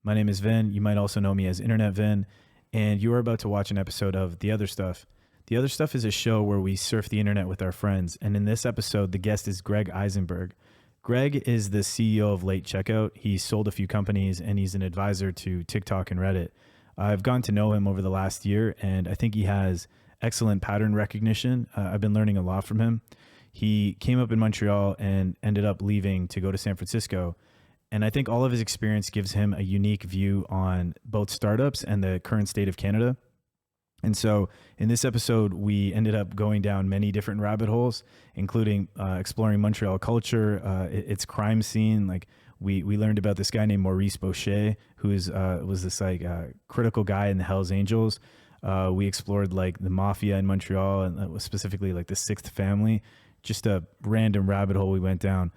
My name is Vin. You might also know me as internetVin, and you are about to watch an episode of The Other Stuff. The Other Stuff is a show where we surf the internet with our friends, and in this episode, the guest is Greg Isenberg. Greg is the CEO of Late Checkout. He sold a few companies, and he's an advisor to TikTok and Reddit. I've gotten to know him over the last year, and I think he has excellent pattern recognition. I've been learning a lot from him. He came up in Montreal and ended up leaving to go to San Francisco. And I think all of his experience gives him a unique view on both startups and the current state of Canada. And so in this episode, we ended up going down many different rabbit holes, including exploring Montreal culture, its crime scene. Like we learned about this guy named Maurice Boucher, who was this critical guy in the Hells Angels. We explored like the mafia in Montreal, and specifically like the Sixth Family. Just a random rabbit hole we went down.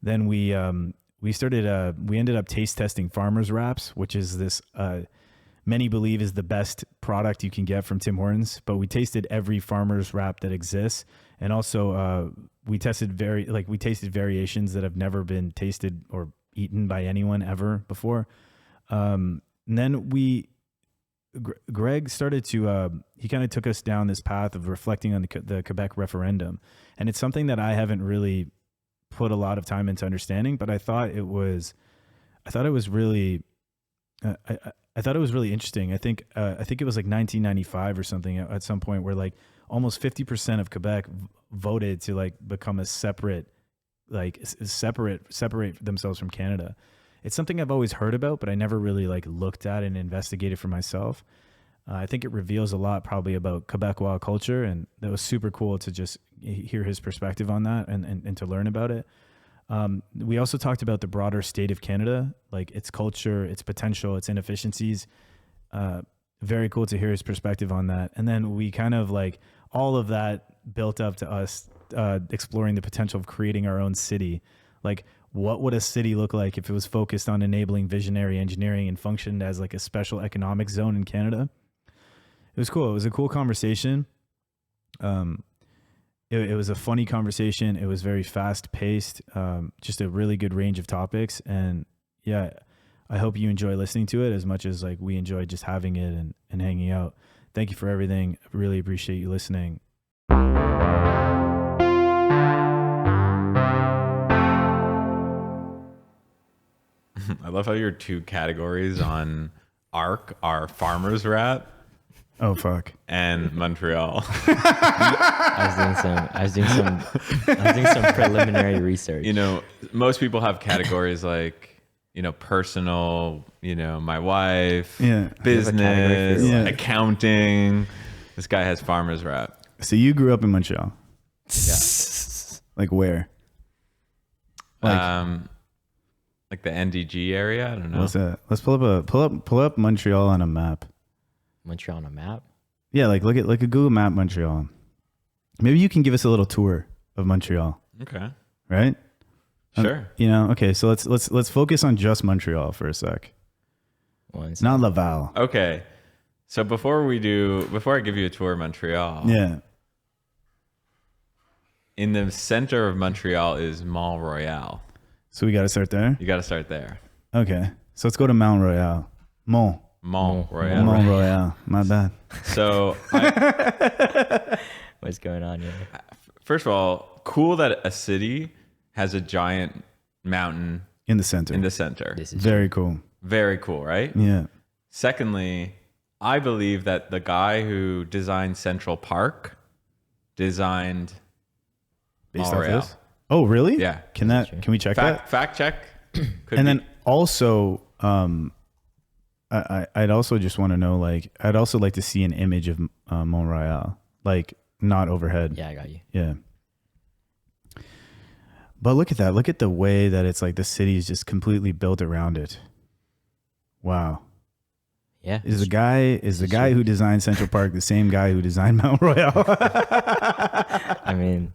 Then we ended up taste testing farmers wraps, which is this many believe is the best product you can get from Tim Hortons. But we tasted every farmers wrap that exists, and also we tasted variations that have never been tasted or eaten by anyone ever before. And then Greg started to, he kind of took us down this path of reflecting on the Quebec referendum. And it's something that I haven't really put a lot of time into understanding, but I thought it was really interesting. I think it was like 1995 or something at some point where like almost 50% of Quebec voted to like become a separate themselves from Canada. It's something I've always heard about, but I never really like looked at and investigated for myself. I think it reveals a lot probably about Quebecois culture, and that was super cool to just hear his perspective on that and to learn about it. We also talked about the broader state of Canada, like its culture, its potential, its inefficiencies. Very cool to hear his perspective on that. And then we kind of like all of that built up to us exploring the potential of creating our own city. Like, what would a city look like if it was focused on enabling visionary engineering and functioned as like a special economic zone in Canada? It was cool. It was a cool conversation. It was a funny conversation. It was very fast paced, just a really good range of topics. And yeah, I hope you enjoy listening to it as much as like we enjoyed just having it and hanging out. Thank you for everything. I really appreciate you listening. I love how your two categories on ARC are farmers wrap. Oh fuck. And Montreal. I was doing some preliminary research. You know, most people have categories like, you know, personal, you know, my wife, business, accounting. This guy has farmers wrap. So you grew up in Montreal? Yeah. Like where? Like the NDG area. I don't know. What's that? Let's pull up Montreal on a map. Montreal on a map? Yeah, like look at a Google map Montreal. Maybe you can give us a little tour of Montreal. Okay. Right? Sure. You know, okay, so let's focus on just Montreal for a sec. Not Laval. Okay. So before I give you a tour of Montreal. Yeah. In the center of Montreal is Montreal. So we got to start there? You got to start there. Okay. So let's go to Montreal. Montreal. My bad. So what's going on here? First of all, cool that a city has a giant mountain in the center. This is very cool. Very cool, right? Yeah. Secondly, I believe that the guy who designed Central Park designed Montreal. Oh, really? Yeah. Can we check that? Fact check. Then also, I'd also just want to know, like, I'd also like to see an image of Montreal, like not overhead. Yeah, I got you. Yeah. But look at that. Look at the way that it's like the city is just completely built around it. Wow. Yeah. Is the guy who designed Central Park the same guy who designed Mount Royal? I mean,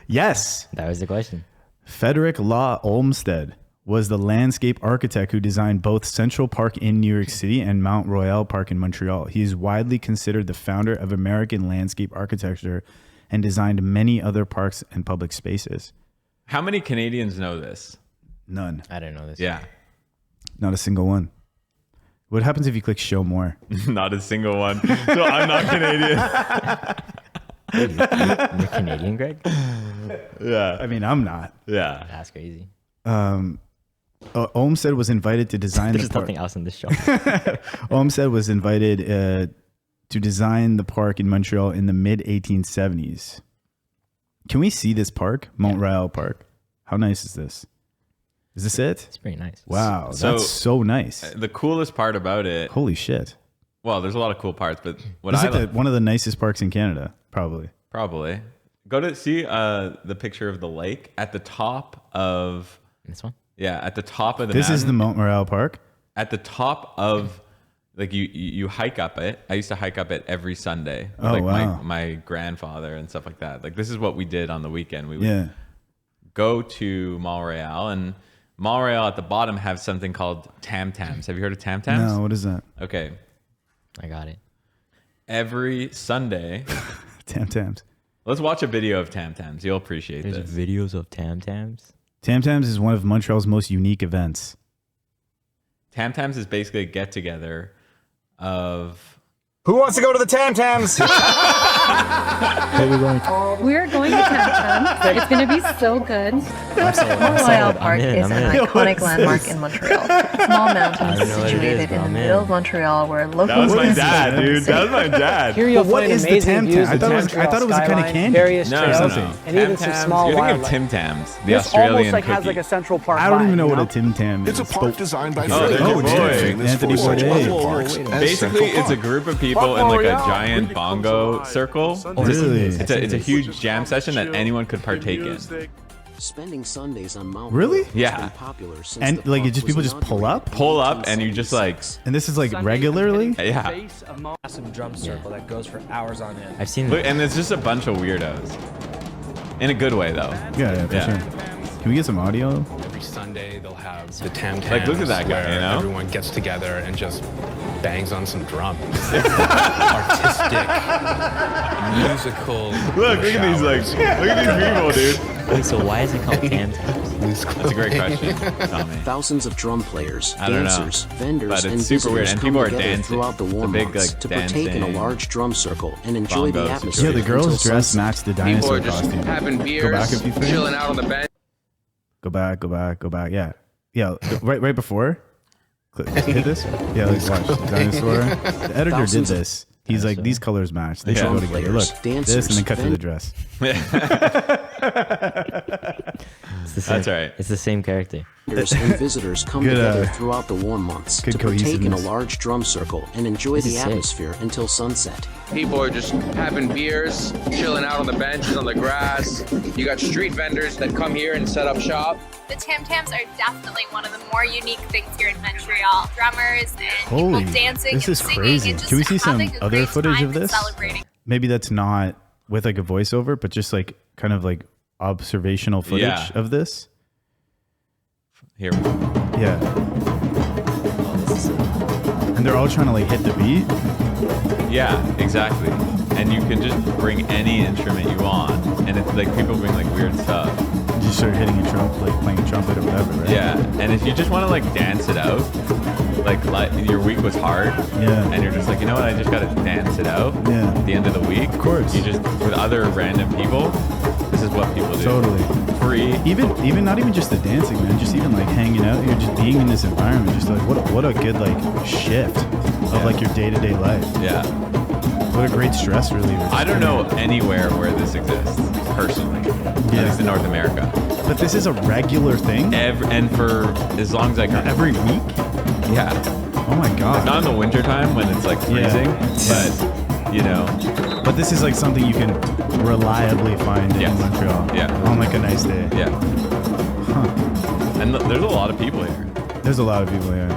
yes. That was the question. Frederick Law Olmsted was the landscape architect who designed both Central Park in New York City and Mount Royal Park in Montreal. He is widely considered the founder of American landscape architecture and designed many other parks and public spaces. How many Canadians know this? None. I didn't know this. Yeah. Not a single one. What happens if you click show more? Not a single one. So I'm not Canadian. You're Canadian, Greg? Yeah. I mean, I'm not. Yeah. That's crazy. Olmsted was invited to design There's the park. nothing else in this show. Olmsted was invited to design the park in Montreal in the mid 1870s. Can we see this park? Montreal Park. How nice is this? Is this it? It's pretty nice. Wow, that's so nice. The coolest part about it. Holy shit. Well, there's a lot of cool parts, but what This I is like one of the nicest parks in Canada, probably. Probably. Go to see the picture of the lake at the top of This one? Yeah, at the top of the This is the mountain. Montreal Park? At the top of like you hike up it. I used to hike up it every Sunday with Oh, like wow. my grandfather and stuff like that. Like this is what we did on the weekend. We would Yeah. go to Montreal, and Montreal at the bottom have something called Tam Tams. Have you heard of Tam Tams? No, what is that? Okay. I got it. Every Sunday, Tam Tams. let's watch a video of Tam Tams. You'll appreciate There's this. videos of Tam Tams. Tam Tams is one of Montreal's most unique events. Tam Tams is basically a get together of Who wants to go to the Tam Tams? We're going to Tam Tams. It's going to be so good. Montreal Park is an iconic landmark in Montreal. Small mountain know what it situated is, but in the I'm middle in. of Montreal where That local was my businesses dad, and dude. That was my dad. Here you'll What find is the amazing Tam views Tam? of I Montreal thought it was a kind of skyline, candy. various No, trails, no, something. no. and even some Tam small Tams. You're thinking of wildlife. Tim Tams, the This Australian almost like cookie. has like a Central Park I don't vibe, even know you what a Tim Tam is. It's a park designed by Oh, there's Oh, your boy. famous Anthony for such Bourdain. other parks as Basically, Central it's a Park. group of people in like a giant bongo circle. Really? It's a huge jam session that anyone could partake in. Spending Sundays on Mount Really? has Yeah. been popular since And the like, park it just was people just pull up, inaugurated in Pull up and you just like, 1876. and this is like regularly. yeah. Base of massive drum circle that goes for hours on end. I've seen Look, and it's just a bunch of weirdos. In a good way, though. Yeah, for Yeah. sure. Can we get some audio? Every Sunday they'll have the Tam Tams. Like, look at that guy, where you know? everyone gets together and just bangs on some drums. Artistic, musical. Look at these look at these people, dude. Wait, so why is it called Tam Tams? That's a great question, Tommy. Thousands of drum players, I don't know. dancers, vendors, But it's and super weird, visitors and come people are together dancing. throughout the It's a warm big, months like, to partake in a dancing large drum circle and enjoy bongo the atmosphere. situation. Yeah, the girls' until dress sunset. matched the dinosaur costume. having beers, Go back a few frames. chilling out on the bench. Go back. Yeah, yeah. Right before. Hit this. Yeah, like watch the dinosaur. The editor did Thousands of- this. He's like, these colors match. They should Yeah. go together. Players, Look, dancers, this and then cut to the ven- dress. It's the same, That's right. It's the same character. Vendors and visitors come Good, together uh, throughout the warm months good to partake in a cohesiveness. large drum circle and enjoy This the is sick. atmosphere until sunset. People are just having beers, chilling out on the benches, on the grass. You got street vendors that come here and set up shop. The Tam Tams are definitely one of the more unique things here in Montreal. Drummers and Holy, people dancing this and is singing crazy. and just Can we see some having a other great footage time of and this? Celebrating. Maybe that's not with like a voiceover, but just like kind of like observational footage Yeah. of this. Here. Yeah. And they're all trying to like hit the beat. Yeah, exactly. And you can just bring any instrument you want, and it's like people bring like weird stuff. You just start hitting a trumpet, like playing a trumpet or whatever, right? Yeah, and if you just want to like dance it out, like your week was hard, Yeah. and you're just like, you know what, I just gotta dance it out. Yeah. At the end of the week, Of course. you just with other random people. This is what people do. Totally. Free. Even not even just the dancing, man. Just even like hanging out, you're just being in this environment. Just like what a good like shift of Yeah. like your day-to-day life. Yeah. What a great stress reliever. I don't know anywhere where this exists personally, Yeah. at least in North America. But this is a regular thing And for as long as I can. every week. Yeah. Oh my god. Not in the wintertime when it's like freezing, but you know. But this is like something you can reliably find Yes. in Montreal. Yeah. On like a nice day. Yeah. And there's a lot of people here. There's a lot of people here.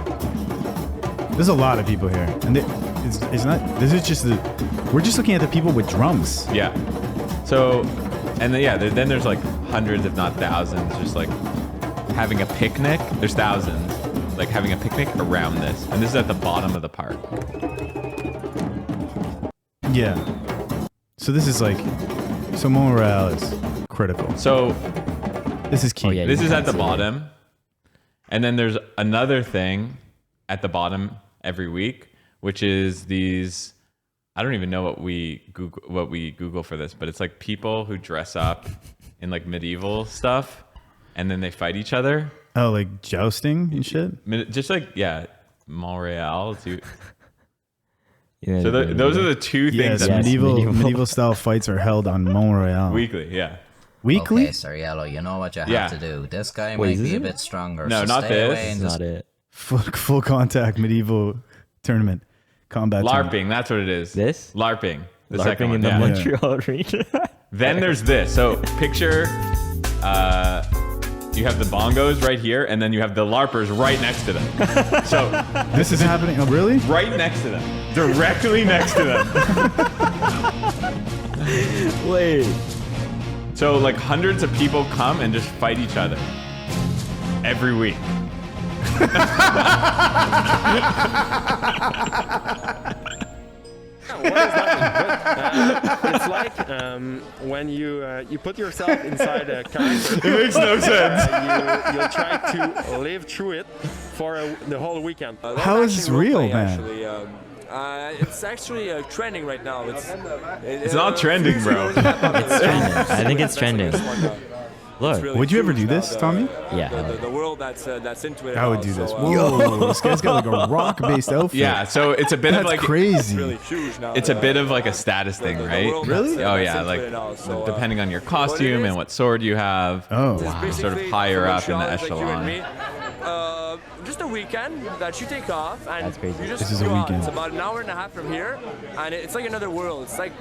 There's a lot of people here, and it's not. This is just the. We're just looking at the people with drums. Yeah. So, and then there's like hundreds, if not thousands, just like having a picnic. There's thousands, like having a picnic around this, and this is at the bottom of the park. Yeah. So this is like. So Montreal is critical. So This is key. Oh, yeah. this you is can at the see it. bottom, and then there's another thing at the bottom, every week, which is these. I don't even know what we Google for this, but it's like people who dress up in like medieval stuff, and then they fight each other. Oh, like jousting and shit. Just like Montreal too. Yeah, so those are the two things. Yes, medieval style fights are held on Montreal weekly. Yeah. Weekly. Okay, Sir Yellow, you know what you have to do. This guy might be a bit stronger. No, so not stay this. away and Not it. Full contact medieval tournament. Combat LARPing, tournament. that's what it is. This? LARPing. The LARPing second one. in the Montreal arena. Then there's this. So picture you have the bongos right here, and then you have the LARPers right next to them. So this is happening. Oh, really? Right next to them. Directly next to them. Wait. So like hundreds of people come and just fight each other every week. It's like when you put yourself inside a character. It makes no sense. You'll try to live through it for the whole weekend. How is this real, man? It's actually trending right now. It's not trending, bro. It's trending. I think it's trending. Look, really would you ever huge do this, now, Tommy? Yeah. The world that's into it. I would do this. Whoa, this guy's got like a rock-based outfit. Yeah, so it's a bit That's of like crazy. It's really huge now. It's a bit of like a status thing, right? Really? Oh yeah, like depending on your costume and what sword you have. Oh, wow. You're sort of higher up in the echelon. Just a weekend that you take off and That's crazy. you just This is a go out. weekend. It's about an hour and a half from here, and it's like another world. It's like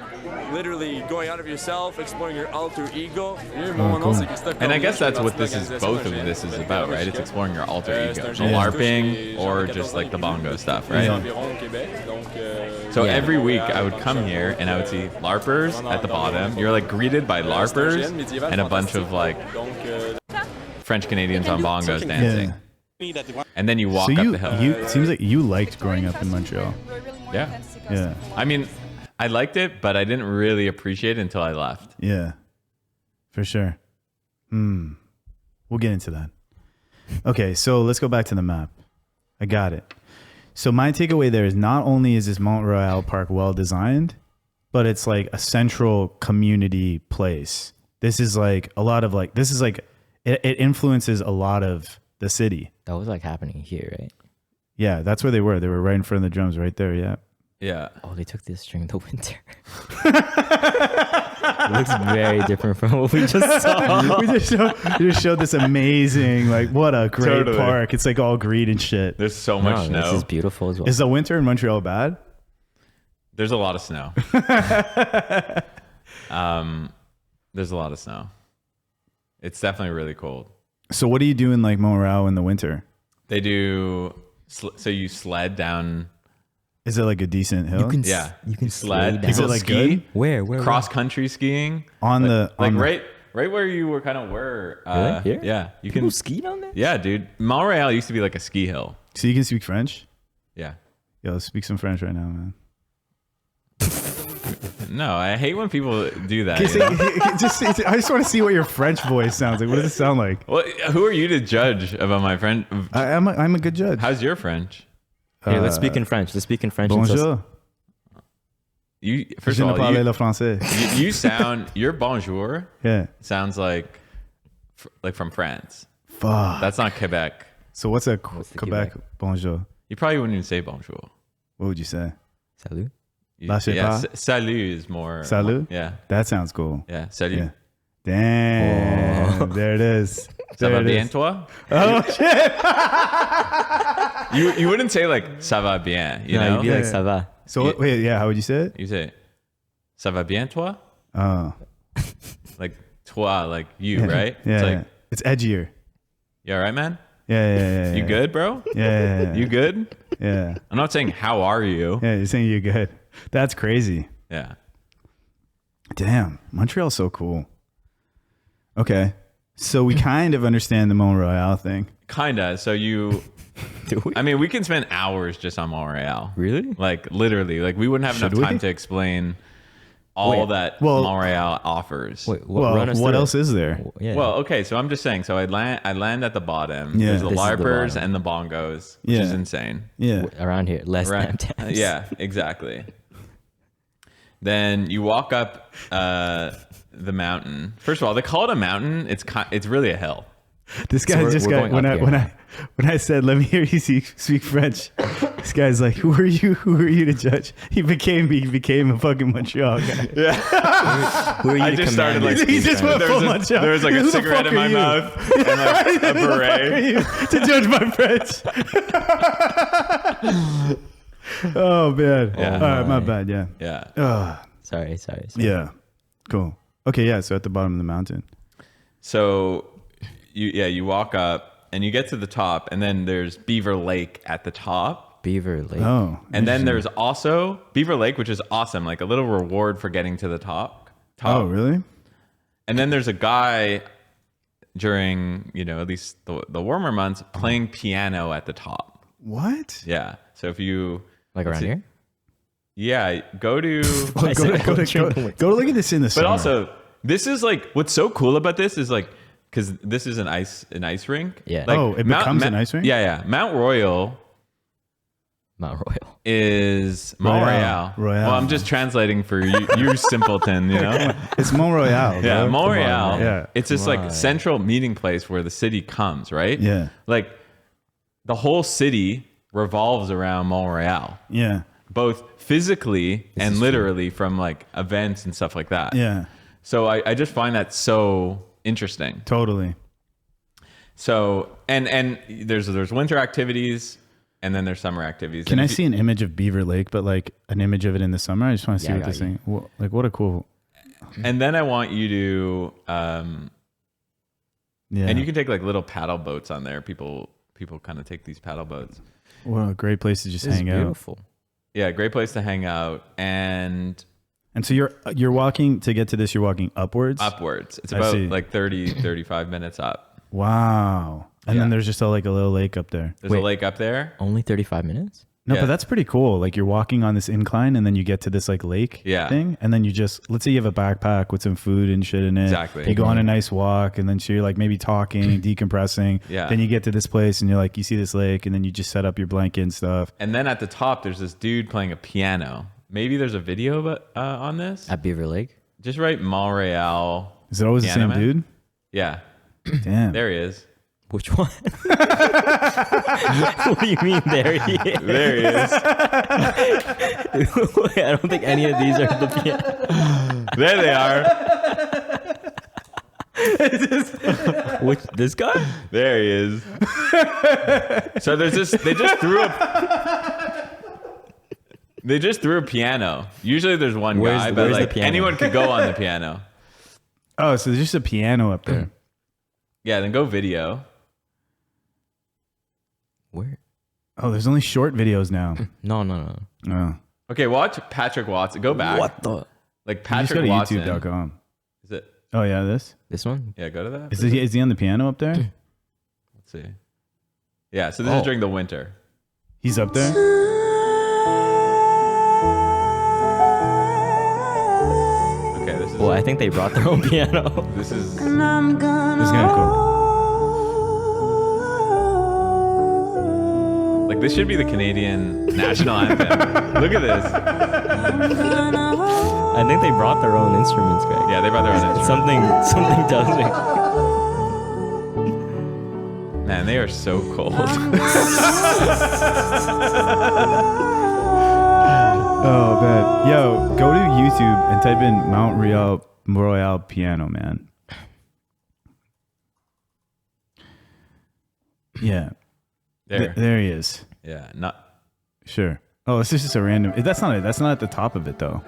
literally going out of yourself, exploring your alter ego. And I guess that's what this is. Both of this is about, right? It's exploring your alter ego, the LARPing, or just like the bongo stuff, right? So every week I would come here and I would see LARPers at the bottom. You're like greeted by LARPers and a bunch of like French Canadians on bongos dancing. Yeah. And then you walk up the hill. It seems like you liked growing up in Montreal. Yeah. Yeah. I mean, I liked it, but I didn't really appreciate it until I left. Yeah. For sure. We'll get into that. Okay, so let's go back to the map. I got it. So my takeaway there is not only is this Montreal Park well designed, but it's like a central community place. This is like a lot of like, this is like, it influences a lot of the city. That was like happening here, right? Yeah, that's where they were. They were right in front of the drums right there. Yeah. Yeah. Oh, they took this during the winter. It looks very different from what we just saw. we just showed this amazing, like, what a great park. It's like all green and shit. There's so much snow. This is beautiful as well. Is the winter in Montreal bad? There's a lot of snow. There's a lot of snow. It's definitely really cold. So what do you do in like Montreal in the winter? They do, so you sled down. Is it like a decent hill? You can sled. down. Is it like ski. good? Where? Cross country skiing. Right where you were kind of were. Really? Here? Yeah. You People can ski down there? Yeah, dude. Montreal used to be like a ski hill. So you can speak French? Yeah. Yo, let's speak some French right now, man. No, I hate when people do that. I just want to see what your French voice sounds like. What does it sound like? Well, who are you to judge about my French? I'm a good judge. How's your French? Here, let's speak in French. Let's speak in French. Bonjour. You first of all, you sound your bonjour. Yeah, sounds like from France. Fuck. That's not Quebec. So what's Quebec bonjour? You probably wouldn't even say bonjour. What would you say? Salut. Salut is more. Salut? Yeah. That sounds cool. Yeah. Salut. Yeah. Damn. There it is. Ça va bien toi? Oh shit. You wouldn't say like ça va bien, you know? You'd be like ça va. So wait, yeah, how would you say it? You say ça va bien toi? Oh. Like toi, like you, right? Yeah. It's like it's edgier. You all right, man? Yeah. You good, bro? Yeah. You good? Yeah. I'm not saying how are you. Yeah, you're saying you're good. That's crazy. Yeah. Damn, Montreal's so cool. Okay. So we kind of understand the Montreal thing. Kinda. So you Do we? I mean, we can spend hours just on Montreal. Really? Like literally. Like we wouldn't have enough time to explain all that Montreal offers. What else is there? Well, okay, so I'm just saying. So I land at the bottom. Yeah. There's the This is the LARPers bottom. and the bongos, which is insane. Yeah. Around here, less than 10. Yeah, exactly. Then you walk up the mountain. First of all, they call it a mountain. It's really a hill. This guy just got when I said let me hear you speak French. This guy's like, who are you to judge? He became a fucking Montreal guy. Yeah. Who are you I to just started command like He just went full Montreal. there was like Who a the cigarette fuck in are my you? mouth and like a Who the fuck are beret. you to judge my French? Oh man. Yeah. All right, my bad. Yeah. Yeah. Sorry. Yeah. Cool. Okay. Yeah. So at the bottom of the mountain. So you walk up and you get to the top, and then there's Beaver Lake at the top. Beaver Lake. Oh. And then there's also Beaver Lake, which is awesome, like a little reward for getting to the top. Oh, really? And then there's a guy during, at least the warmer months, playing piano at the top. What? Yeah. So if you Like around here? Yeah, go to go to look at this in the summer. But also, this is like what's so cool about this is like because this is an ice rink. Yeah. Like, it becomes an ice rink? Yeah. Mount Royal is Montreal. Royale. Well, I'm just translating for you simpleton, It's Montreal. Yeah, bro. Montreal. Yeah. It's this like central meeting place where the city comes, right? Yeah. Like the whole city revolves around Montreal. Yeah. Both physically and literally from like events and stuff like that. Yeah. So I just find that so interesting. Totally. So and there's winter activities and then there's summer activities. Can I see an image of Beaver Lake, but like an image of it in the summer? I just want to see what this thing. Like what a cool. And then I want you to and you can take like little paddle boats on there. People kind of take these paddle boats. What a great place to just hang out. Beautiful. Yeah, great place to hang out. And so you're walking to get to this, you're walking upwards? Upwards. It's about like 35 minutes up. Wow. And then there's just a little lake up there. There's a lake up there. Only 35 minutes? No, but that's pretty cool. Like you're walking on this incline and then you get to this like lake thing. And then you just, let's say you have a backpack with some food and shit in it. Exactly. You go on a nice walk and then so you're like maybe talking, decompressing. Yeah. Then you get to this place and you're like, you see this lake and then you just set up your blanket and stuff. And then at the top, there's this dude playing a piano. Maybe there's a video on this. At Beaver Lake? Just write Montreal. Is it always the same dude? Yeah. Damn. There he is. Which one? What do you mean there he is? There he is. Wait, I don't think any of these are the piano. There they are. Which, this guy? There he is. So there's this, they just threw a piano. Usually there's one guy, but like anyone could go on the piano. Oh, so there's just a piano up there. Yeah, then go video. Where? Oh, there's only short videos now. No. Oh. Okay, watch Patrick Watson. Go back. What the? Like Patrick you just Watson. go to youtube.com. Is it? Oh, yeah, this one? Yeah, go to that. Is he on the piano up there? Let's see. Yeah, so this is during the winter. He's up there? Okay, this is... Well, I think they brought their own piano. This is kind of cool. Like, this should be the Canadian national anthem. Look at this. I think they brought their own instruments, Greg. Yeah, they brought their own instruments. Something tells me. Man, they are so cold. Oh, man. Yo, go to YouTube and type in Mount Royal piano, man. Yeah. There he is. Yeah, not sure. Oh, this is just a random. That's not at the top of it though.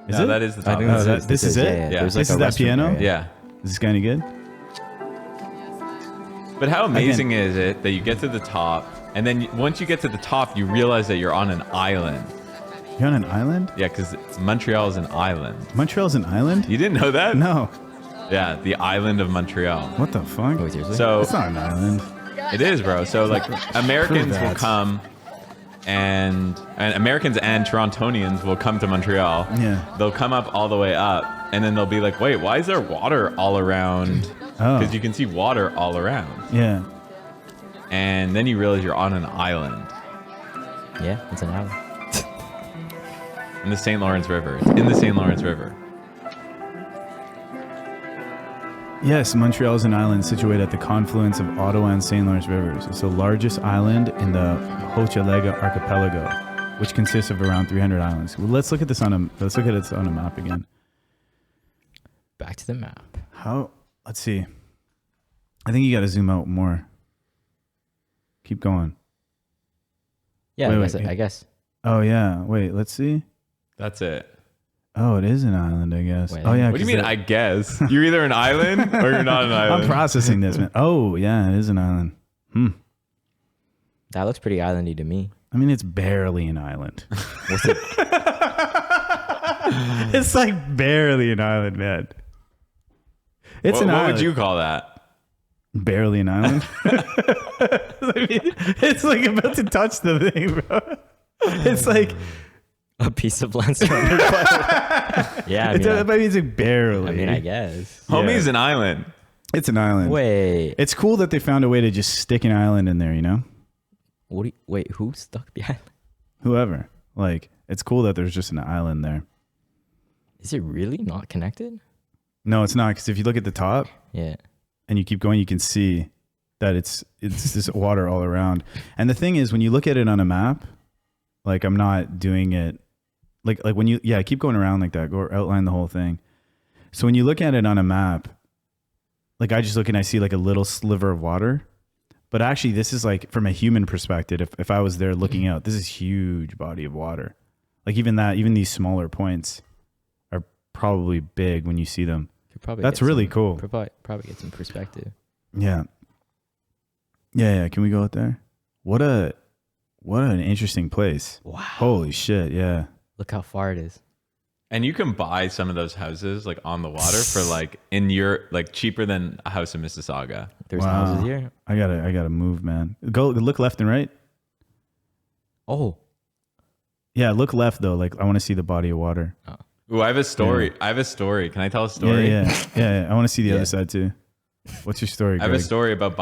Is no, it? that is the top. I think this is it. Yeah. This is that piano. Yeah. Is this kind of good? But how amazing is it that you get to the top, and then once you get to the top, you realize that you're on an island. You're on an island? Yeah, because Montreal is an island. Montreal's an island? You didn't know that? No. Yeah, the island of Montreal. What the fuck? Wait, seriously? So it's not an island. It is, bro. So like Americans will come and Americans and Torontonians will come to Montreal. Yeah. They'll come up all the way up, and then they'll be like, wait, why is there water all around? Because you can see water all around. Yeah. And then you realize you're on an island. Yeah, it's an island. In the St. Lawrence River. It's in the St. Lawrence River. Yes, Montreal is an island situated at the confluence of Ottawa and St. Lawrence rivers. It's the largest island in the Hochelaga archipelago, which consists of around 300 islands. Well, let's look at this on a map again. Back to the map. Let's see. I think you got to zoom out more. Keep going. Yeah, I guess. Oh yeah. Wait, let's see. That's it. Oh, it is an island, I guess. Wait, oh yeah. What do you mean? I guess you're either an island or you're not an island. I'm processing this, man. Oh yeah, it is an island. That looks pretty islandy to me. I mean, it's barely an island. What's it? It's like barely an island, man. It's an island. What would you call that? Barely an island. I mean, it's like about to touch the thing, bro. It's like a piece of land surrounded by. Yeah, maybe it's like barely. I mean, I guess. Homie's an island. It's an island. Wait. It's cool that they found a way to just stick an island in there, you know? Wait, who stuck the island? Whoever. Like, it's cool that there's just an island there. Is it really not connected? No, it's not, because if you look at the top, yeah, and you keep going, you can see that it's this water all around. And the thing is, when you look at it on a map, like I'm not doing it, like when you, keep going around like that, go outline the whole thing. So when you look at it on a map, like I just look and I see like a little sliver of water, but actually this is like from a human perspective. If I was there looking out, this is huge body of water. Like even these smaller points are probably big when you see them. That's really cool. Probably get some perspective. Yeah. Can we go out there? What an interesting place. Wow. Holy shit. Yeah. Look how far it is. And you can buy some of those houses like on the water for like cheaper than a house in Mississauga. There's houses here. I gotta move, man. Go look left and right. Oh. Yeah, look left though. Like I want to see the body of water. Oh. Ooh, I have a story. Yeah. I have a story. Can I tell a story? Yeah. I want to see the other side too. What's your story, Greg? I have a story about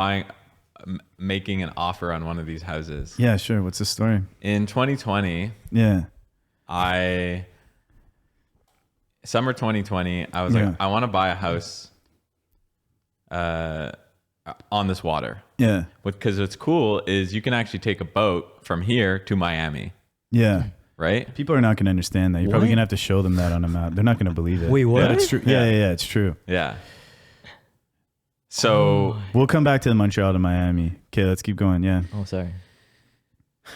making an offer on one of these houses. Yeah, sure. What's the story? In 2020. Yeah. Summer 2020, I was like, I want to buy a house on this water. Yeah. Because what's cool is you can actually take a boat from here to Miami. Yeah. Right? People are not going to understand that. You're probably going to have to show them that on a map. They're not going to believe it. Wait, what? Yeah, it's true. Yeah, it's true. Yeah. So we'll come back to Montreal to Miami. Okay, let's keep going. Yeah. Oh, sorry.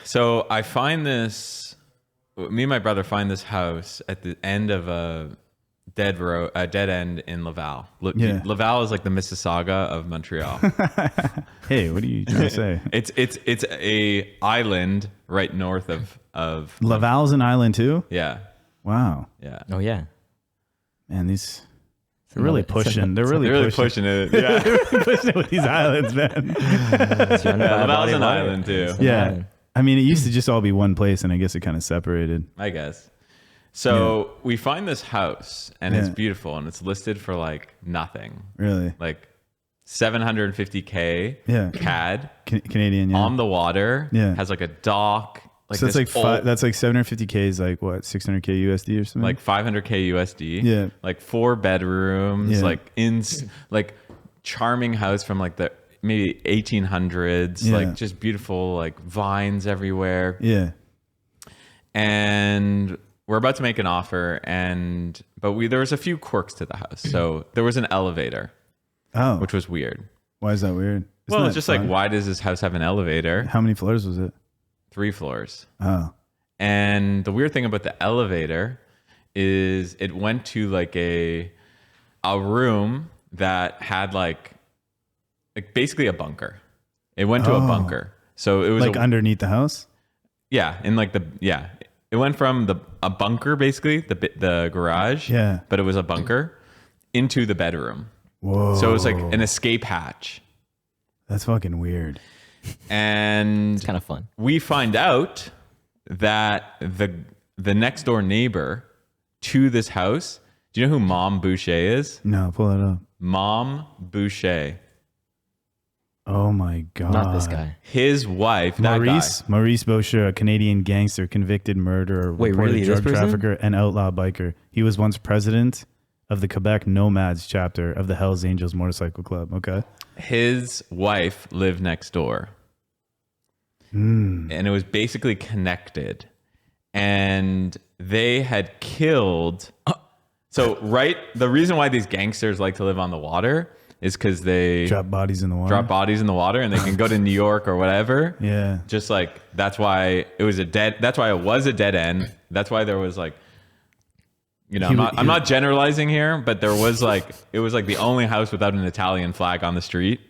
So I find this, me and my brother find this house at the end of a dead end in Laval. Laval is like the Mississauga of Montreal. Hey, what are you trying to say? It's a island right north of Laval's an island too? Yeah. Wow. Yeah. Oh yeah. Man, they're really pushing. They're really pushing it. Yeah. They're really pushing it with these islands, man. Laval's an island too. Yeah. I mean, it used to just all be one place, and I guess it kind of separated. I guess. So we find this house, and it's beautiful, and it's listed for like nothing. Really? Like $750K CAD. Canadian, on the water. Yeah. Has like a dock. Like so that's like that's like 750K is like what, 600K USD or something? Like 500K USD. Yeah. Like 4 bedrooms. Like like charming house from like the maybe 1800s. Yeah. Like just beautiful, like vines everywhere. Yeah. And we're about to make an offer, but there was a few quirks to the house. So there was an elevator. Oh. Which was weird. Why is that weird? Well, it's just like, why does this house have an elevator? How many floors was it? 3 floors. Oh. And the weird thing about the elevator is it went to like a room that had like basically a bunker. It went to a bunker. So it was like underneath the house? Yeah, in like it went from a bunker basically, the garage, but it was a bunker, into the bedroom. Whoa. So it was like an escape hatch. That's fucking weird. And it's kind of fun. We find out that the next door neighbor to this house, do you know who Mom Boucher is? No, pull it up. Mom Boucher. Oh my God. Not this guy. His wife, Maurice Boucher, a Canadian gangster, convicted murderer, reported drug trafficker, and outlaw biker. He was once president of the Quebec Nomads chapter of the Hells Angels Motorcycle Club. Okay. His wife lived next door. And it was basically connected. And they had killed. So, the reason why these gangsters like to live on the water is because they drop bodies in the water. And they can go to New York or whatever. Yeah. Just like, that's why it was a dead end. That's why there was like, you know, I'm not generalizing here, but there was like, it was like the only house without an Italian flag on the street.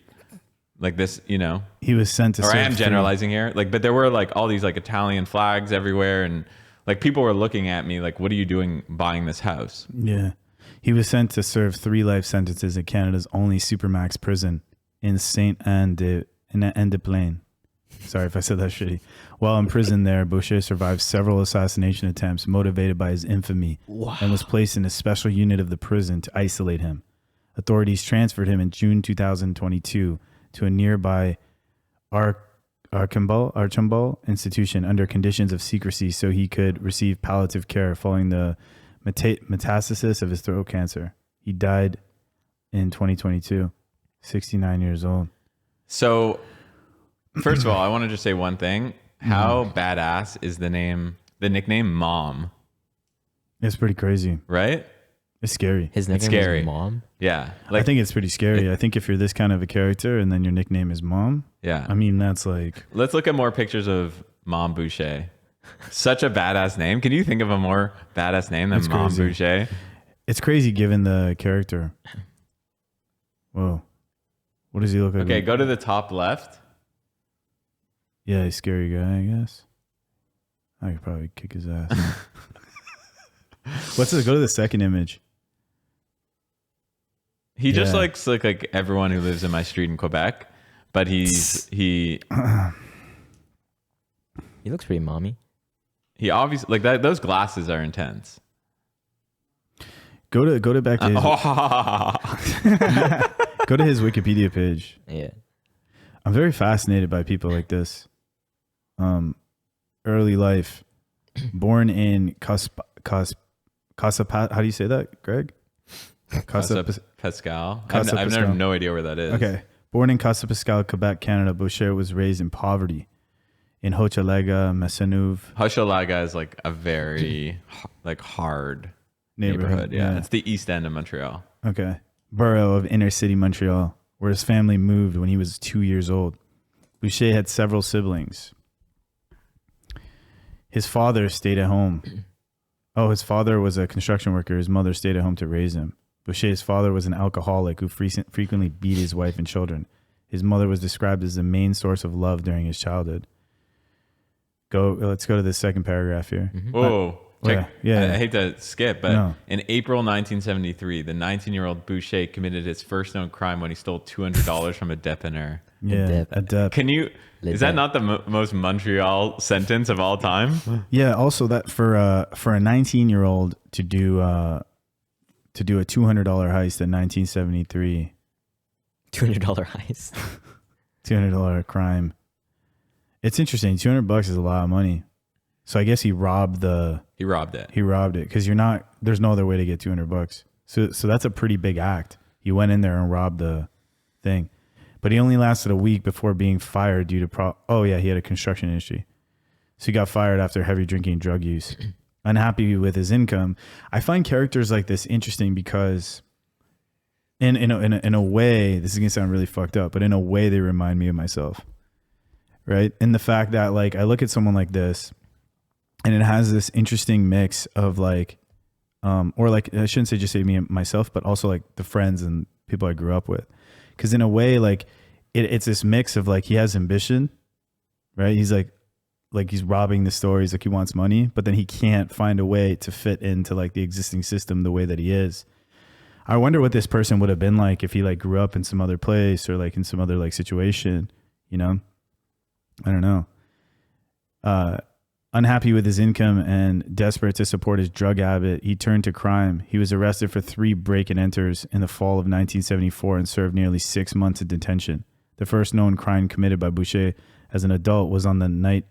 Like this, you know. He was sent to I am generalizing here. Like, but there were like all these like Italian flags everywhere. And like people were looking at me like, what are you doing buying this house? Yeah. He was sent to serve 3 life sentences at Canada's only supermax prison in Saint-Anne-de-Plaine. Sorry if I said that shitty. While in prison there, Boucher survived several assassination attempts motivated by his infamy and was placed in a special unit of the prison to isolate him. Authorities transferred him in June 2022 to a nearby Archambault institution under conditions of secrecy so he could receive palliative care following the metastasis of his throat cancer. He died in 2022, 69 years old. So, first of all, I want to just say one thing. How badass is the nickname Mom? It's pretty crazy. Right? It's scary. His nickname is Mom? Yeah. I think it's pretty scary. I think if you're this kind of a character and then your nickname is Mom, yeah. I mean, that's like... Let's look at more pictures of Mom Boucher. Such a badass name. Can you think of a more badass name than Mom Boucher? It's crazy given the character. Whoa. What does he look like? Okay, go to the top left. Yeah, he's a scary guy, I guess. I could probably kick his ass. Go to the second image. He just looks like everyone who lives in my street in Quebec, but he looks pretty mommy. He obviously like that. Those glasses are intense. Go to back to his, go to his Wikipedia page. Yeah, I'm very fascinated by people like this. Early life, born in Casa. How do you say that, Greg? Casa Pascal. I've no idea where that is. Okay, born in Casa Pascal, Quebec, Canada, Boucher was raised in poverty. In Hochelaga, Maisonneuve. Hochelaga is like a very like hard neighborhood. Yeah. It's the east end of Montreal. Okay. Borough of inner city Montreal, where his family moved when he was 2 years old. Boucher had several siblings. His father stayed at home. Oh, his father was a construction worker. His mother stayed at home to raise him. Boucher's father was an alcoholic who frequently beat his wife and children. His mother was described as the main source of love during his childhood. Let's go to the second paragraph here. Whoa. Check. Yeah. I hate to skip, but in April 1973, the 19-year-old Boucher committed his first known crime when he stole $200 from a dépanneur. Yeah, a dep. Can you? Is that not the most Montreal sentence of all time? Yeah. Also, that for a 19-year-old to do a $200 heist in 1973. $200 heist. $200 crime. It's interesting. $200 is a lot of money. So I guess he robbed it. He robbed it because there's no other way to get $200. So that's a pretty big act. He went in there and robbed the thing, but he only lasted a week before being fired due to he had a construction industry. So he got fired after heavy drinking and drug use. Unhappy with his income. I find characters like this interesting because in a way, this is going to sound really fucked up, but in a way they remind me of myself. Right? In the fact that like I look at someone like this and it has this interesting mix of like or like I shouldn't say just say me and myself, but also like the friends and people I grew up with. Because in a way, like it's this mix of like he has ambition, right? He's like he's robbing the stories, like he wants money, but then he can't find a way to fit into like the existing system the way that he is. I wonder what this person would have been like if he like grew up in some other place or like in some other like situation, you know? I don't know. Unhappy with his income and desperate to support his drug habit, he turned to crime. He was arrested for 3 break-and-enters in the fall of 1974 and served nearly 6 months in detention. The first known crime committed by Boucher as an adult was on the night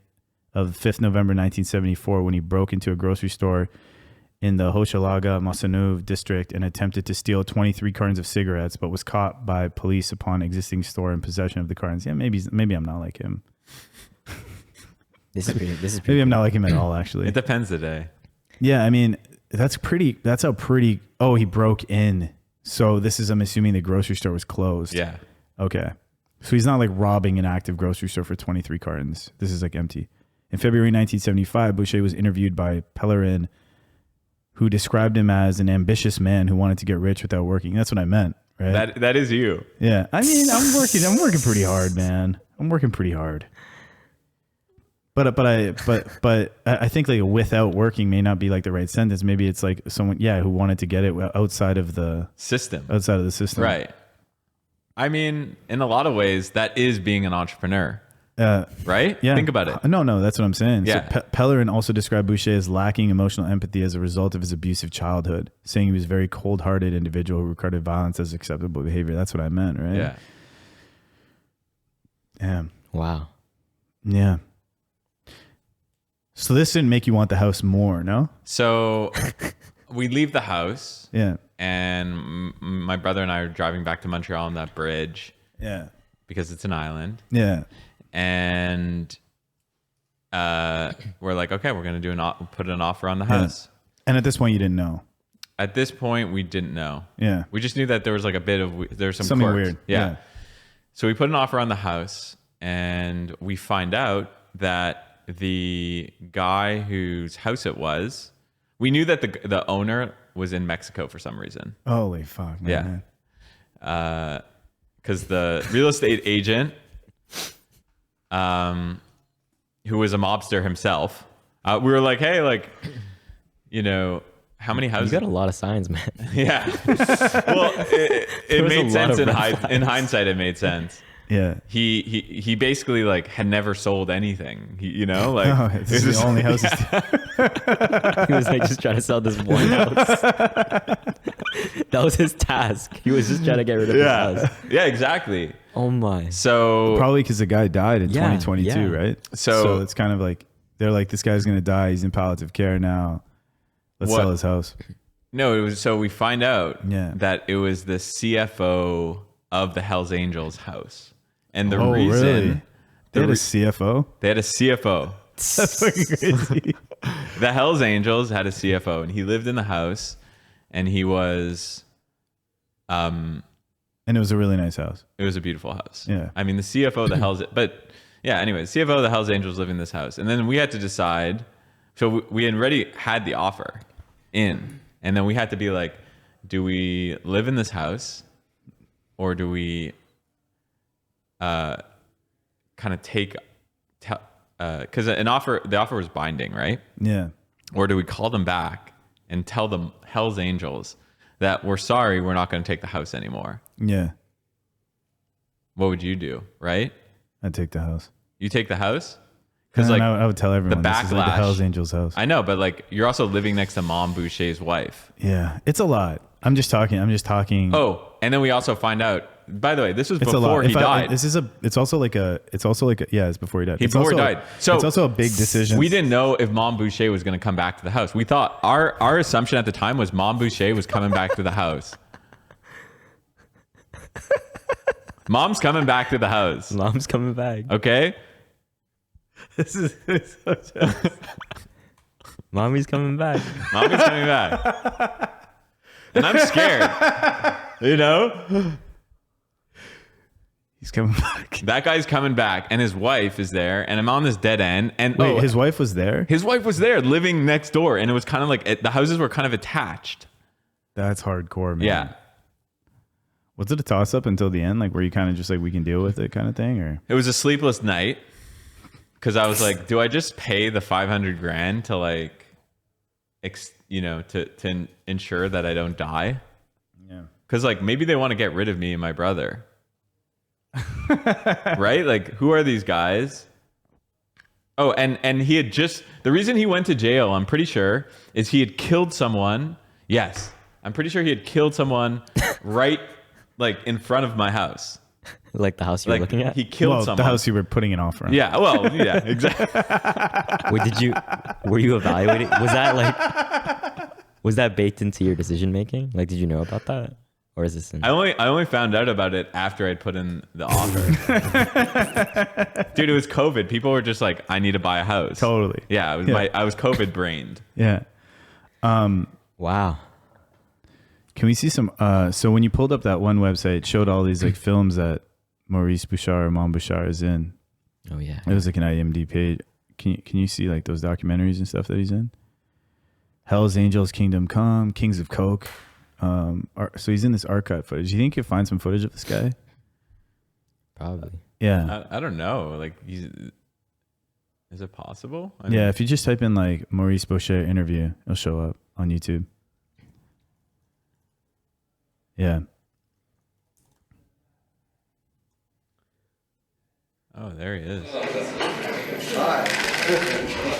of 5th November 1974 when he broke into a grocery store in the Hochelaga Maisonneuve district and attempted to steal 23 cartons of cigarettes, but was caught by police upon exiting store in possession of the cartons. Yeah, maybe I'm not like him. This is pretty. Maybe I'm not like him at all, actually. It depends the day. Yeah, I mean, that's how pretty. Oh, he broke in. So this is, I'm assuming the grocery store was closed. Yeah. Okay. So he's not like robbing an active grocery store for 23 cartons. This is like empty. In February 1975, Boucher was interviewed by Pellerin, who described him as an ambitious man who wanted to get rich without working. That's what I meant, right? That is you. Yeah. I mean, I'm working pretty hard, man. I'm working pretty hard. But I think like without working may not be like the right sentence. Maybe it's like someone, who wanted to get it outside of the system. Right. I mean, in a lot of ways, that is being an entrepreneur. Right? Yeah. Think about it. No, that's what I'm saying. Yeah. So Pellerin also described Boucher as lacking emotional empathy as a result of his abusive childhood, saying he was a very cold-hearted individual who regarded violence as acceptable behavior. That's what I meant, right? Yeah. Yeah. Wow. Yeah. So this didn't make you want the house more, no? So we leave the house. Yeah. And my brother and I are driving back to Montreal on that bridge. Yeah. Because it's an island. Yeah. And we're like, okay, we're going to put an offer on the house. And at this point, you didn't know. At this point, we didn't know. Yeah. We just knew that there was like a bit of, there's something quirks. weird. Yeah. So we put an offer on the house and we find out that the guy whose house it was, we knew that the owner was in Mexico for some reason. Holy fuck, man. Yeah. Because the real estate agent, who was a mobster himself, we were like, hey, like, how many houses? You got a lot of signs, man. Yeah. Well, it made sense in hindsight. It made sense. Yeah. He basically like had never sold anything. This is the only house. He was like just trying to sell this one house. That was his task. He was just trying to get rid of his house. Yeah, exactly. Oh my. So probably because the guy died in 2022, right? So it's kind of like they're like, this guy's gonna die. He's in palliative care now. Let's sell his house. No, it was. So we find out that it was the CFO of the Hells Angels house. And the reason really? They had a CFO? They had a CFO. That's fucking crazy. The Hells Angels had a CFO, and he lived in the house, and he was, and it was a really nice house. It was a beautiful house. Yeah. I mean, the CFO of the Hells, but yeah. Anyway, CFO of the Hells Angels lived in this house, and then we had to decide. So we had already had the offer in, and then we had to be like, do we live in this house, or do we kind of take, because the offer was binding, right? Yeah. Or do we call them back and tell them Hells Angels that we're sorry, we're not going to take the house anymore? Yeah. What would you do, right? I'd take the house. You take the house? Because like I would tell everyone the this backlash, is like the Hells Angels house. I know, but like you're also living next to Mom Boucher's wife. Yeah, it's a lot. I'm just talking. Oh, and then we also find out. By the way, this was before he died. It's also like a. Yeah, it's before he died. Before he died. So it's also a big decision. We didn't know if Mom Boucher was going to come back to the house. We thought our assumption at the time was Mom Boucher was coming back to the house. Mom's coming back to the house. Mom's coming back. Okay. This is Mommy's coming back. Mommy's coming back. And I'm scared. He's coming back. That guy's coming back, and his wife is there, and I'm on this dead end. And wait, his wife was there? His wife was there, living next door, and it was kind of like the houses were kind of attached. That's hardcore, man. Yeah. Was it a toss up until the end, like where you kind of just like we can deal with it kind of thing, or? It was a sleepless night because I was like, do I just pay the $500,000 to like, to ensure that I don't die? Yeah. Because like maybe they want to get rid of me and my brother. Right? Like, who are these guys? Oh, and he had just, the reason he went to jail, I'm pretty sure, is he had killed someone. Yes, I'm pretty sure he had killed someone right, like, in front of my house. Like the house you were looking at? He killed someone. The house you were putting an offer on. Yeah, well, yeah, exactly. Wait, were you evaluating? Was that baked into your decision making? Like, did you know about that? Or is this I only found out about it after I'd put in the offer. Dude, it was COVID. People were just like, I need to buy a house. Totally. Yeah, I was COVID brained. Yeah. Wow. Can we see some so when you pulled up that one website, it showed all these like films that Maurice Bouchard or Mom Bouchard is in. Oh yeah. It was like an IMDb page. Can you see like those documentaries and stuff that he's in? Hell's Angels, Kingdom Come, Kings of Coke. So he's in this archive footage. You think you'll find some footage of this guy? Probably. Yeah. I don't know. Like, is it possible? Yeah, if you just type in like Maurice Bouchard interview, it'll show up on YouTube. Yeah. Oh, there he is.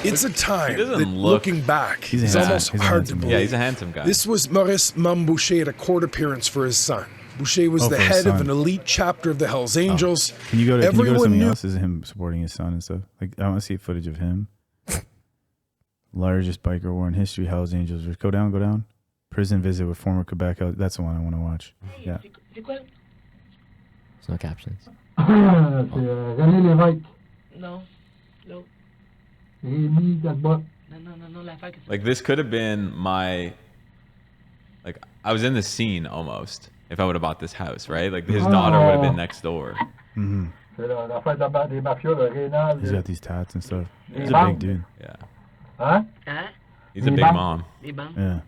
It's a time He doesn't that, look- looking back, He's is a almost handsome- hard to handsome guy. believe. Yeah, he's a handsome guy. This was Maurice Mum Boucher at a court appearance for his son. Boucher was Oh, the for his head of son. an elite chapter of the Hells Angels. Can you go to Everyone something knew. else? Is him supporting his son and stuff? Like I want to see footage of him. Largest biker war in history, Hells Angels. Go down. Prison visit with former Quebec. That's the one I want to watch. Yeah. There's no captions. René Lévesque. Non. L'autre. Rémi Gadebois. Non, l'affaire que c'est... Like, this could have been my, like, I was in the scene almost if I would have bought this house, right? Like, his daughter would have been next door. Mm-hmm. C'est l'affaire des mafias, le Rénal. He's got these tats and stuff. Les He's a bandes. big dude. Yeah. Hein? Hein? He's a Les big bandes. mom. Les bandes. Yeah.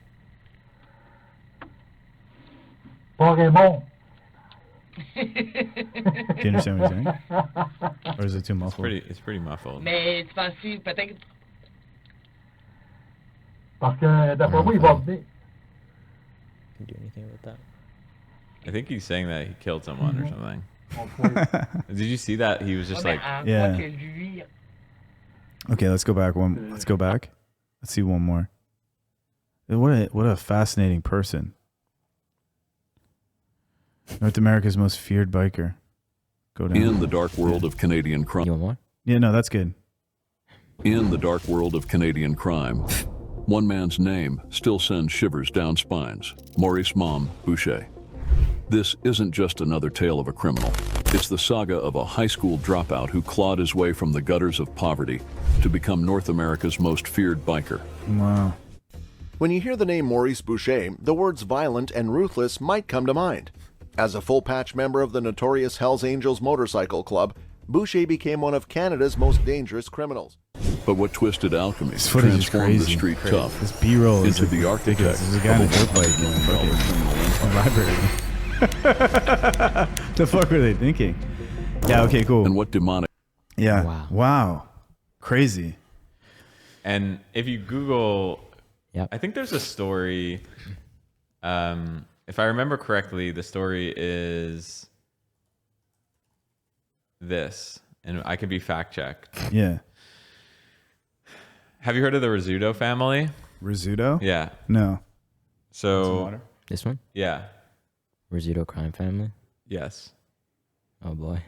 Pas Raymond. Do you understand what he's saying? Or is it too muffled? It's pretty muffled. Mais tu penses peut-être... Parce que d'après moi, il va venir. Can you do anything with that? I think he's saying that he killed someone or something. Did you see that? He was just like, Yeah. Okay, let's go back one. Let's go back. Let's see one more. What a fascinating person. North America's most feared biker. Go down. In the dark world of Canadian crime. You want more? Yeah, no, that's good. In the dark world of Canadian crime, one man's name still sends shivers down spines. Maurice Mom Boucher. This isn't just another tale of a criminal. It's the saga of a high school dropout who clawed his way from the gutters of poverty to become North America's most feared biker. Wow. When you hear the name Maurice Boucher, the words violent and ruthless might come to mind. As a full-patch member of the notorious Hells Angels Motorcycle Club, Boucher became one of Canada's most dangerous criminals. But what twisted alchemy This footage is transformed the crazy. street tough This B-roll is into the ridiculous. architect There's a guy in a of dirt bike in the library. The fuck were they thinking? Yeah, okay, cool. And what demonic... Yeah. Wow. Crazy. and if you Google, I think there's a story. If I remember correctly, the story is this, and I could be fact checked. Yeah. Have you heard of the Rizzuto family? Rizzuto? Yeah. No. So This one? yeah. Rizzuto crime family? Yes. Oh boy.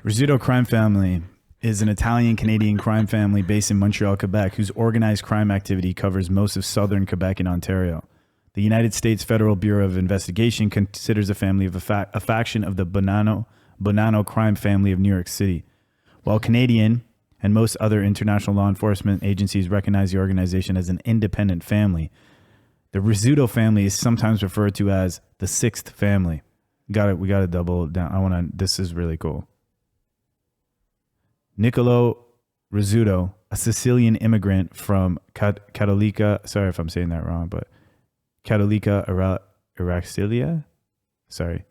Rizzuto crime family is an Italian-Canadian crime family based in Montreal, Quebec, whose organized crime activity covers most of southern Quebec and Ontario. The United States Federal Bureau of Investigation considers the family of a faction of the Bonanno crime family of New York City. While Canadian and most other international law enforcement agencies recognize the organization as an independent family, the Rizzuto family is sometimes referred to as the Sixth Family. We got to double down. This is really cool. Niccolo Rizzuto, a Sicilian immigrant from Catolica, sorry if I'm saying that wrong, but Catolica Eraxilia,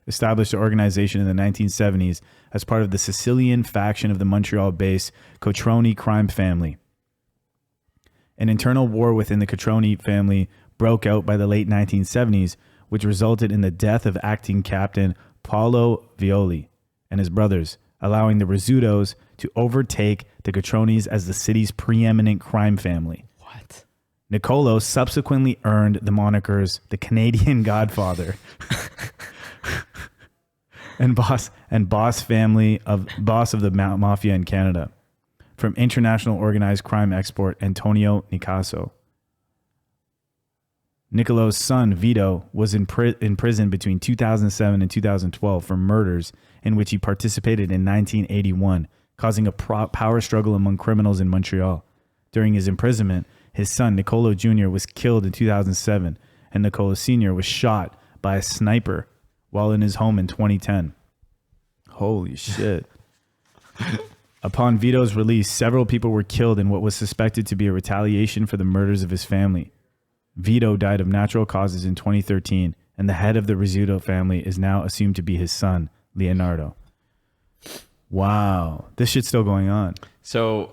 established an organization in the 1970s as part of the Sicilian faction of the Montreal-based Cotroni crime family. An internal war within the Cotroni family broke out by the late 1970s, which resulted in the death of acting captain Paolo Violi and his brothers, allowing the Rizzutos to overtake the Catronis as the city's preeminent crime family. What? Nicolo subsequently earned the monikers the Canadian Godfather and boss of the mafia in Canada from international organized crime expert Antonio Nicasso. Nicolo's son, Vito, was in prison between 2007 and 2012 for murders in which he participated in 1981, causing a power struggle among criminals in Montreal. During his imprisonment, his son, Nicolo Jr., was killed in 2007, and Nicolo Sr. was shot by a sniper while in his home in 2010. Holy shit. Upon Vito's release, several people were killed in what was suspected to be a retaliation for the murders of his family. Vito died of natural causes in 2013, and the head of the Rizzuto family is now assumed to be his son, Leonardo. Wow. This shit's still going on. So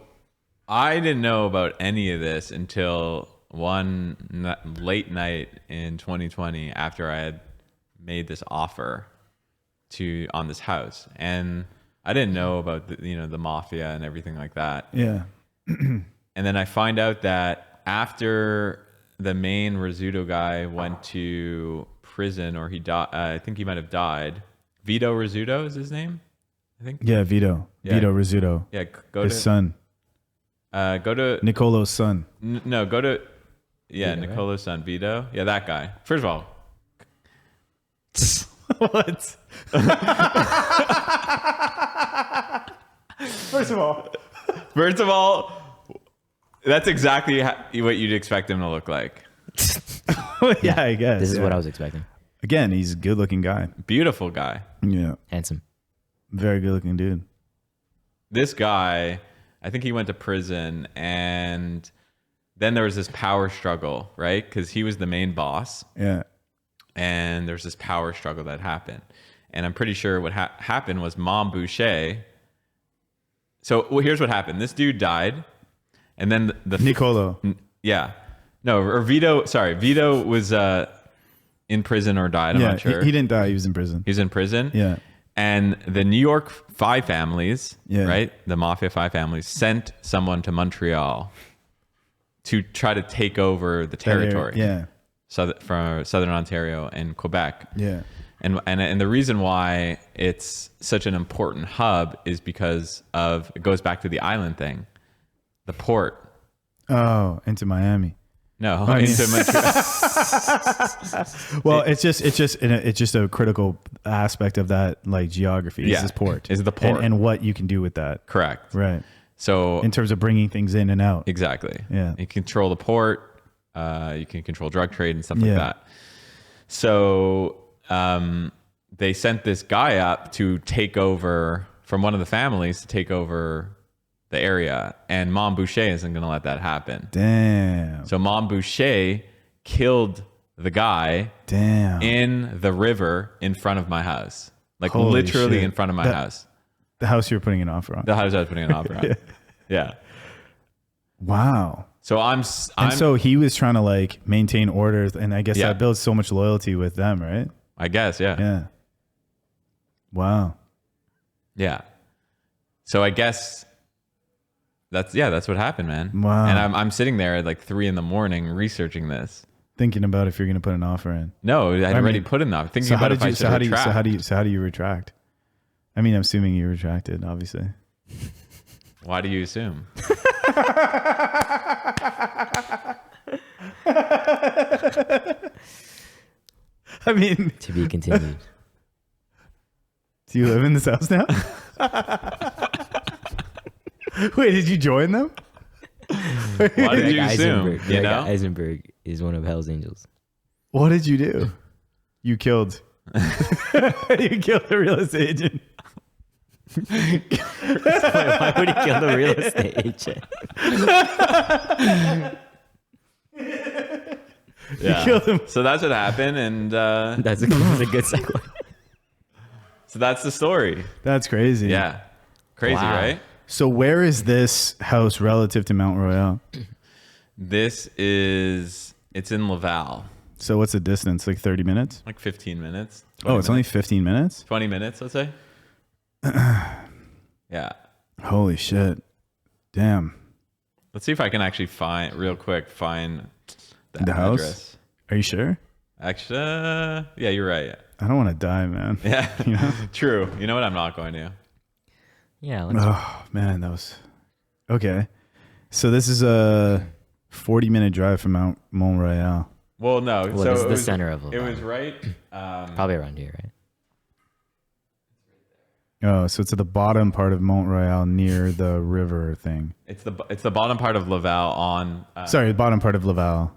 I didn't know about any of this until one late night in 2020 after I had made this offer on this house. And I didn't know about the mafia and everything like that. Yeah. And then I find out that after the main Rizzuto guy went to prison, or he died. I think he might have died. Vito Rizzuto is his name, I think. Yeah, Vito. Yeah. Vito Rizzuto. Yeah, his son. Go to Nicolo's son. No, go to Nicolo's son, Vito. Yeah, that guy. First of all, what? First of all, that's exactly what you'd expect him to look like. Yeah, I guess. This is what I was expecting. Again, he's a good-looking guy. Beautiful guy. Yeah. Handsome. Very good-looking dude. This guy, I think he went to prison, and then there was this power struggle, right? Because he was the main boss. Yeah. And there's this power struggle that happened. And I'm pretty sure what happened was Mom Boucher. So here's what happened. This dude died. And then the Nicolo. Yeah. No, or Vito. Sorry. Vito was in prison or died. I'm not sure. He didn't die. He was in prison. He was in prison. Yeah. And the New York 5 families, right? The Mafia 5 families sent someone to Montreal to try to take over the territory. Yeah. From Southern Ontario and Quebec. Yeah. And the reason why it's such an important hub is because it goes back to the island thing. The port. Oh, into Miami. No, into Montreal. Well, it's just a critical aspect of that, like, geography. Is this port? Is the port and what you can do with that? Correct. Right. So in terms of bringing things in and out. Exactly. Yeah. You control the port. You can control drug trade and stuff like that. So they sent this guy up to take over from one of the families to take over the area, and Mom Boucher isn't going to let that happen. Damn. So Mom Boucher killed the guy in the river in front of my house. Like, holy literally shit. in front of my house. The house you were putting an offer on. The house I was putting an offer on. Yeah. Wow. So so he was trying to, like, maintain orders, and I guess Yeah. that builds so much loyalty with them, right? I guess, yeah. Yeah. Wow. Yeah. So I guess that's what happened, man. Wow. And I'm sitting there at like 3 a.m. researching this. Thinking about if you're going to put an offer in. No, I had already put an offer. Thinking about if I should retract. So how do you retract? I mean, I'm assuming you retracted, obviously. Why do you assume? I mean, to be continued. Do you live in this house now? Wait, did you join them? Why did you assume? You know, Isenberg is one of Hell's Angels. What did you do? You killed. You killed a real estate agent. Why would he kill the real estate agent? Yeah. Killed him. So that's what happened, and that's a good segue. So that's the story. That's crazy. Yeah. Crazy, Wow. right? So where is this house relative to Mount Royal? It's in Laval. So what's the distance? Like 30 minutes? Like 15 minutes. Oh, it's only 15 minutes? 20 minutes, let's say. Yeah. Holy shit. Damn. Let's see if I can actually find the house. address. Are you sure? Actually, yeah, you're right. Yeah. I don't want to die, man. Yeah, you know? True. You know what? I'm not going to. Yeah. Oh man, that was okay. So this is a 40-minute drive from Montreal. Well, no. Well, so this is it the was, center of it Laval. was right. Probably around here, right? Oh, so it's at the bottom part of Montreal near the river thing. It's the bottom part of Laval on. Sorry, the bottom part of Laval.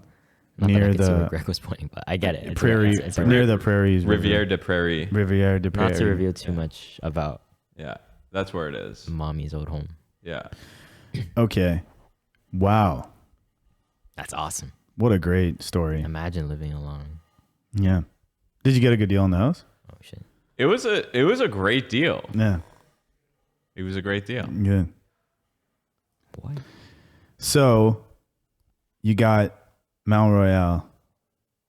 Not near that I can see the where Greg was pointing, but I get it. It's prairie, it's near the prairies. Rivière de Prairie. Rivière de Prairie. Not to reveal too much about. Yeah, that's where it is. Mommy's old home. Yeah. Okay. Wow. That's awesome. What a great story. Imagine living alone. Yeah. Did you get a good deal on the house? Oh shit. It was a great deal. Yeah. It was a great deal. Good. Boy. So you got Mount Royal.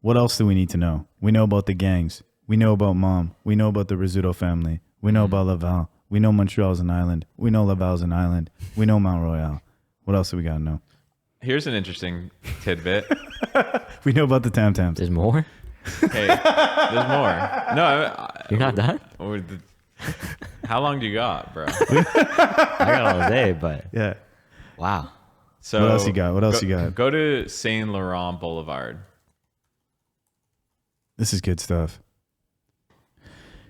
What else do we need to know? We know about the gangs. We know about Mom. We know about the Rizzuto family. We know about Laval. We know Montreal's an island. We know Laval's an island. We know Mount Royal. What else do we got to know? Here's an interesting tidbit. We know about the Tam Tams. There's more? Hey, there's more. No, you're not done? How long do you got, bro? I got all day, but yeah. Wow. So what else you got? What else you got? Go to Saint Laurent Boulevard. This is good stuff.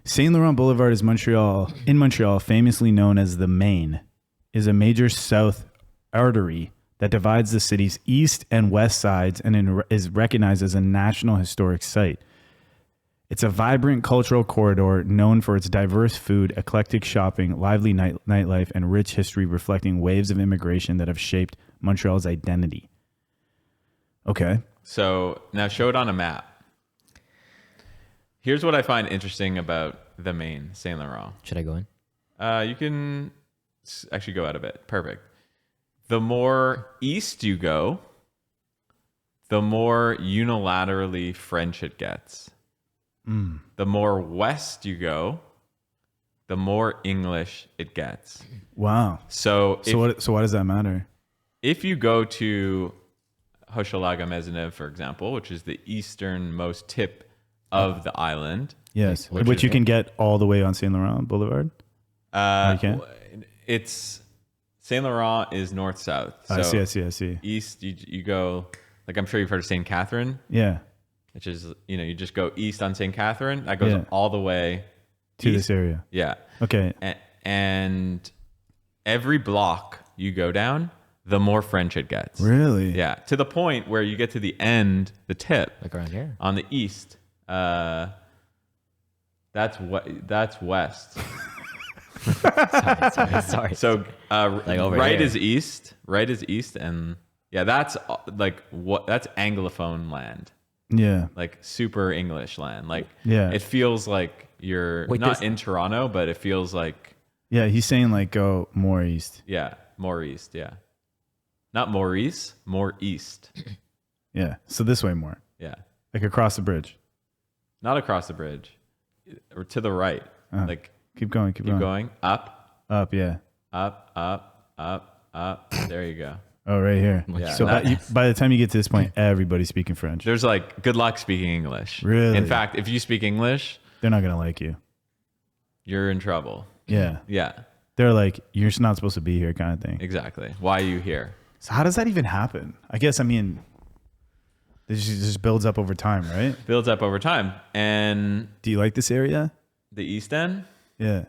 Saint Laurent Boulevard is in Montreal, famously known as the Main, is a major south artery that divides the city's east and west sides and is recognized as a National Historic Site. It's a vibrant cultural corridor known for its diverse food, eclectic shopping, lively nightlife, and rich history reflecting waves of immigration that have shaped Montreal's identity. Okay. So now show it on a map. Here's what I find interesting about the Main, Saint Laurent. Should I go in? You can actually go out a bit. Perfect. The more east you go, the more unilaterally French it gets. The more west you go, the more English it gets. Wow. So why does that matter? If you go to Hochelaga Maisonneuve, for example, which is the easternmost tip of the island. Yes, which you can get all the way on Saint Laurent Boulevard. You can. It's Saint Laurent is north-south. So I see. East, you go, like I'm sure you've heard of St. Catherine. Yeah. Which is, you just go east on St. Catherine. That goes all the way to east. this area. Yeah. Okay. And every block you go down, the more French it gets. Really? Yeah. To the point where you get to the end, the tip. Like around here? On the east. That's west. Sorry. So like over right here. is east. Right is east, and yeah, that's that's Anglophone land. Yeah. Like super English land. Like it feels like you're not in Toronto, but it feels like he's saying like go more east. Yeah, more east. Yeah, not Maurice, more east. Yeah, so this way more. Yeah, like across the bridge. Not across the bridge, or to the right. Like keep going. Keep going. Up. Yeah. Up. There you go. Oh, right here. Yeah, so by the time you get to this point, everybody's speaking French. There's like, good luck speaking English. Really? In fact, if you speak English, they're not going to like you. You're in trouble. Yeah. Yeah. They're like, you're not supposed to be here kind of thing. Exactly. Why are you here? So how does that even happen? I guess, this just builds up over time, right? Builds up over time. And do you like this area? The East End? Yeah.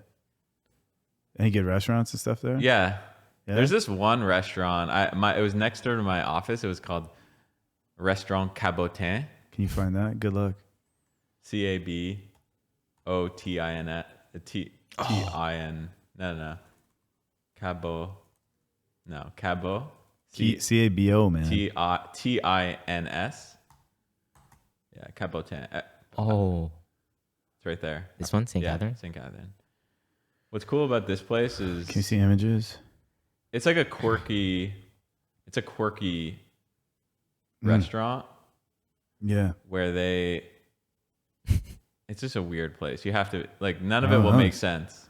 Any good restaurants and stuff there? Yeah. There's this one restaurant. It was next door to my office. It was called Restaurant Cabotins. Can you find that? Good luck. Cabotin. Tin. No. Cabo. No. Cabo. Cabo, man. Tins. Yeah, Cabotin. It's right there. This one, St. Catherine? St. Catherine. What's cool about this place is... Can you see images? It's like a quirky restaurant. Yeah. Where it's just a weird place. You have to, none of it will make sense.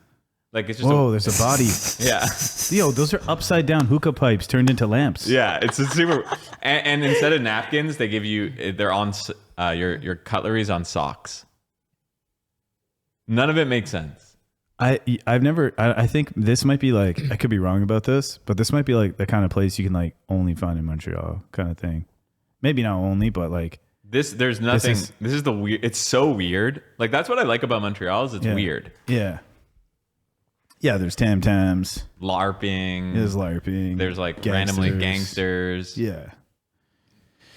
Like it's just whoa, there's a body. Yeah. Yo, those are upside down hookah pipes turned into lamps. Yeah, it's a super. And instead of napkins, they give you they're on your cutlery's on socks. None of it makes sense. I've never. I think this might be like, I could be wrong about this, but this might be like the kind of place you can like only find in Montreal, kind of thing. Maybe not only, but like there's nothing. This is the weird. It's so weird. Like that's what I like about Montreal is it's weird. Yeah. Yeah, there's tam-tams. LARPing. There's LARPing. There's like gangsters. randomly gangsters. Yeah.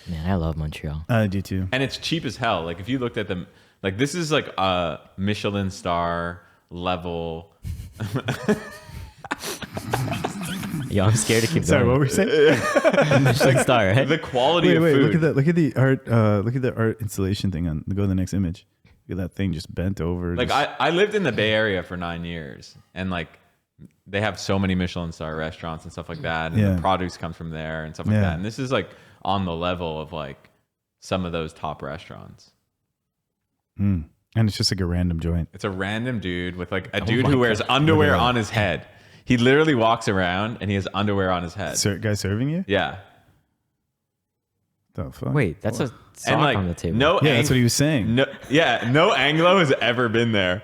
Man, I love Montreal. I do too. And it's cheap as hell. Like if you looked at them, like this is like a Michelin star level. Yo, I'm scared to keep Sorry, going. what were you saying? Michelin star, right? The quality of food. Look at that. Look at the art. Look at the art installation thing on. Go to the next image. Look at that thing just bent over. Like I lived in the Bay Area for 9 years, and like they have so many Michelin star restaurants and stuff like that, and the produce comes from there and stuff like that. And this is like on the level of like some of those top restaurants. And it's just like a random joint. It's a random dude with like a dude who wears underwear on his head. He literally walks around and he has underwear on his head. Guy serving you? Yeah. The fuck? Wait, that's a sock like, on the table. No, that's what he was saying. No, no Anglo has ever been there.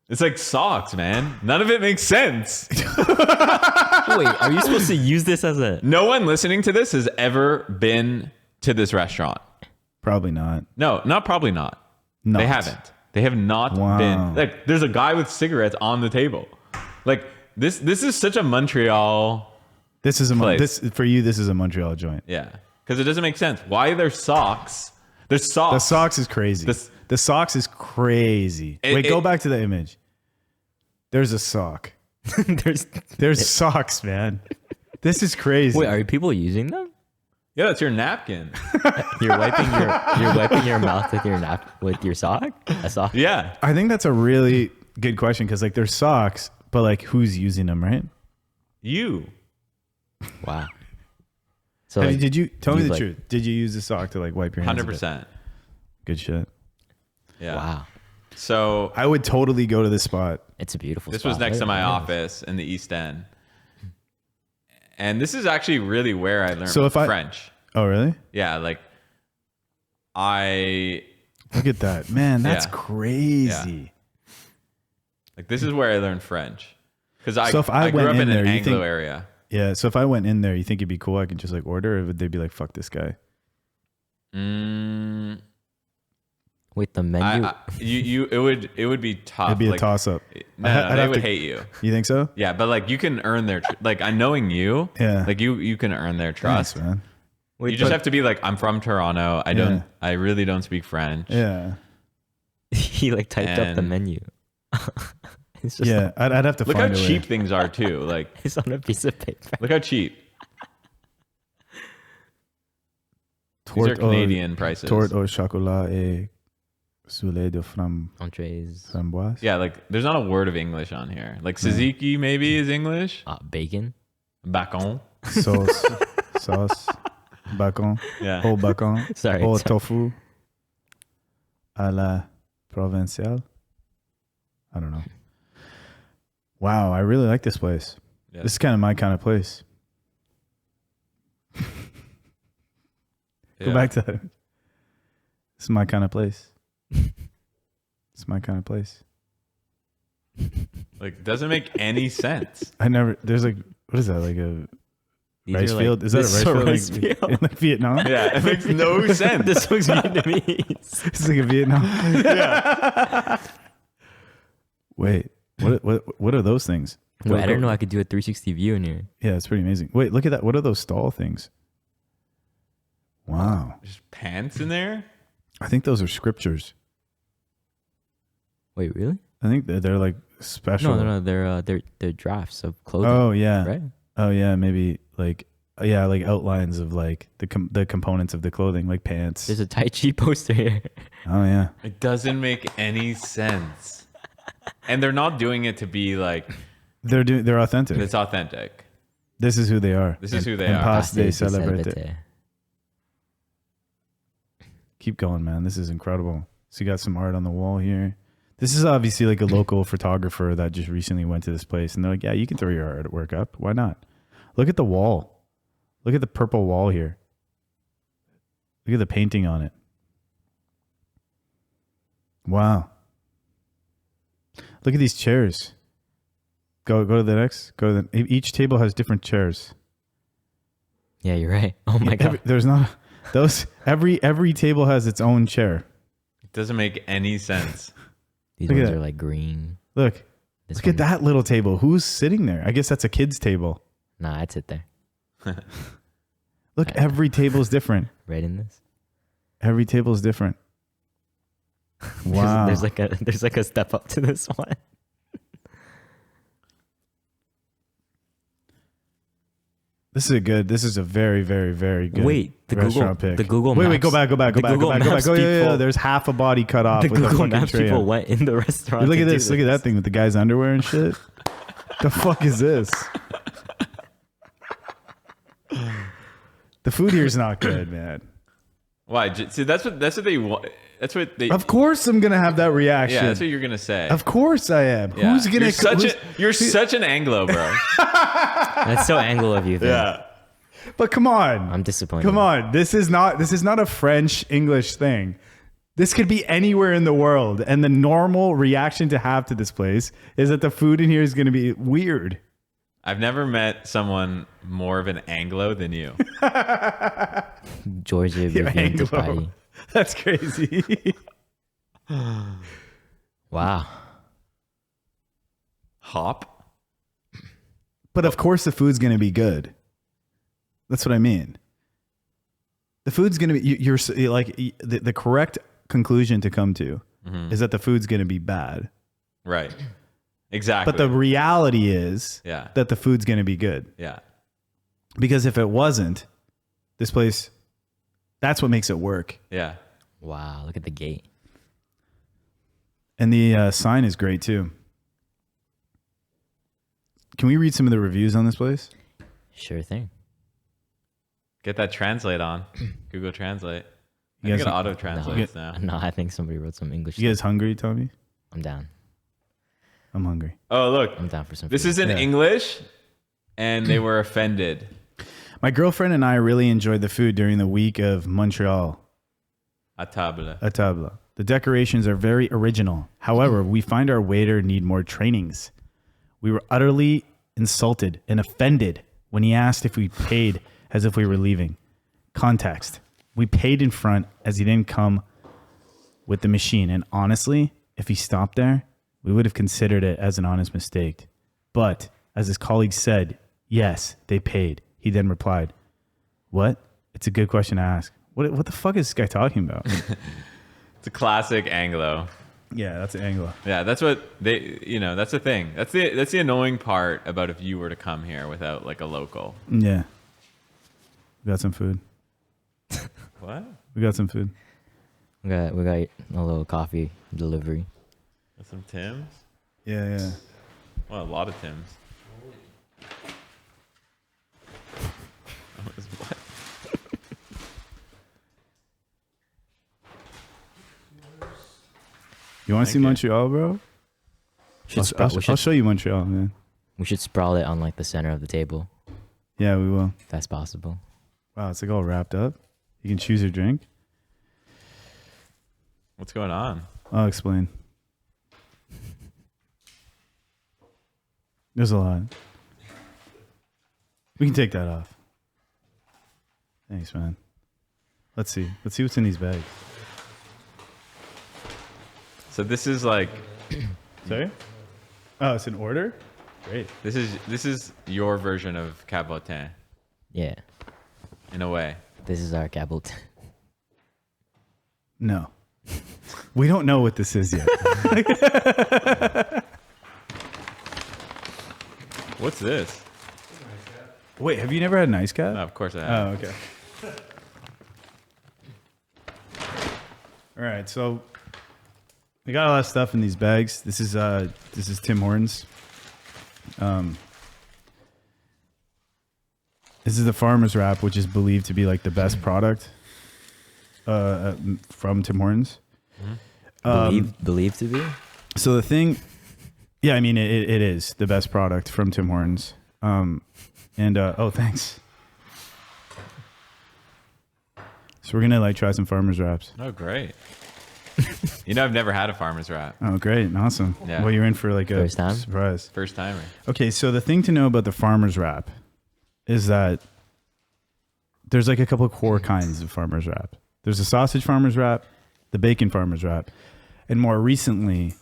It's like socks, man. None of it makes sense. Wait, are you supposed to use this as a... No one listening to this has ever been to this restaurant. Probably not. No, probably not. They haven't. They have not been. Like, there's a guy with cigarettes on the table. Like, this is such a Montreal This is place. For you, this is a Montreal joint. Yeah. Because it doesn't make sense. Why are there socks? There's socks. The socks is crazy. The socks is crazy. Go back to the image. There's a sock. There's socks, man. This is crazy. Wait, are people using them? Yeah, that's your napkin. You're wiping your mouth with your sock? A sock? Yeah. I think that's a really good question because like there's socks, but like who's using them, right? You. Wow. So did you tell me the truth? Did you use the sock to like wipe your hands? 100%. Good shit. Yeah. Wow. So I would totally go to this spot. It's a beautiful This spot. was next to my office in the East End. And this is actually really where I learned French. Oh, really? Yeah, like Look at that. Man, that's crazy. Yeah. Like this is where I learned French. Because I went grew up in there, an Anglo area. Yeah, so if I went in there, you think it'd be cool? I can just like order, or would they be like, "Fuck this guy"? Wait, the menu. It would be tough. It'd be like, a toss up. No, they would hate you. You think so? Yeah, but like you can earn their like I knowing you. Yeah. Like you can earn their trust. Thanks, man. You just have to be like, I'm from Toronto. I really don't speak French. Yeah. He like typed up the menu. It's just I'd have to look find how a cheap way. things are too. Like it's on a piece of paper. Look how cheap. These are Canadian prices. Torte au chocolat et soufflé de framboise. Yeah, like there's not a word of English on here. Like tzatziki maybe is English. Bacon. Bacon. Sauce. Bacon. Yeah. Au bacon. Sorry. Au tofu. À la provinciale. I don't know. Wow, I really like this place. Yeah. This is kind of my kind of place. Go back to that. This is my kind of place. It's my kind of place. Like, doesn't make any sense. There's like, what is that? Like a These rice are field? like- Is that a this rice is a field, rice like, field. in like Vietnam? Yeah, it makes no sense. This looks Vietnamese. It's like a Vietnam. Yeah. Wait, what are those things? Wait, I didn't know I could do a 360 view in here. Yeah, it's pretty amazing. Wait, look at that. What are those stall things? Wow. There's pants in there? I think those are scriptures. Wait, really? I think they're like special. No. They're drafts of clothing. Oh yeah. Right. Oh yeah. Maybe like like outlines of like the components of the clothing, like pants. There's a Tai Chi poster here. Oh yeah. It doesn't make any sense. And they're not doing it to be like They're authentic. it's authentic. This is who they are. This is who they and are. Passe de celebrity. Keep going, man. This is incredible. So you got some art on the wall here. This is obviously like a local photographer that just recently went to this place, and they're like, yeah, you can throw your artwork up. Why not? Look at the wall. Look at the purple wall here. Look at the painting on it. Wow. Look at these chairs. Go to the next. Each table has different chairs. Yeah, you're right. Oh my God. There's not those. Every table has its own chair. It doesn't make any sense. These ones are like green. Look at that little table. Who's sitting there? I guess that's a kid's table. Nah, I'd sit there. Look, every table's different. Right in this. Every table's different. Wow. there's like a step up to this one. This is a very, very, very good restaurant pick. The Google Maps. Wait, go back. Oh, yeah. There's half a body cut off. The with Google a Maps tray people on. went in the restaurant. Look at this. Look at that thing with the guy's underwear and shit. The fuck is this? The food here is not good, man. Why? See, that's what they want. That's what they. Of course, I'm gonna have that reaction. Yeah, that's what you're gonna say. Of course, I am. Yeah. Who's gonna? You're such an Anglo, bro. That's so Anglo of you. Then. Yeah. But come on. I'm disappointed. Come on. This is not a French English thing. This could be anywhere in the world, and the normal reaction to have to this place is that the food in here is going to be weird. I've never met someone more of an Anglo than you. Georgia You're Anglo. Anglo. That's crazy. Wow. Hop. But of course, the food's going to be good. That's what I mean. The food's going to be. You're like the correct conclusion to come to is that the food's going to be bad. Right. Exactly. But the reality is that the food's going to be good. Yeah. Because if it wasn't, this place, that's what makes it work. Yeah. Wow. Look at the gate. And the sign is great too. Can we read some of the reviews on this place? Sure thing. Get that translate on. Google Translate. I think it auto translates now. No, I think somebody wrote some English. You guys hungry, Tommy? I'm down. I'm hungry. Oh, look. I'm down for some This food. is in English, and they were offended. My girlfriend and I really enjoyed the food during the week of Montreal. A table. A table. The decorations are very original. However, we find our waiter need more trainings. We were utterly insulted and offended when he asked if we paid as if we were leaving. Context. We paid in front as he didn't come with the machine. And honestly, if he stopped there, we would have considered it as an honest mistake. But as his colleague said, yes, they paid. He then replied, what? It's a good question to ask. What the fuck is this guy talking about? It's a classic Anglo. Yeah, that's an Anglo. Yeah, that's what they, that's the thing. That's the annoying part about if you were to come here without like a local. Yeah. We got some food. What? We got some food. We got a little coffee delivery. With some Tims? Yeah. Well, a lot of Tims. What? You want to see Montreal, bro? I'll show you Montreal, man. We should sprawl it on like the center of the table. Yeah, we will. If that's possible. Wow, it's like all wrapped up. You can choose your drink. What's going on? I'll explain. There's a lot. We can take that off. Thanks, man. Let's see. Let's see what's in these bags. So this is like... Sorry? Oh, it's an order? Great. This is your version of Cabotin. Yeah. In a way. This is our Cabotin. No. We don't know what this is yet. What's this? Wait, have you never had an ice cap? No, of course I have. Oh, okay. All right, so we got a lot of stuff in these bags. This is Tim Hortons. This is the farmer's wrap, which is believed to be like the best product from Tim Hortons. Believed to be? So the thing, yeah, I mean, it is the best product from Tim Hortons. Oh, thanks. So we're gonna like try some farmers wraps. Oh, great. You know, I've never had a farmer's wrap. Oh, great. Awesome. Yeah. Well, you're in for like a First time? surprise. First timer. Okay, so the thing to know about the farmer's wrap is that there's like a couple of core kinds of farmer's wrap. There's a sausage farmer's wrap, the bacon farmer's wrap, and more recently,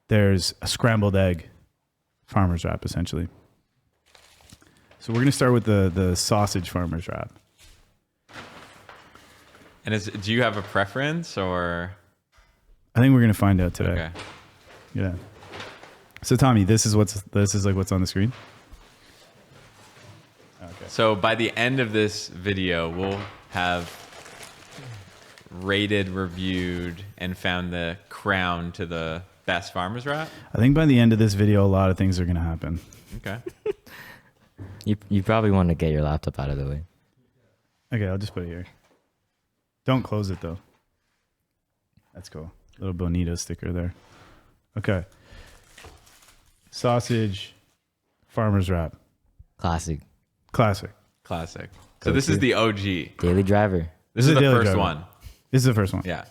there's a scrambled egg farmer's wrap, essentially. So we're going to start with the sausage farmer's wrap. And do you have a preference or? I think we're going to find out today. Okay. Yeah. So Tommy, this is like what's on the screen. Okay. So by the end of this video, we'll have rated, reviewed, and found the crown to the best farmer's wrap. I think by the end of this video, a lot of things are going to happen. Okay. You probably want to get your laptop out of the way. Okay, I'll just put it here. Don't close it though. That's cool. Little Bonito sticker there. Okay. Sausage farmer's wrap. Classic. Classic. So this is the OG. Daily Driver. This is the Daily first Driver. one. This is the first one. Yeah.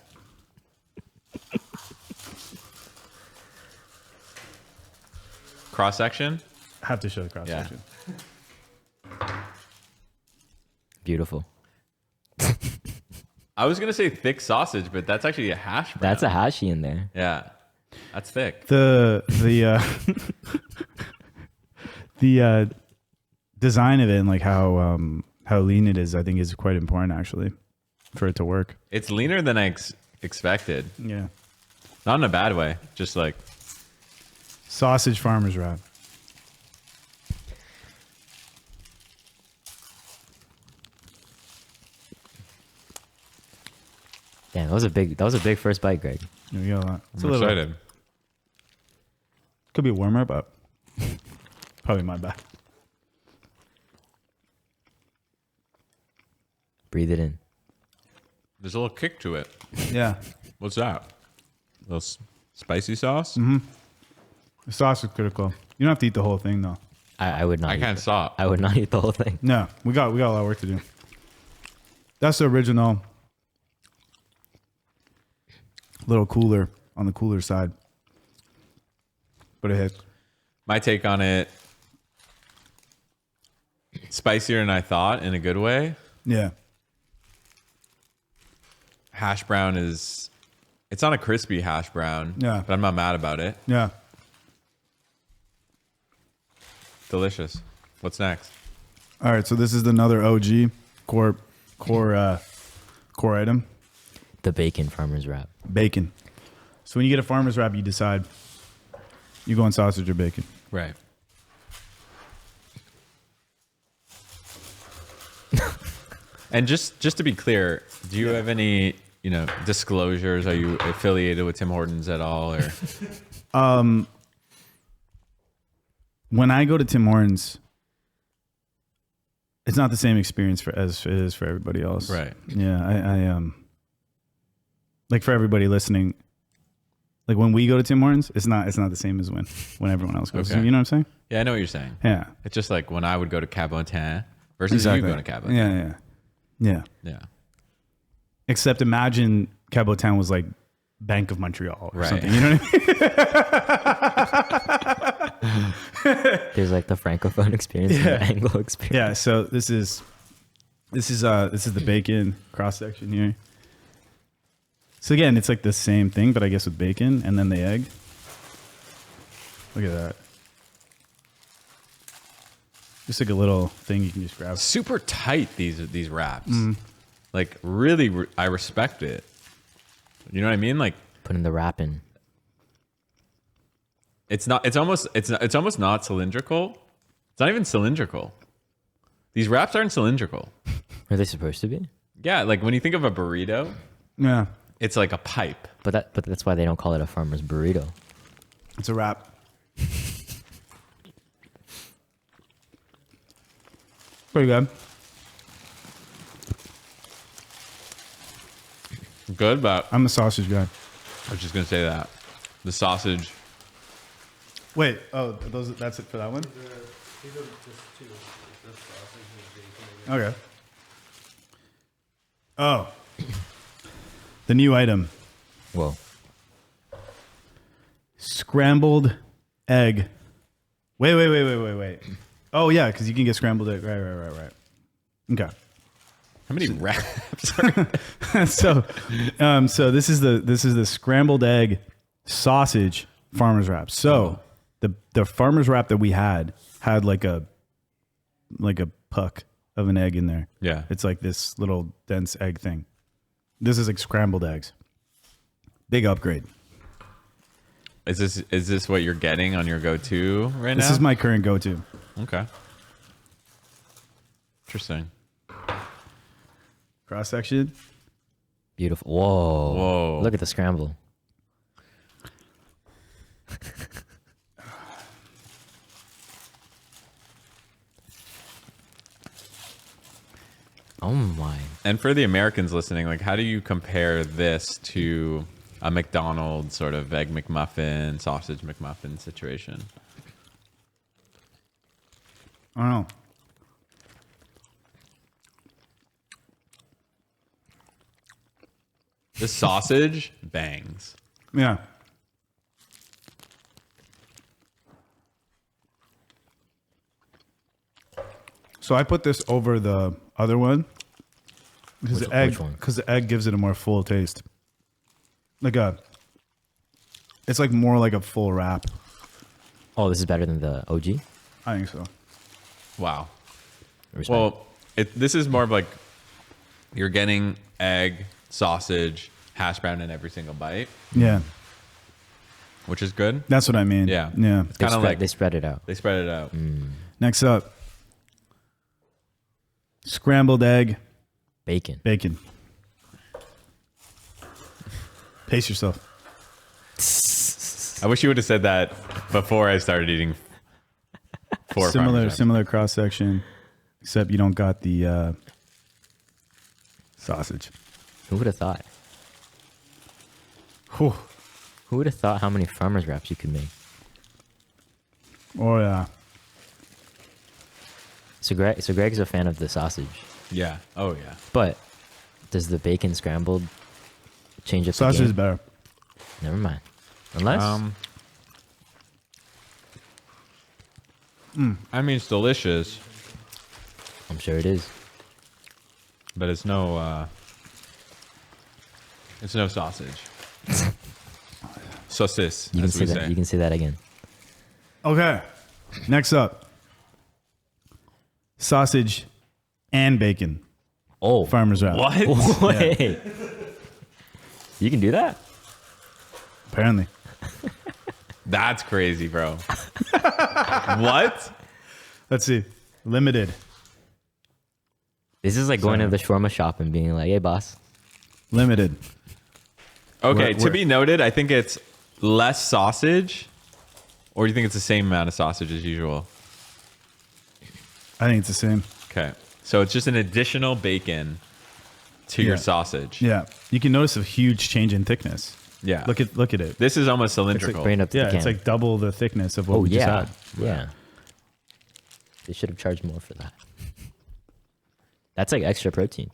Cross section. Have to show the cross section. Beautiful. I was gonna say thick sausage, but that's actually a hash brown. That's a hashy in there. Yeah, that's thick. The design of it and like how lean it is, I think is quite important actually for it to work. It's leaner than I expected. Yeah. Not in a bad way. Just like sausage farmer's wrap. Damn, that was a big first bite, Greg. Yeah, we got a lot. I'm excited. Could be warmer, but probably my bad. Breathe it in. There's a little kick to it. Yeah. What's that? A little spicy sauce? Mm-hmm. The sauce is critical. You don't have to eat the whole thing though. I would not. I can't stop. I would not eat the whole thing. No, we got a lot of work to do. That's the original. Little cooler on the cooler side, but it hits. My take on it: spicier than I thought, in a good way. Yeah. Hash brown is. It's not a crispy hash brown. Yeah. But I'm not mad about it. Yeah. Delicious. What's next? All right, so this is another OG core item. The bacon farmer's wrap. Bacon. So when you get a farmer's wrap, you decide you go on sausage or bacon. Right. And just to be clear, do you have any disclosures? Are you affiliated with Tim Hortons at all, or? When I go to Tim Hortons, it's not the same experience as it is for everybody else. Right. Yeah, I like for everybody listening, like when we go to Tim Hortons, it's not the same as when everyone else goes. Okay. You know what I'm saying? Yeah, I know what you're saying. Yeah. It's just like when I would go to Cabotins versus you going to Cabotins. Yeah. Yeah. Except imagine Cabotins was like Bank of Montreal or Right. something. You know what I mean? There's like the francophone experience and the Anglo experience. Yeah. So this is the bacon cross section here. So again, it's like the same thing, but I guess with bacon and then the egg. Look at that. Just like a little thing you can just grab. Super tight these wraps. Mm. Like really, I respect it. You know what I mean? Like putting the wrap in. It's almost not cylindrical. It's not even cylindrical. These wraps aren't cylindrical. Are they supposed to be? Yeah, like when you think of a burrito, Yeah. it's like a pipe. But that's why they don't call it a farmer's burrito. It's a wrap. Pretty good. Good, but I'm a sausage guy. I was just gonna say that the sausage Wait. Oh, that's it for that one. Okay. Oh. The new item. Whoa. Scrambled egg. Wait. Oh yeah, because you can get scrambled egg. Right. Okay. How many wraps? So this is the scrambled egg sausage farmer's wrap. So the farmer's wrap that we had like a puck of an egg in there. Yeah. It's like this little dense egg thing. This is like scrambled eggs. Big upgrade. Is this what you're getting on your go-to right now? This is my current go-to. Okay. Interesting. Cross section. Beautiful. Whoa. Look at the scramble. Oh my. And for the Americans listening, like, how do you compare this to a McDonald's sort of egg McMuffin, sausage McMuffin situation? I don't know. The sausage bangs. Yeah. So I put this over the other one because the egg gives it a more full taste. It's like more like a full wrap. Oh, this is better than the OG? I think so. Wow. Respect. Well, this is more of like you're getting egg, sausage, hash brown in every single bite. Yeah. Which is good. That's what I mean. Yeah. Yeah. It's kind of like they spread it out. They spread it out. Next up, scrambled egg. Bacon. Pace yourself. I wish you would have said that before I started eating Similar cross section, except you don't got the sausage. Who would have thought? Whew. Who would have thought how many farmer's wraps you could make? Oh yeah. So Greg's a fan of the sausage. Yeah. Oh yeah. But does the bacon scrambled change up Sausage the game? is better. Never mind. Unless I mean, it's delicious. I'm sure it is. But it's no sausage. Saucis, You can as say we that. say. You can say that again. Okay. Next up, sausage and bacon. Oh, farmer's wrap. What? Wait. Yeah. You can do that? Apparently. That's crazy, bro. What? Let's see. Limited. This is like going to the shawarma shop and being like, "Hey, boss." Limited. Okay, to be noted, I think it's less sausage, or do you think it's the same amount of sausage as usual? I think it's the same. Okay, so it's just an additional bacon to your sausage. Yeah, you can notice a huge change in thickness. Yeah, look at it. This is almost cylindrical. It's like double the thickness of what we just had. Yeah. They should have charged more for that. That's like extra protein.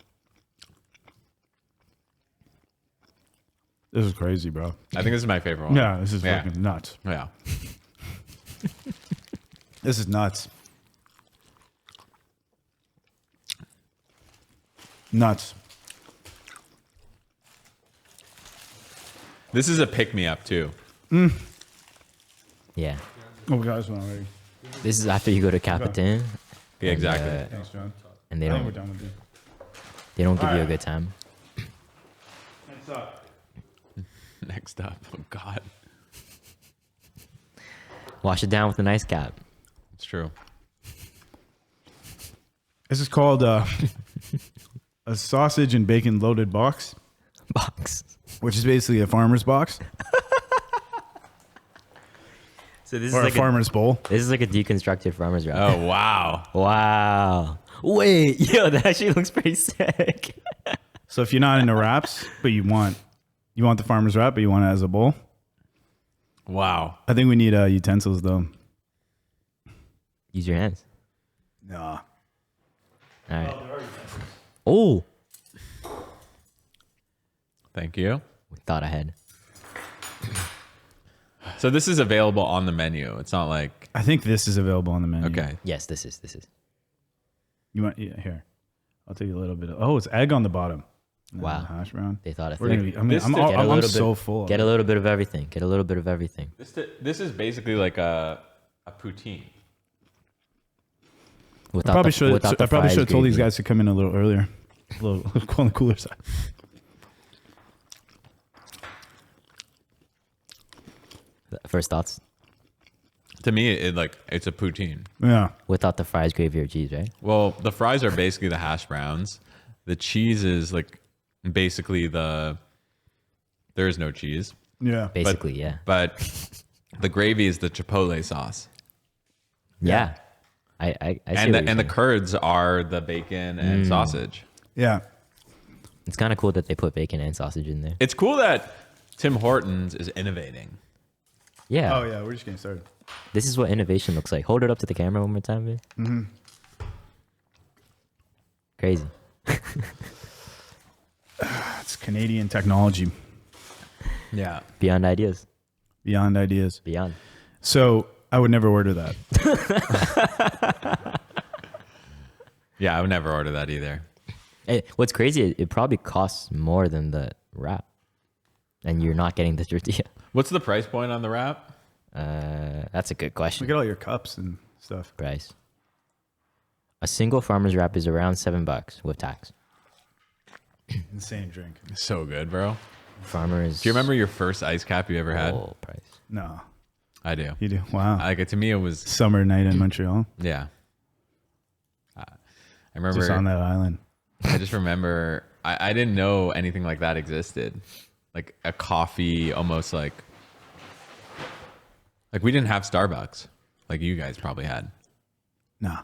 This is crazy, bro. I think this is my favorite one. Yeah, this is fucking nuts. Yeah. This is nuts. Nuts. This is a pick-me-up, too. Yeah. Oh, guys, one already. This is after you go to Capotin. Yeah, exactly. Thanks, John. And they I think don't. we're done with you. They don't give you a Alright. good time. Next up. Next up. Oh, God. Wash it down with an ice cap. It's true. This is called a sausage and bacon loaded box. Which is basically a farmer's box. So this or is like a farmer's bowl. This is like a deconstructed farmer's wrap. Oh, wow. Wow. Wait, yo, that actually looks pretty sick. So if you're not into wraps, but you want the farmer's wrap, but you want it as a bowl, Wow. I think we need utensils though. Use your hands. Nah. All right. Oh. Thank you. We thought ahead. So this is available on the menu. It's not like... I think this is available on the menu. Okay. Yes, this is. You want? Yeah, here. I'll take a little bit of... Oh, it's egg on the bottom. Wow. Hash brown. They thought of We're gonna thing. be, I mean, I'm so full. Get a little bit of everything. Get a little bit of everything. This is basically like a poutine. I probably should have told these guys to come in a little earlier. A little on the cooler side. First thoughts? To me, it's a poutine. Yeah. Without the fries, gravy, or cheese, right? Well, the fries are basically the hash browns. The cheese is like basically there is no cheese. Yeah. Basically, yeah. But the gravy is the chipotle sauce. Yeah. I see and the curds are the bacon and sausage. Yeah. It's kind of cool that they put bacon and sausage in there. It's cool that Tim Hortons is innovating. Yeah. Oh yeah, we're just getting started. This is what innovation looks like. Hold it up to the camera one more time, babe. Mm-hmm. Crazy. It's Canadian technology. Yeah. Beyond ideas. Beyond ideas. Beyond. So I would never order that. Yeah, I would never order that either. Hey, what's crazy, it probably costs more than the wrap. And you're not getting the tortilla. What's the price point on the wrap? That's a good question. Look at all your cups and stuff. Price. A single farmer's wrap is around $7 with tax. Insane drink. So good, bro. Farmers. Do you remember your first ice cap you ever had? Oh, price. No. I do. You do? Wow. Like to me, it was summer night in Montreal. Yeah. I remember just on that island. I just remember I didn't know anything like that existed. Like a coffee, almost like we didn't have Starbucks, like you guys probably had. Nah,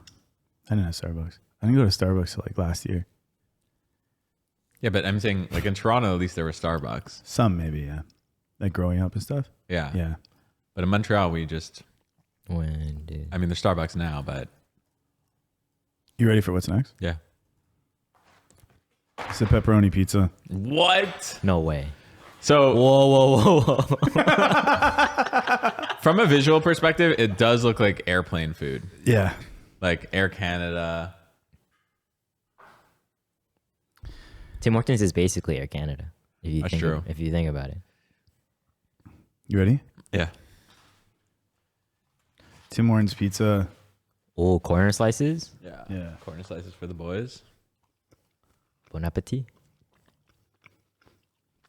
I didn't have Starbucks. I didn't go to Starbucks like last year. Yeah, but I'm saying like in Toronto, at least there were Starbucks. Some maybe, yeah. Like growing up and stuff. Yeah. Yeah. But in Montreal, we just. When did? I mean, there's Starbucks now, but. You ready for what's next? Yeah. It's a pepperoni pizza. What? No way. So. Whoa. From a visual perspective, it does look like airplane food. Yeah. Like Air Canada. Tim Hortons is basically Air Canada. That's true. If you think about it. You ready? Yeah. Tim Hortons pizza. Oh, corner slices? Yeah. Yeah. Corner slices for the boys. Bon appetit.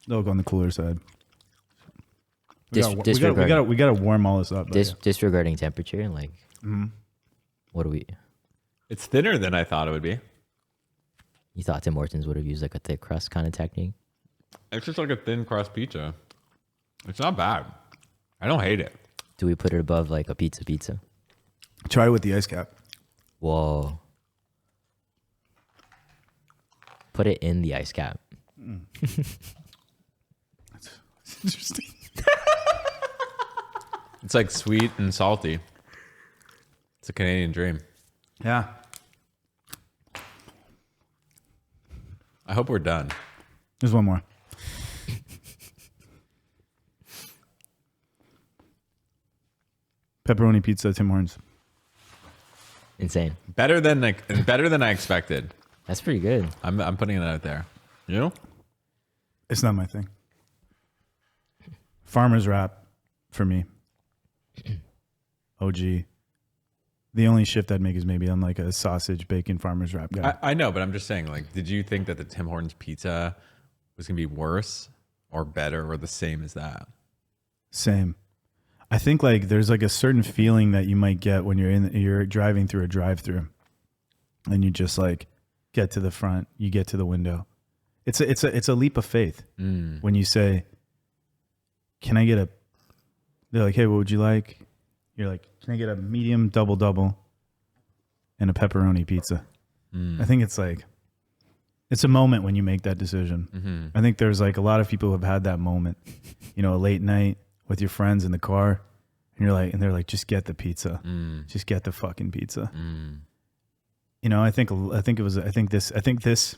Look on the cooler side. We gotta warm all this up. Disregarding temperature, like, what do we? It's thinner than I thought it would be. You thought Tim Hortons would have used like a thick crust kind of technique? It's just like a thin crust pizza. It's not bad. I don't hate it. Do we put it above like a pizza? Try it with the ice cap. Whoa. Put it in the ice cap. That's interesting. It's like sweet and salty. It's a Canadian dream. Yeah. I hope we're done. There's one more. Pepperoni pizza, Tim Hortons. Insane. Better than I expected. That's pretty good. I'm putting it out there. You know? It's not my thing. Farmer's wrap for me. OG. The only shift I'd make is maybe I'm like a sausage, bacon, farmer's wrap guy. I know, but I'm just saying, like, did you think that the Tim Hortons pizza was going to be worse or better or the same as that? Same. I think like there's like a certain feeling that you might get when you're driving through a drive-through and you just like get to the front, you get to the window. It's a leap of faith when you say, can I get a, they're like, hey, what would you like? You're like, can I get a medium double and a pepperoni pizza? I think it's like, it's a moment when you make that decision. I think there's like a lot of people who have had that moment, you know, a late night with your friends in the car, and they're like, just get the pizza, just get the fucking pizza. You know, I think this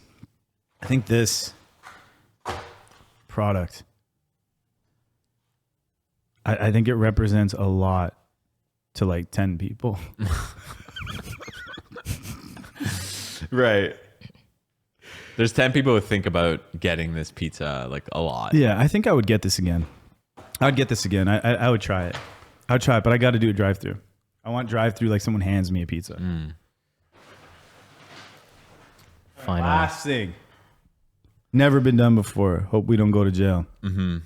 product, I think it represents a lot to like 10 people. Right. There's 10 people who think about getting this pizza like a lot. Yeah, I think I would get this again. I would get this again. I would try it. I would try it, but I got to do a drive-through. I want drive-through like someone hands me a pizza. Fine. Last thing. Never been done before. Hope we don't go to jail. Mm-hmm.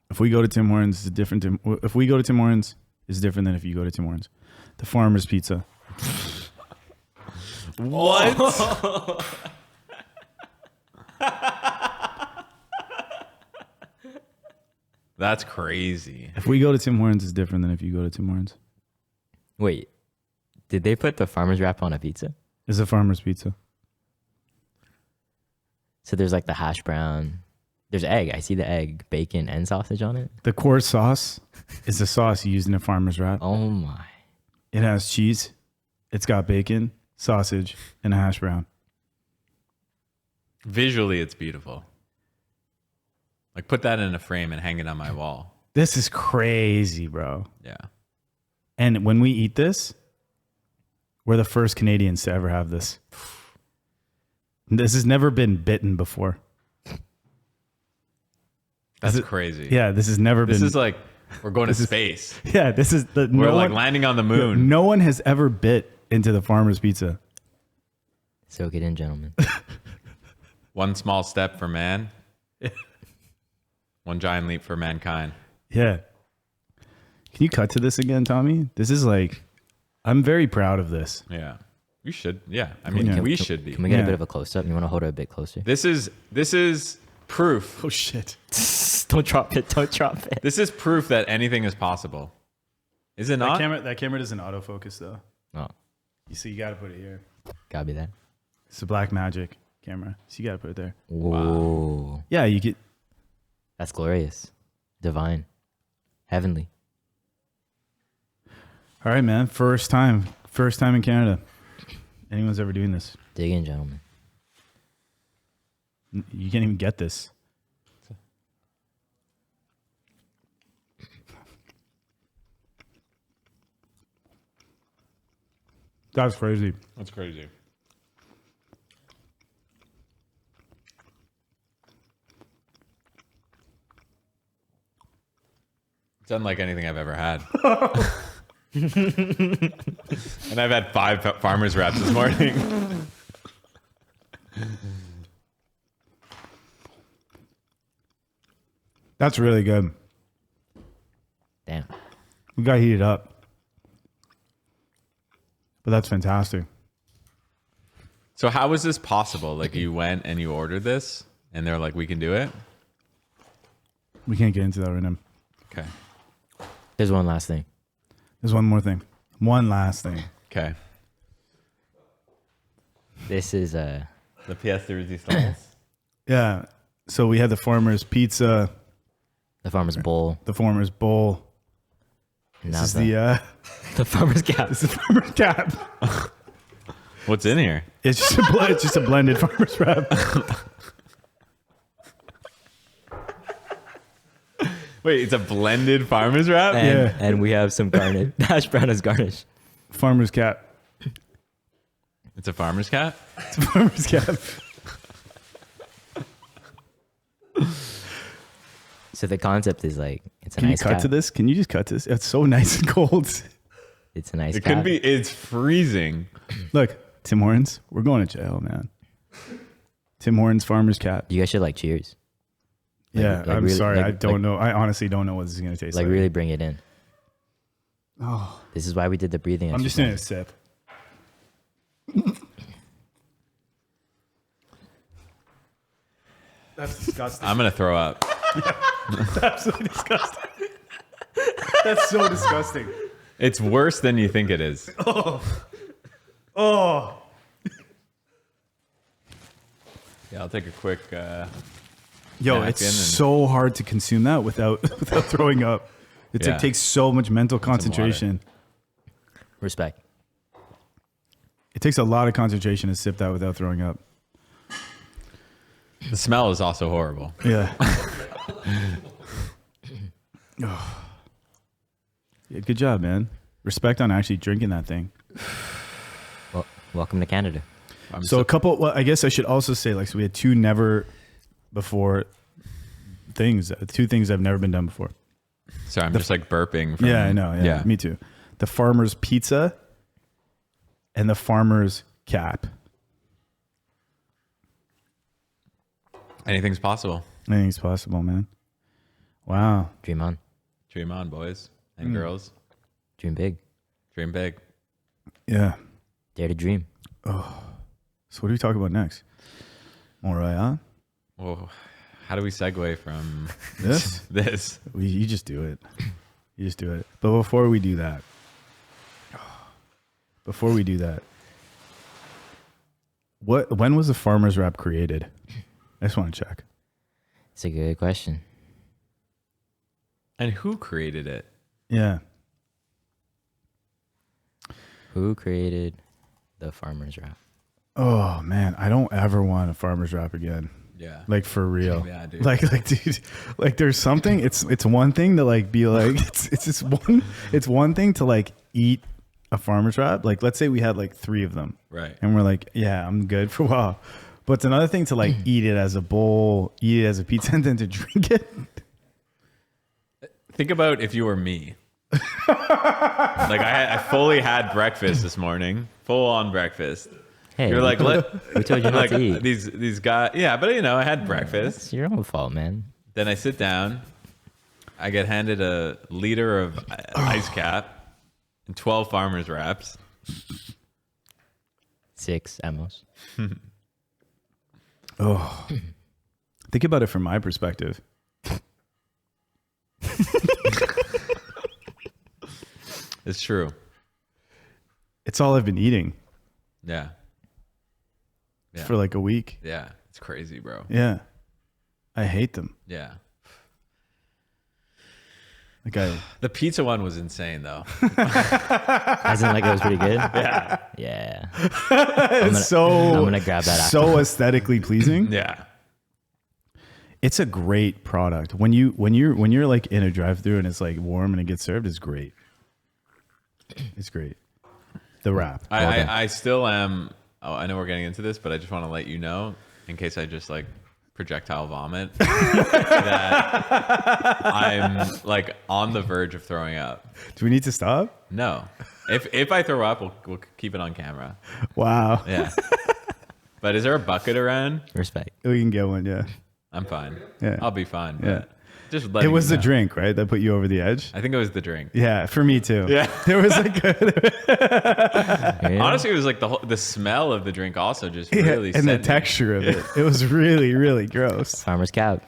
If we go to Tim Hortons, it's different. If we go to Tim Hortons, it's different than if you go to Tim Hortons. The Farmer's Pizza. What? That's crazy. If we go to Tim Hortons, it's different than if you go to Tim Hortons. Wait, did they put the farmer's wrap on a pizza? It's a Farmer's Pizza. So there's like the hash brown. There's egg. I see the egg, bacon, and sausage on it. The core sauce is the sauce used in a Farmer's wrap. Oh my. It has cheese. It's got bacon, sausage, and a hash brown. Visually, it's beautiful. Like, put that in a frame and hang it on my wall. This is crazy, bro. Yeah. And when we eat this, we're the first Canadians to ever have this. This has never been bitten before. That's crazy. Yeah, this has never been. This is like, we're going to space. Yeah, this is the. We're like landing on the moon. No one has ever bit into the Farmer's Pizza. Soak it in, gentlemen. One small step for man. One giant leap for mankind. Yeah. Can you cut to this again, Tommy? This is like, I'm very proud of this. Yeah. You should. Yeah. I mean, we should be. Can we get a bit of a close up? You want to hold it a bit closer? This is proof. Oh shit. Don't drop it. Don't drop it. This is proof that anything is possible. Is it not? That camera doesn't autofocus though. Oh. You see, you got to put it here. Gotta be that. It's a Black Magic camera. So you got to put it there. Whoa. Wow. Yeah, you get. That's glorious. Divine. Heavenly. All right, man. First time in Canada. Anyone's ever doing this. Dig in, gentlemen. You can't even get this. That's crazy. That's crazy. It's unlike anything I've ever had. And I've had 5 farmer's wraps this morning. That's really good. Damn. We got heated up. But that's fantastic. So how was this possible? Like, you went and you ordered this and they're like, we can do it? We can't get into that right now. Okay. There's one last thing. There's one more thing. One last thing. Okay. This is the pièce de résistance. Yeah. So we had the Farmer's Pizza. The Farmer's Bowl. The Farmer's Bowl. And this is the Farmer's Capp. This is the Farmer's Capp. What's in here? It's just a blended Farmer's wrap. Wait, it's a blended farmer's wrap? Yeah. And we have some garnish. Hash brown as garnish. Farmer's Capp. It's a farmer's cat? It's a Farmer's Capp. So the concept is like, it's a Can nice you cut cap. to this? Can you just cut to this? It's so nice and cold. It's a nice It cap. could be, it's freezing. Look, Tim Hortons, we're going to jail, man. Tim Hortons Farmer's Capp. You guys should like cheers. Yeah, I'm really, sorry. I don't know. I honestly don't know what this is going to taste like. Like really bring it in. Oh, This is why we did the breathing I'm just doing a exercise. sip. That's disgusting. I'm going to throw up. That's absolutely disgusting. That's so disgusting. It's worse than you think it is. Oh. Yeah, I'll take a quick... Yo, it's so hard to consume that without throwing up. It takes so much mental concentration. Respect. It takes a lot of concentration to sip that without throwing up. The smell is also horrible. Yeah. Oh. Yeah, good job, man. Respect on actually drinking that thing. Well, welcome to Canada. So a couple. Well, I guess I should also say, like, so we had two never before things. Two things I've never been done before. Sorry, I'm just like burping. From, yeah, I know. Yeah, me too. The farmer's pizza and the farmer's Capp. Anything's possible. Anything's possible, man. Wow. Dream on. Dream on, boys and girls. Dream big. Dream big. Yeah. Dare to dream. Oh. So what do we talk about next? Montreal? Well, how do we segue from this? You just do it. You just do it. But before we do that, when was the farmer's rap created? I just want to check. It's a good question. And who created it? Yeah. Who created the farmer's rap? Oh man, I don't ever want a farmer's rap again. Yeah. Like for real. Yeah, dude. Like dude, like there's something, it's one thing to like be like it's one thing to like eat a farmer's wrap. Like let's say we had like 3 of them. Right. And we're like, yeah, I'm good for a while. But it's another thing to like eat it as a bowl, eat it as a pizza, and then to drink it. Think about if you were me. Like I fully had breakfast this morning, full on breakfast. Hey, you're like, we told you not like, to eat. These guys, yeah, but you know, I had breakfast. It's your own fault, man. Then I sit down, I get handed a liter of ice cap and 12 farmers wraps. 6 emos. Oh, think about it from my perspective. It's true. It's all I've been eating. Yeah. For like a week. Yeah. It's crazy, bro. Yeah. I hate them. Yeah. Like the pizza one was insane though. As in like it was pretty good? Yeah. Yeah. I'm gonna grab that after. So aesthetically pleasing. Yeah. It's a great product. When you're like in a drive-thru and it's like warm and it gets served, it's great. It's great. The wrap. I still am. Oh, I know we're getting into this, but I just want to let you know, in case I just like projectile vomit, that I'm like on the verge of throwing up. Do we need to stop? No. If I throw up, we'll keep it on camera. Wow. Yeah. But is there a bucket around? Respect. We can get one. Yeah. I'm fine. Yeah. I'll be fine. Yeah. But just it was the drink, right, that put you over the edge? I think it was the drink. Yeah, for me too. Yeah. There was like honestly, it was like the smell of the drink also just really and the texture of it. It was really, really gross. Farmer's Capp.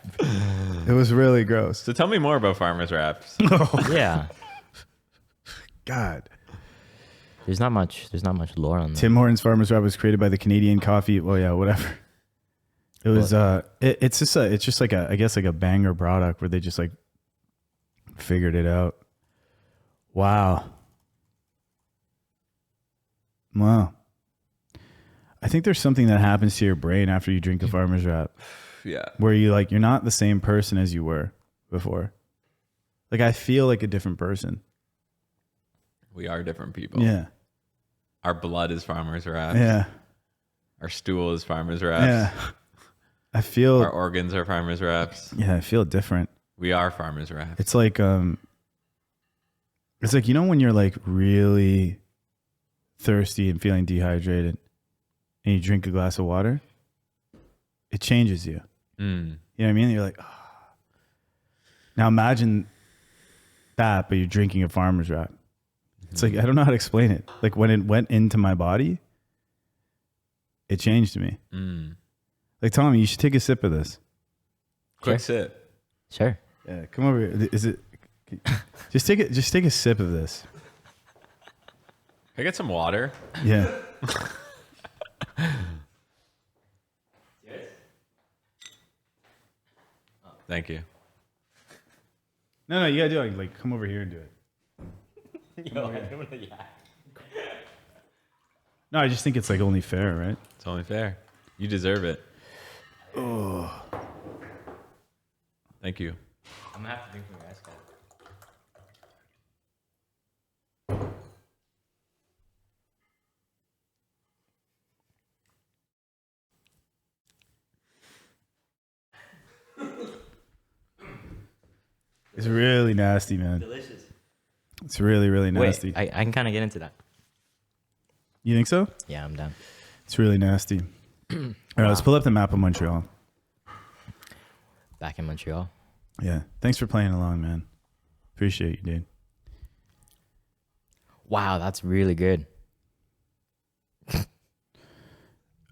It was really gross. So tell me more about farmer's wraps. Yeah. God. There's not much lore on that. Tim Hortons farmer's wrap was created by the Canadian coffee. Well, yeah, whatever. It was it's just like I guess like a banger product where they just like figured it out. Wow. I think there's something that happens to your brain after you drink a farmer's wrap. Yeah. Where you're not the same person as you were before. Like I feel like a different person. We are different people. Yeah. Our blood is farmer's wraps. Yeah. Our stool is farmer's wraps. Yeah. I feel our organs are farmer's wraps. Yeah, I feel different. We are farmer's wraps. It's like you know when you're like really thirsty and feeling dehydrated and you drink a glass of water, it changes you. You know what I mean? You're like, oh. Now imagine that, but you're drinking a farmer's wrap. It's like, I don't know how to explain it. Like when it went into my body, it changed me. Like, Tommy, you should take a sip of this. Quick sip. Sure. Yeah, come over here. Is it? Just take a sip of this. Can I get some water? Yeah. Thank you. No, you gotta do it. Like, come over here and do it. No, I just think it's like only fair, right? It's only fair. You deserve it. Oh. Thank you. I'm gonna have to drink from your ice cup. It's really nasty, man. Delicious. It's really, really nasty. Wait, I can kind of get into that. You think so? Yeah, I'm down. It's really nasty. All right, let's pull up the map of Montreal. Back in Montreal. Yeah. Thanks for playing along, man. Appreciate you, dude. Wow, that's really good.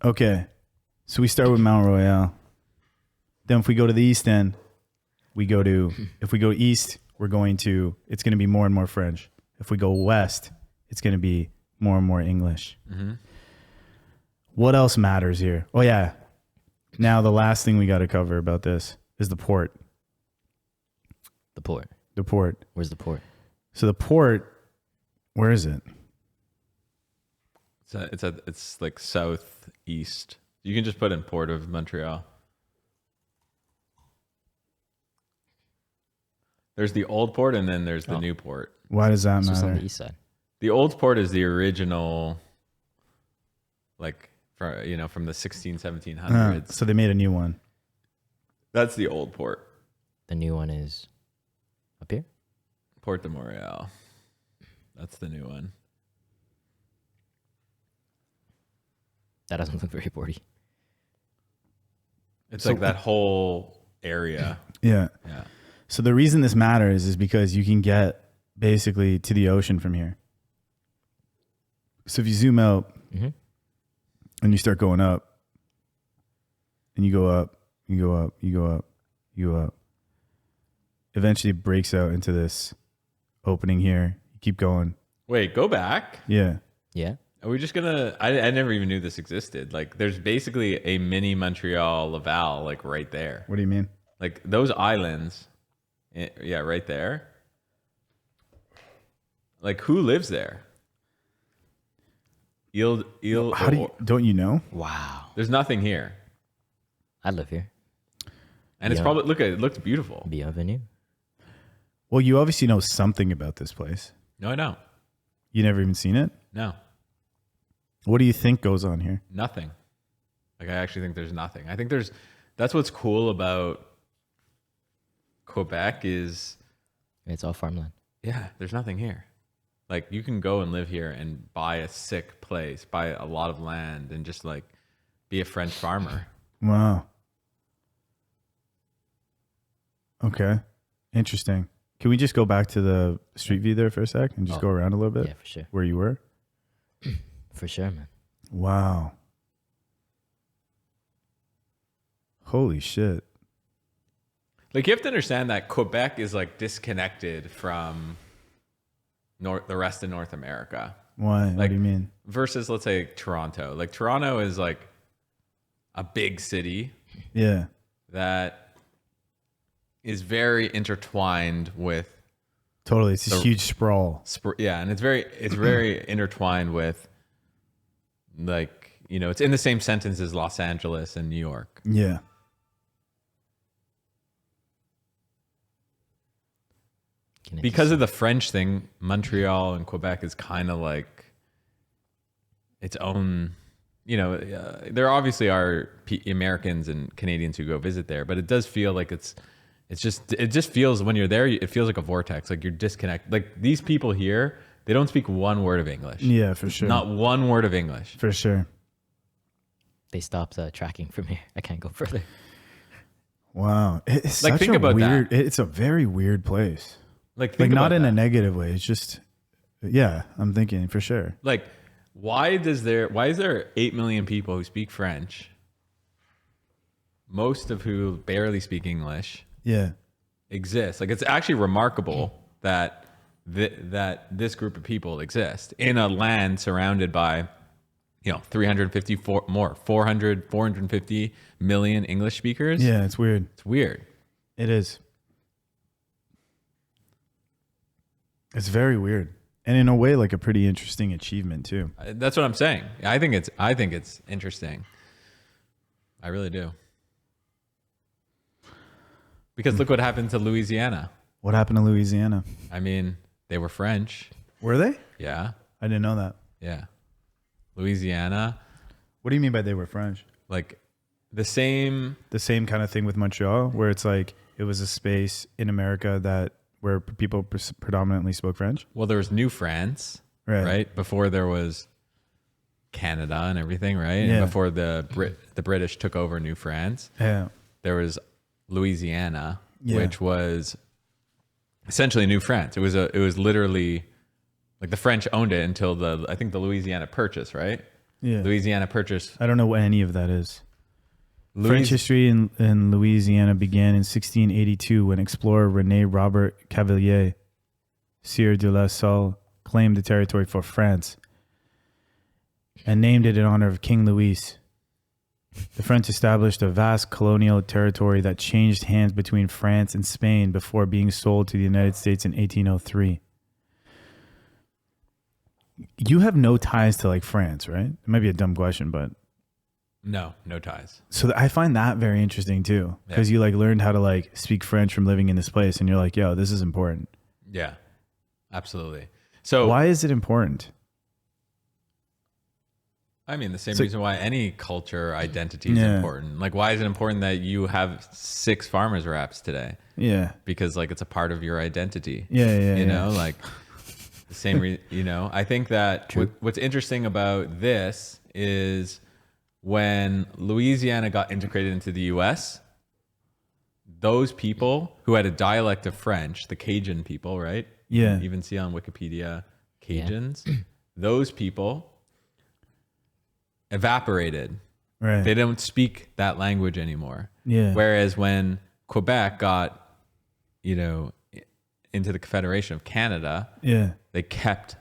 Okay. So we start with Mount Royal. Then if we go to the east end, if we go east, it's going to be more and more French. If we go west, it's going to be more and more English. Mm-hmm. What else matters here? Oh, yeah. Now, the last thing we got to cover about this is the port. The port. The port. Where's the port? So the port, where is it? It's like southeast. You can just put in Port of Montreal. There's the old port and then there's the new port. Why does that matter? It's on the east side. The old port is the original, like, from the 1700s. So they made a new one. That's the old port. The new one is up here? Port de Montreal. That's the new one. That doesn't look very porty. It's like that whole area. Yeah. Yeah. So the reason this matters is because you can get basically to the ocean from here. So if you zoom out and you start going up, and you go up, you go up, you go up, you go up, eventually it breaks out into this opening here. You keep going. Wait, go back? Yeah. Yeah. Are we just gonna? I never even knew this existed. Like, there's basically a mini Montreal, Laval, like right there. What do you mean? Like those islands, yeah, right there. Like, who lives there? Don't you know? Wow. There's nothing here. I live here. And it's probably it looks beautiful. Bienvenue. Well, you obviously know something about this place. No, I don't. You never even seen it? No. What do you think goes on here? Nothing. Like, I actually think there's nothing. I think that's what's cool about Quebec is it's all farmland. Yeah, there's nothing here. Like, you can go and live here and buy a sick place, buy a lot of land, and just like be a French farmer. Wow. Okay. Interesting. Can we just go back to the street view there for a sec and just go around a little bit? Yeah, for sure. Where you were? For sure, man. Wow. Holy shit. Like, you have to understand that Quebec is like disconnected from the rest of North America. Why? Like, what do you mean? Versus, let's say, Toronto. Like, Toronto is like a big city. Yeah. That is very intertwined with. Totally. It's a huge sprawl. Yeah. And it's very intertwined with, like, it's in the same sentence as Los Angeles and New York. Yeah. Because of the French thing, Montreal and Quebec is kind of like its own, there obviously are Americans and Canadians who go visit there, but it does feel like it just feels, when you're there, it feels like a vortex, like you're disconnected. Like, these people here, they don't speak one word of English. Yeah, for sure. Not one word of English. For sure. They stopped tracking from here. I can't go further. Wow. It's like, such think about weird, that. It's a very weird place. Like not in that. a negative way. It's just, yeah, I'm thinking for sure. Like, why is there 8 million people who speak French, most of who barely speak English? Yeah. Exist. Like, it's actually remarkable that this group of people exist in a land surrounded by, 450 million English speakers. Yeah, it's weird. It's weird. It is. It's very weird. And in a way, like a pretty interesting achievement too. That's what I'm saying. I think it's interesting. I really do. Because look what happened to Louisiana. What happened to Louisiana? I mean, they were French. Were they? Yeah. I didn't know that. Yeah. Louisiana. What do you mean by they were French? Like the same kind of thing with Montreal, where it's like it was a space in America where people predominantly spoke French. Well, there was New France, right? Before there was Canada and everything, right? Yeah. And before the British took over New France, there was Louisiana, Yeah. which was essentially New France. It was literally like the French owned it until I think the Louisiana Purchase, right? Yeah. Louisiana Purchase. I don't know what any of that is. French history in Louisiana began in 1682 when explorer René Robert Cavelier, Sieur de la Salle, claimed the territory for France and named it in honor of King Louis. The French established a vast colonial territory that changed hands between France and Spain before being sold to the United States in 1803. You have no ties to like France, right? It might be a dumb question, but No ties. so I find that very interesting too, because you like learned how to like speak French from living in this place, and you're like, yo, this is important. Yeah, absolutely. So why is it important? I mean, the same reason why any culture identity is important. Like, why is it important that you have 6 farmers wraps today? Yeah. Because like it's a part of your identity. Yeah. You know, like the same, you know, I think that what's interesting about this is when Louisiana got integrated into the US, those people who had a dialect of French, the Cajun people, right? Yeah. You even see on Wikipedia, Cajuns, those people evaporated. Right. They don't speak that language anymore. Yeah. Whereas when Quebec got, you know, into the Confederation of Canada, they kept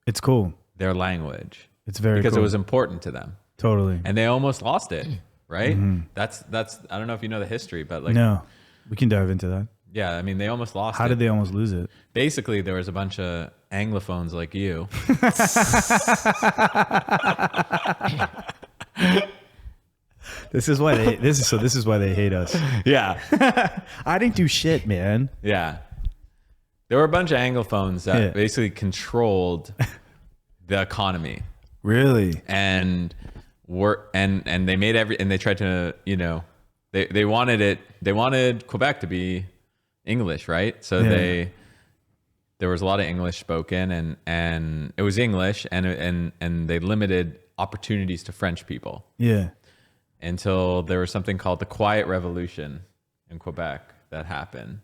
it's cool their language. It's very because cool. it was important to them. Totally. And they almost lost it, right? Mhm. That's I don't know if you know the history, but like no, we can dive into that. Yeah, I mean they almost lost it. How did they almost lose it? Basically, there was a bunch of Anglophones like you. This is why they hate us. Yeah. I didn't do shit, man. Yeah. There were a bunch of Anglophones that basically controlled the economy. Really? And they made and they tried to, you know, they wanted Quebec to be English, right? So there was a lot of English spoken and it was English and they limited opportunities to French people. Yeah. Until there was something called the Quiet Revolution in Quebec that happened.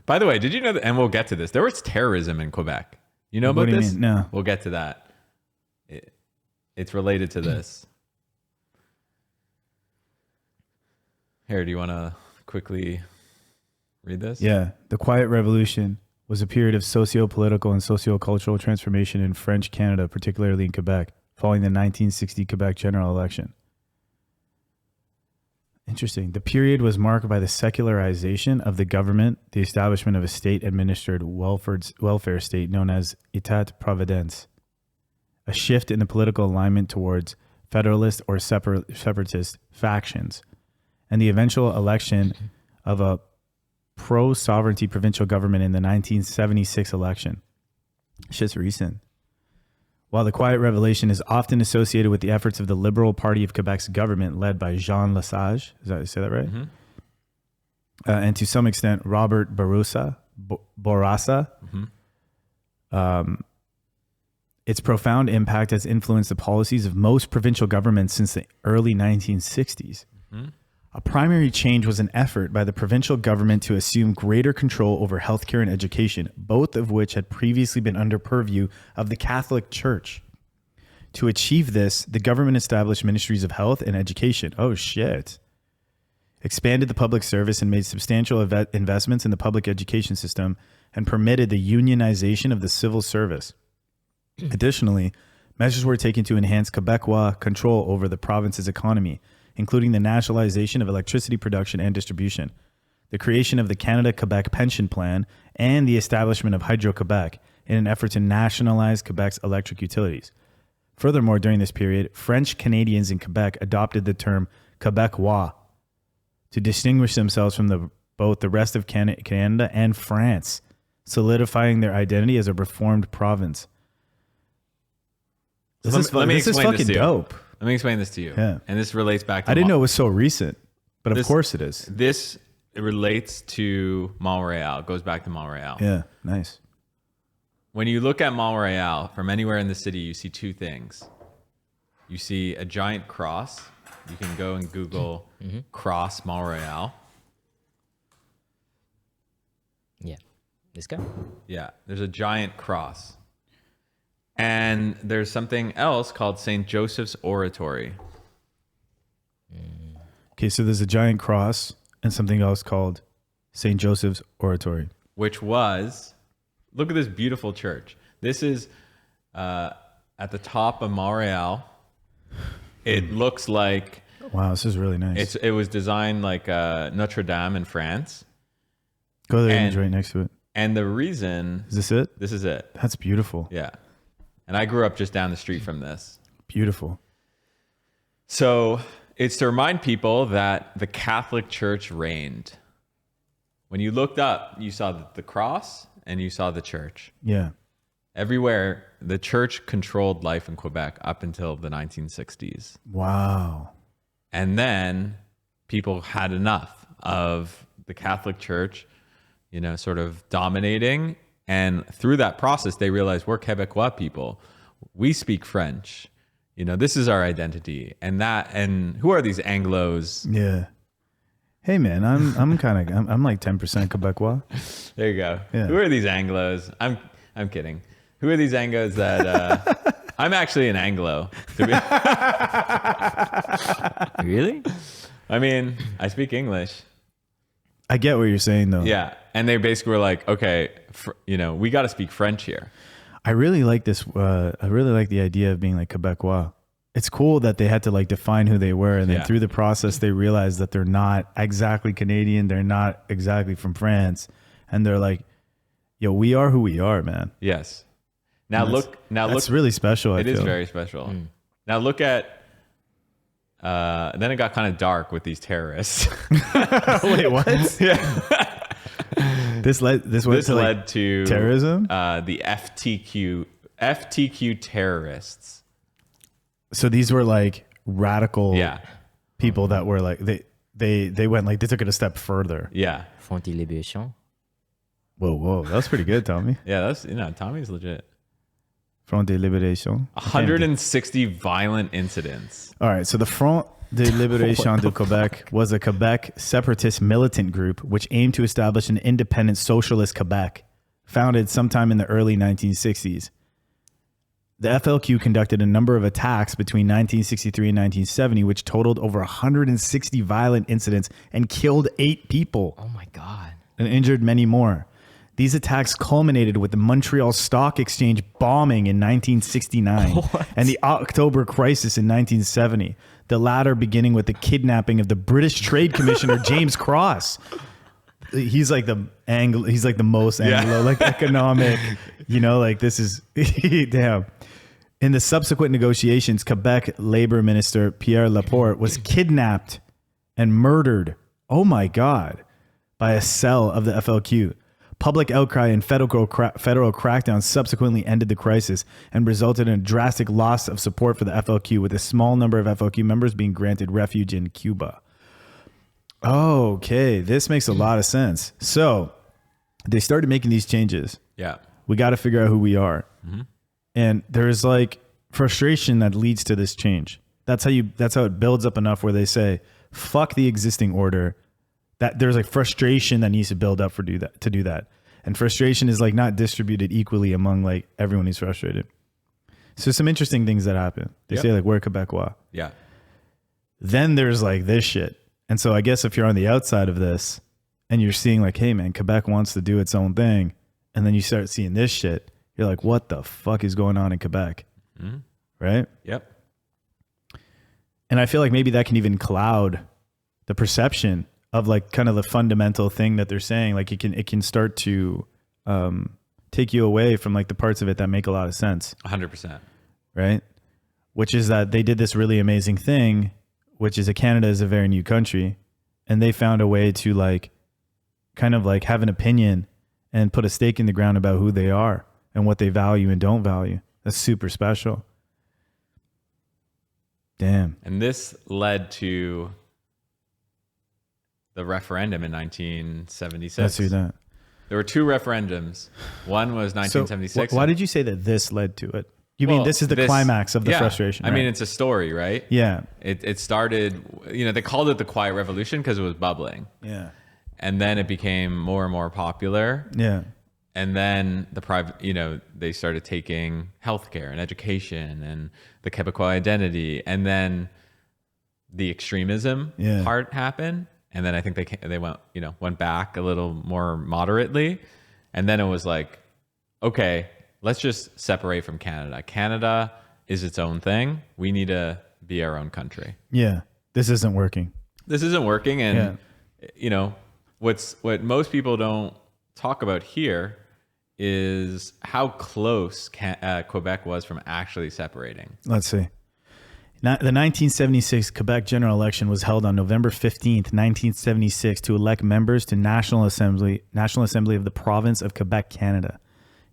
By the way, did you know that, and we'll get to this, there was terrorism in Quebec. You know about this? Mean? No. We'll get to that. It's related to this. Here, do you want to quickly read this? Yeah. The Quiet Revolution was a period of socio-political and socio-cultural transformation in French Canada, particularly in Quebec, following the 1960 Quebec general election. Interesting. The period was marked by the secularization of the government, the establishment of a state-administered welfare state known as État-providence, a shift in the political alignment towards federalist or separatist factions, and the eventual election of a pro-sovereignty provincial government in the 1976 election. Shit's recent. While the Quiet Revolution is often associated with the efforts of the Liberal Party of Quebec's government led by Jean Lesage, say that right? Mm-hmm. And to some extent, Robert Bourassa, its profound impact has influenced the policies of most provincial governments since the early 1960s. Mm-hmm. A primary change was an effort by the provincial government to assume greater control over healthcare and education, both of which had previously been under purview of the Catholic Church. To achieve this, the government established ministries of health and education. Oh, shit. Expanded the public service and made substantial investments in the public education system and permitted the unionization of the civil service. Additionally, measures were taken to enhance Quebecois control over the province's economy, including the nationalization of electricity production and distribution. the creation of the Canada-Quebec Pension Plan, and the establishment of Hydro-Quebec in an effort to nationalize Quebec's electric utilities. Furthermore, during this period, French Canadians in Quebec adopted the term Quebecois to distinguish themselves from both the rest of Canada and France, solidifying their identity as a reformed province. This is fucking dope. Let me explain this to you. Yeah. And this relates back to... I didn't know it was so recent, but of course it is. This relates to Montreal. It goes back to Montreal. Yeah, nice. When you look at Montreal, from anywhere in the city, you see two things. You see a giant cross. You can go and Google cross Montreal. Yeah. This guy? Yeah. There's a giant cross. And there's something else called St. Joseph's Oratory. Okay, so there's a giant cross and something else called St. Joseph's Oratory. Which was, look at this beautiful church. This is at the top of Montreal. It looks like... Wow, this is really nice. It was designed like Notre Dame in France. Go to the image right next to it. And the reason... Is this it? This is it. That's beautiful. Yeah. And I grew up just down the street from this. Beautiful. So it's to remind people that the Catholic Church reigned. When you looked up, you saw the cross and you saw the church. Yeah. Everywhere, the church controlled life in Quebec up until the 1960s. Wow. And then people had enough of the Catholic Church, sort of dominating. And through that process, they realized we're Quebecois people. We speak French. This is our identity. And who are these Anglos? Yeah. Hey man, I'm like 10% Quebecois. There you go. Yeah. Who are these Anglos? I'm kidding. Who are these Anglos that I'm actually an Anglo. Really? I mean, I speak English. I get what you're saying though. Yeah. And they basically were like, okay, we got to speak French here. I really like this. I really like the idea of being like Quebecois. It's cool that they had to like define who they were. And then through the process, they realized that they're not exactly Canadian. They're not exactly from France. And they're like, yo, we are who we are, man. Yes. That's really special. It is very special. Now look at, then it got kind of dark with these terrorists. Wait, what? Yeah. This led to terrorism. The FTQ terrorists. So these were like radical people that were like they went like they took it a step further. Yeah. Front de Libération. Whoa, that was pretty good, Tommy. Yeah, Tommy's legit. Front de Libération. 160 violent incidents. All right, so the Front de Libération de Quebec was a Quebec separatist militant group which aimed to establish an independent socialist Quebec, founded sometime in the early 1960s. The FLQ conducted a number of attacks between 1963 and 1970, which totaled over 160 violent incidents and killed 8 people. Oh my God. And injured many more. These attacks culminated with the Montreal Stock Exchange bombing in 1969 and the October crisis in 1970, the latter beginning with the kidnapping of the British Trade Commissioner James Cross. He's like the most Anglo, like economic, like this is, damn. In the subsequent negotiations, Quebec Labor Minister Pierre Laporte was kidnapped and murdered, oh my God, by a cell of the FLQ. Public outcry and federal crackdown subsequently ended the crisis and resulted in a drastic loss of support for the FLQ, with a small number of FLQ members being granted refuge in Cuba. Okay, this makes a lot of sense. So they started making these changes. Yeah. We got to figure out who we are. Mm-hmm. And there's like frustration that leads to this change. That's how it builds up enough where they say, fuck the existing order. That there's like frustration that needs to build up to do that. And frustration is like not distributed equally among like everyone who's frustrated. So some interesting things that happen. They say like, we're Quebecois. Yeah. Then there's like this shit. And so I guess if you're on the outside of this and you're seeing like, hey man, Quebec wants to do its own thing. And then you start seeing this shit. You're like, what the fuck is going on in Quebec? Mm-hmm. Right? Yep. And I feel like maybe that can even cloud the perception of like kind of the fundamental thing that they're saying. Like it can start to take you away from like the parts of it that make a lot of sense. 100%. Right? Which is that they did this really amazing thing, which is Canada is a very new country, and they found a way to like kind of like have an opinion and put a stake in the ground about who they are and what they value and don't value. That's super special. Damn. And this led to the referendum in 1976. Let's do that. There were two referendums. One was 1976. So why did you say that this led to it? You mean this is the climax of the frustration, right? I mean, it's a story, right? Yeah. It started, they called it the Quiet Revolution because it was bubbling. Yeah. And then it became more and more popular. Yeah. And then they started taking healthcare and education and the Quebecois identity. And then the extremism part happened. And then I think they went back a little more moderately. And then it was like, okay, let's just separate from Canada. Canada is its own thing. We need to be our own country. Yeah. This isn't working. And, what most people don't talk about here is how close Quebec was from actually separating. Let's see. The 1976 Quebec general election was held on November 15th, 1976 to elect members to National Assembly of the Province of Quebec, Canada.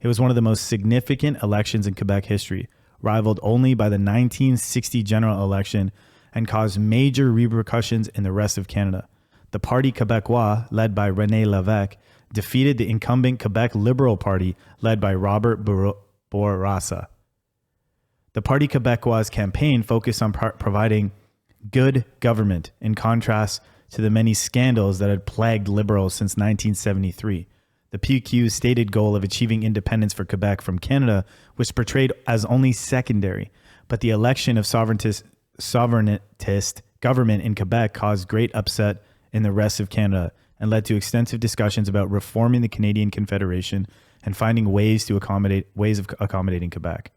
It was one of the most significant elections in Quebec history, rivaled only by the 1960 general election, and caused major repercussions in the rest of Canada. The Parti Québécois, led by René Lévesque, defeated the incumbent Quebec Liberal Party, led by Robert Bourassa. The Parti Québécois campaign focused on providing good government, in contrast to the many scandals that had plagued Liberals since 1973. The PQ's stated goal of achieving independence for Quebec from Canada was portrayed as only secondary, but the election of sovereignist government in Quebec caused great upset in the rest of Canada and led to extensive discussions about reforming the Canadian Confederation and finding ways of accommodating Quebec.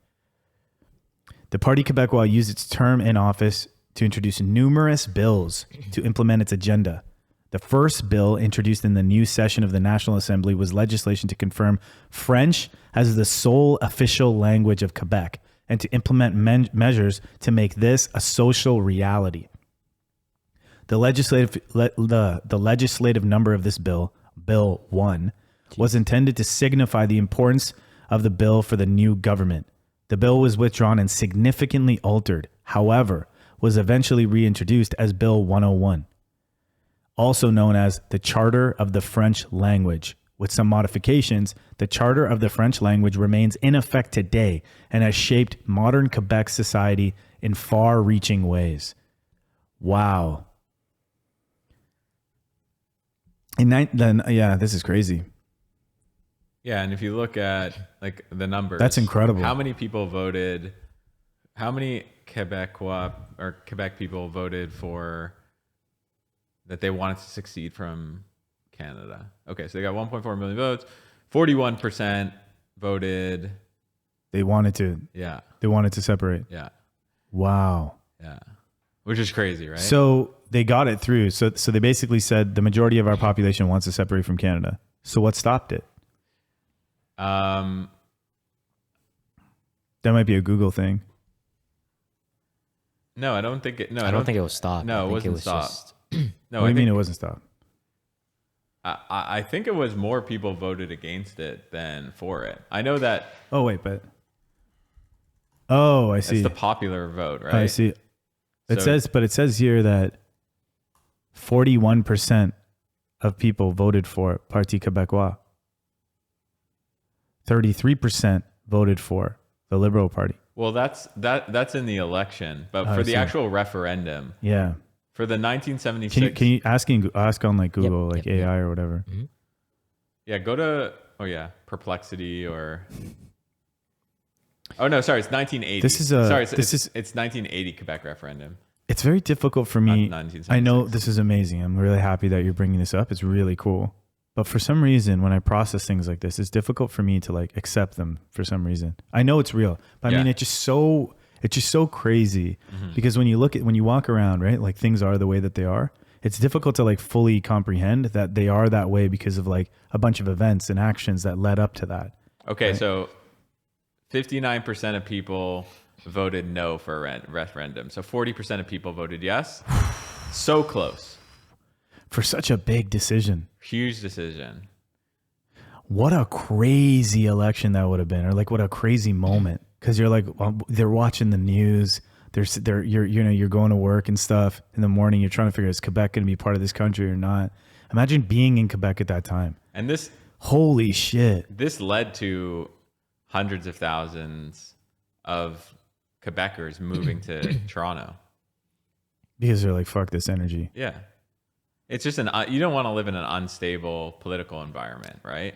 The Parti Québécois used its term in office to introduce numerous bills to implement its agenda. The first bill introduced in the new session of the National Assembly was legislation to confirm French as the sole official language of Quebec and to implement measures to make this a social reality. The legislative number of this bill, Bill 1, was intended to signify the importance of the bill for the new government. The bill was withdrawn and significantly altered, however, was eventually reintroduced as Bill 101, also known as the Charter of the French Language. With some modifications, the Charter of the French Language remains in effect today and has shaped modern Quebec society in far-reaching ways. Wow. This is crazy. Yeah, and if you look at like the numbers, that's incredible. How many people voted? How many Quebecois or Quebec people voted for that they wanted to secede from Canada? Okay, so they got 1.4 million votes. 41% voted. They wanted to. Yeah. They wanted to separate. Yeah. Wow. Yeah. Which is crazy, right? So they got it through. So they basically said the majority of our population wants to separate from Canada. So what stopped it? That might be a Google thing. No, I don't think it. No, I don't think it was stopped. No, it wasn't stopped. Just... No, what do you mean it wasn't stopped? I think it was more people voted against it than for it. I know that. Oh wait, but. Oh, I see. It's the popular vote, right? I see. It says here that 41% of people voted for Parti Québécois. 33% voted for the Liberal Party. Well, that's in the election, but for the actual referendum, yeah, for the 1976, can you ask on like Google, AI or whatever? Mm-hmm. Yeah, go to Perplexity or. Oh no, sorry, it's 1980. It's 1980 Quebec referendum. It's very difficult for me. I know this is amazing. I'm really happy that you're bringing this up. It's really cool. But for some reason, when I process things like this, it's difficult for me to like accept them for some reason. I know it's real, but I mean, it's just so crazy because when you walk around, right, like things are the way that they are. it's difficult to like fully comprehend that they are that way because of like a bunch of events and actions that led up to that. Okay, right? so 59% of people voted no for a referendum. So 40% of people voted yes. So close. For such a big decision. Huge decision. What a crazy election that would have been, or like what a crazy moment. Because you're like, well, they're watching the news. You're going to work and stuff in the morning. You're trying to figure out, is Quebec going to be part of this country or not? Imagine being in Quebec at that time. And this, holy shit. This led to hundreds of thousands of Quebecers moving to Toronto. Because they're like, fuck this energy. Yeah. It's just you don't want to live in an unstable political environment, right?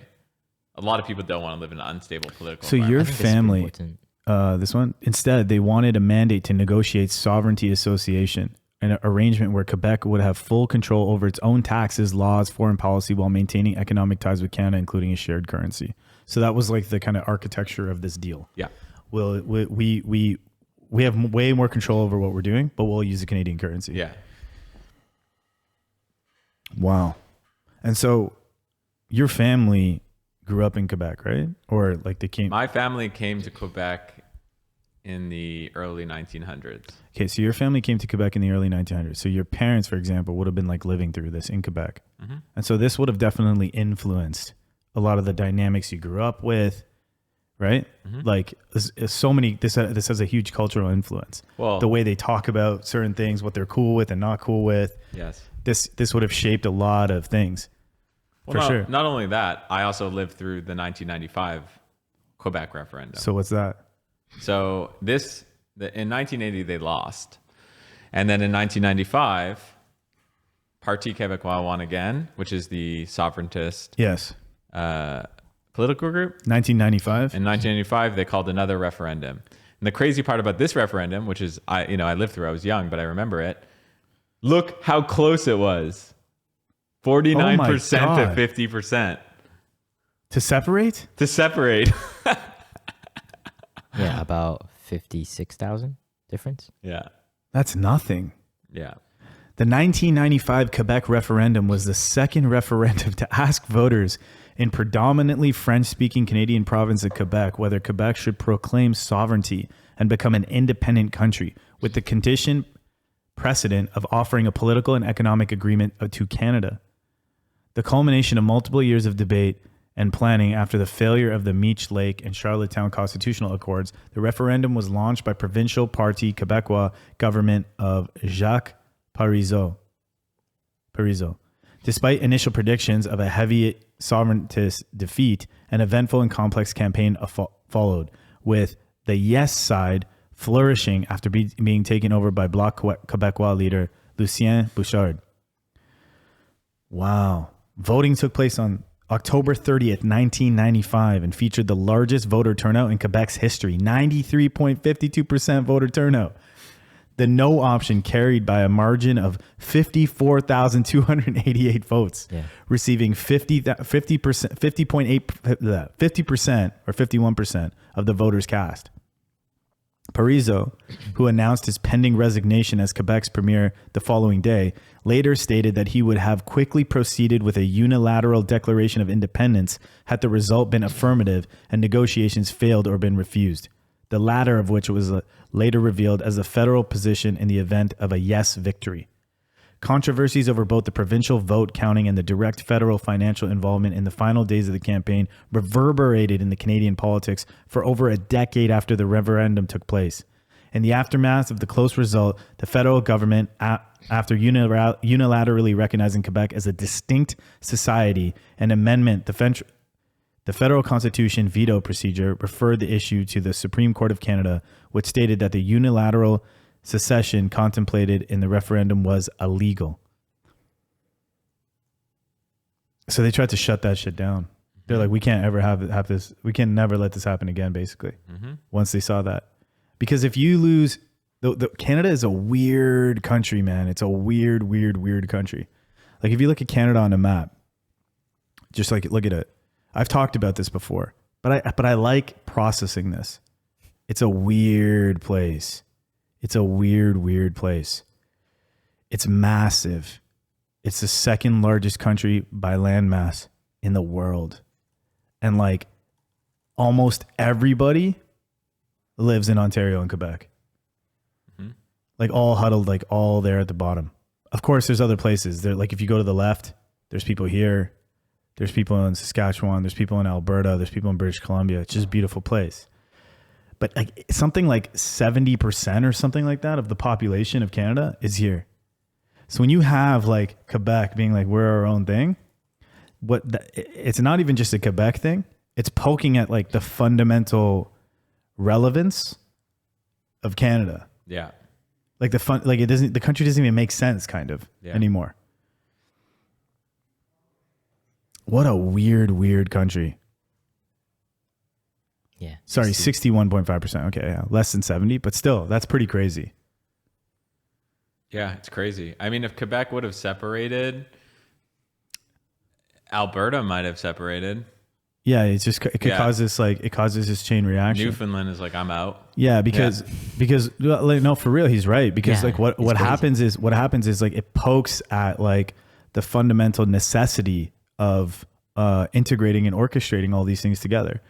A lot of people don't want to live in an unstable political environment. So your family, this one, instead, they wanted a mandate to negotiate sovereignty association, an arrangement where Quebec would have full control over its own taxes, laws, foreign policy, while maintaining economic ties with Canada, including a shared currency. So that was like the kind of architecture of this deal. Yeah. We have way more control over what we're doing, but we'll use the Canadian currency. Yeah. Wow. And so your family grew up in Quebec, right? Or like they came... My family came to Quebec in the early 1900s. Okay, so your family came to Quebec in the early 1900s. So your parents, for example, would have been like living through this in Quebec. Mm-hmm. And so this would have definitely influenced a lot of the dynamics you grew up with, right? Mm-hmm. Like so many, this has a huge cultural influence. Well, the way they talk about certain things, what they're cool with and not cool with. Yes. This would have shaped a lot of things. Well, for sure. Not only that, I also lived through the 1995 Quebec referendum. So what's that? So in 1980 they lost, and then in 1995, Parti Québécois won again, which is the sovereigntist political group. 1995. In 1995, they called another referendum. And the crazy part about this referendum, which is I lived through, I was young, but I remember it. Look how close it was. 49% to 50%. To separate? To separate. Yeah, about 56,000 difference. Yeah. That's nothing. Yeah. The 1995 Quebec referendum was the second referendum to ask voters in predominantly French-speaking Canadian province of Quebec whether Quebec should proclaim sovereignty and become an independent country, with the condition precedent of offering a political and economic agreement to Canada. The culmination of multiple years of debate and planning after the failure of the Meech Lake and Charlottetown constitutional accords, the referendum was launched by Provincial Parti Québécois government of Jacques Parizeau. Despite initial predictions of a heavy sovereigntist defeat, an eventful and complex campaign followed, with the yes side flourishing after being taken over by Bloc Québécois leader Lucien Bouchard. Wow. Voting took place on October 30th, 1995, and featured the largest voter turnout in Quebec's history, 93.52% voter turnout. The no option carried by a margin of 54,288 votes, receiving 50% or 51% of the voters cast. Parizeau, who announced his pending resignation as Quebec's premier the following day, later stated that he would have quickly proceeded with a unilateral declaration of independence had the result been affirmative and negotiations failed or been refused, the latter of which was later revealed as the federal position in the event of a yes victory. Controversies over both the provincial vote counting and the direct federal financial involvement in the final days of the campaign reverberated in the Canadian politics for over a decade after the referendum took place. In the aftermath of the close result, the federal government, after unilaterally recognizing Quebec as a distinct society, an amendment, the federal constitution veto procedure, referred the issue to the Supreme Court of Canada, which stated that the unilateral secession contemplated in the referendum was illegal. So they tried to shut that shit down. They're like, we can't ever have this. We can never let this happen again, basically. Mm-hmm. Once they saw that. Because if you lose, Canada is a weird country, man. It's a weird country. Like if you look at Canada on a map, just like look at it. I've talked about this before, but I like processing this. It's a weird place. It's a weird place. It's massive. It's the second largest country by landmass in the world. And like almost everybody lives in Ontario and Quebec. Mm-hmm. Like all huddled, like all there at the bottom. Of course, there's other places. There, like if you go to the left, there's people here. There's people in Saskatchewan. There's people in Alberta. There's people in British Columbia. It's just a beautiful place. But like something like 70% or something like that of the population of Canada is here. So when you have like Quebec being like, we're our own thing, it's not even just a Quebec thing. It's poking at like the fundamental relevance of Canada. Yeah. Like the country doesn't even make sense kind of anymore. What a weird country. Yeah. Sorry, 61.5%. Okay, yeah. Less than 70, but still, that's pretty crazy. Yeah, it's crazy. I mean, if Quebec would have separated, Alberta might have separated. Yeah, it could cause this chain reaction. Newfoundland is like, I'm out. Yeah, because no, for real, he's right. Because like what happens is like it pokes at like the fundamental necessity of integrating and orchestrating all these things together.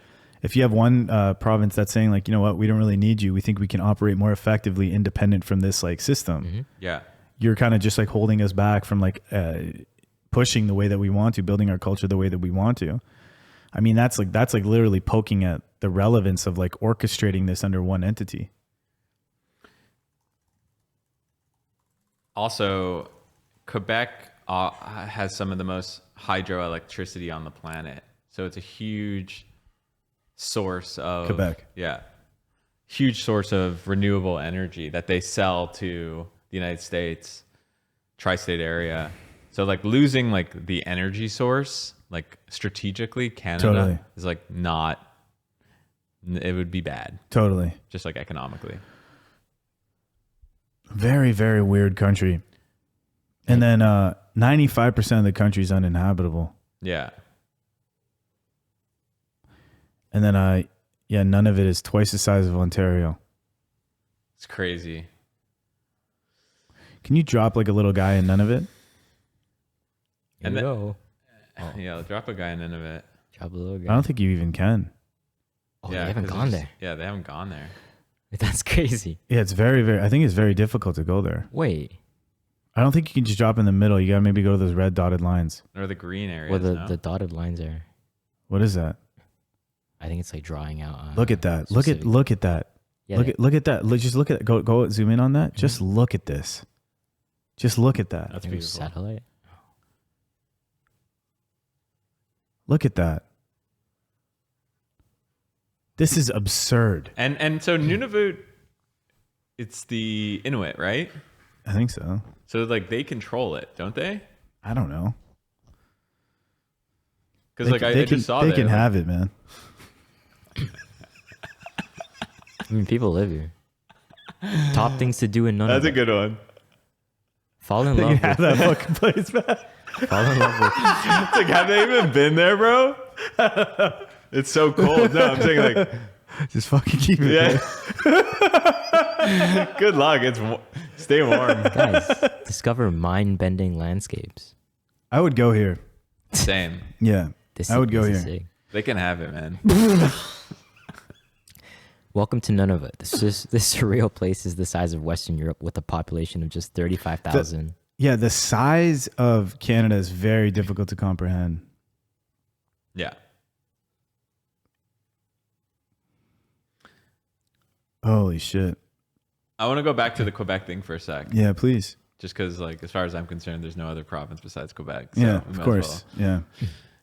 If you have one province that's saying like, you know what, we don't really need you. We think we can operate more effectively independent from this like system. Mm-hmm. Yeah. You're kind of just like holding us back from like pushing the way that we want to, building our culture the way that we want to. I mean, that's like literally poking at the relevance of like orchestrating this under one entity. Also, Quebec has some of the most hydroelectricity on the planet. So it's a huge source of Quebec. Yeah. Huge source of renewable energy that they sell to the United States, tri-state area. So like losing like the energy source, like strategically Canada is like not, it would be bad. Totally. Just like economically. Very, very weird country. And then 95% of the country is uninhabitable. Yeah. And then none of it is twice the size of Ontario. It's crazy. Can you drop like a little guy in none of it? And then, yeah, drop a guy in Nunavut. Drop a little guy. I don't think you even can. Oh, yeah, they haven't gone there. Yeah, they haven't gone there. That's crazy. Yeah, it's very, very, I think it's very difficult to go there. Wait. I don't think you can just drop in the middle. You got to maybe go to those red dotted lines. Or the green areas. Well, the dotted lines are. What is that? I think it's like drawing out. Look at that. Look at that. Yeah, look at that. Just look at go zoom in on that. Mm-hmm. Just look at this. Just look at that. That's beautiful. Satellite. Look at that. This is absurd. And so Nunavut, it's the Inuit, right? I think so. So like they control it, don't they? I don't know. Because like I just saw they can have it, man. I mean, people live here. Top things to do in Nunavut. That's a good one. Fall in love with that fucking place, man. Fall in love with. It's like, have they even been there, bro? It's so cold. No, I'm saying like, just fucking keep it. Yeah. Good luck. Stay warm, guys. Discover mind-bending landscapes. I would go here. Same. Yeah, I would go here. Sick. They can have it, man. Welcome to Nunavut. This surreal place is the size of Western Europe with a population of just 35,000. Yeah, the size of Canada is very difficult to comprehend. Yeah. Holy shit. I want to go back to the Quebec thing for a sec. Yeah, please. Just because, like, as far as I'm concerned, there's no other province besides Quebec. So yeah, of course. Yeah.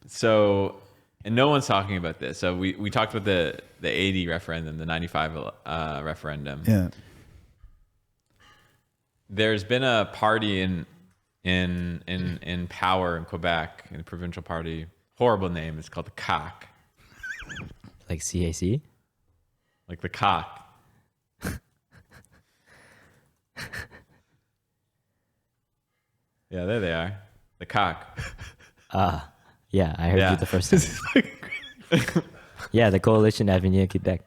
So, and no one's talking about this. So we talked about the 80 referendum, the 95 referendum. Yeah. There's been a party in power in Quebec, in the provincial party. Horrible name. It's called the Capp. Like CAC? Like the cock. Yeah, there they are. The cock. Yeah, I heard you the first time. Yeah, the Coalition Avenir Quebec.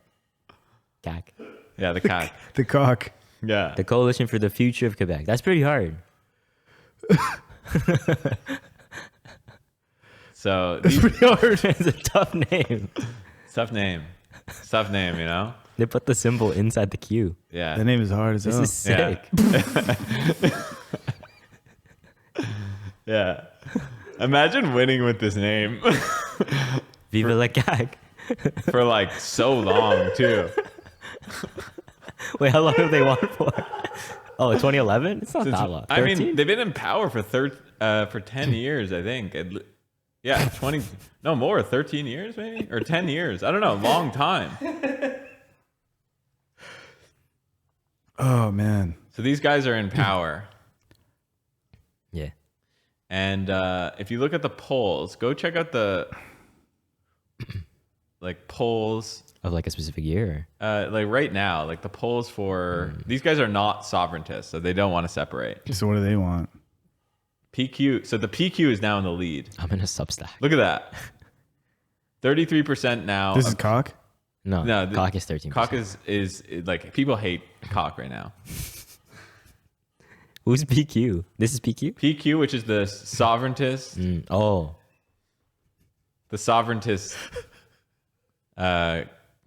CAC. Yeah, the cock. The cock. Yeah. The Coalition for the Future of Quebec. That's pretty hard. So it's pretty hard. It's a tough name. Tough name. Tough name, you know? They put the symbol inside the Q. Yeah. The name is hard as hell. This is sick. Yeah. Imagine winning with this name. Vive la gag. For like so long, too. Wait, how long have they won for? Oh, 2011? It's not that long. 13? I mean, they've been in power for 10 years, I think. Yeah, 20, no more, 13 years maybe? Or 10 years. I don't know, long time. Oh, man. So these guys are in power. Yeah. And if you look at the polls, go check out the like polls of like a specific year. Like right now, like the polls for these guys are not sovereigntists, so they don't want to separate. So what do they want? PQ. So the PQ is now in the lead. I'm in a Substack. Look at that. 33% now. This is cock? No, cock is 13%. Cock is like people hate cock right now. Who's PQ? This is PQ? PQ, which is the sovereigntist. Oh. The sovereigntist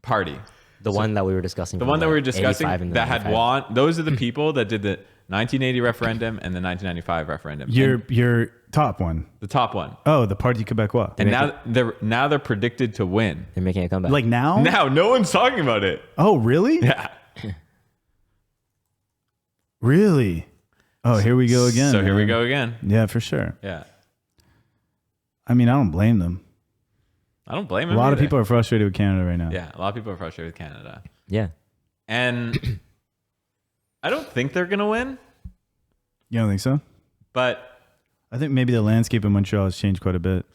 party. The one that we were discussing. The one that we were discussing that had won. Those are the people that did the 1980 referendum and the 1995 referendum. Your top one. The top one. Oh, the Parti Québécois. And now they're predicted to win. They're making a comeback. Like now? Now, no one's talking about it. Oh, really? Yeah. Really? Oh, here we go again. So here we go again. Yeah, for sure. Yeah. I mean, I don't blame them. I don't blame them. A lot either. of people are frustrated with Canada right now. Yeah, a lot of people are frustrated with Canada. Yeah. And I don't think they're going to win. You don't think so? But I think maybe the landscape in Montreal has changed quite a bit.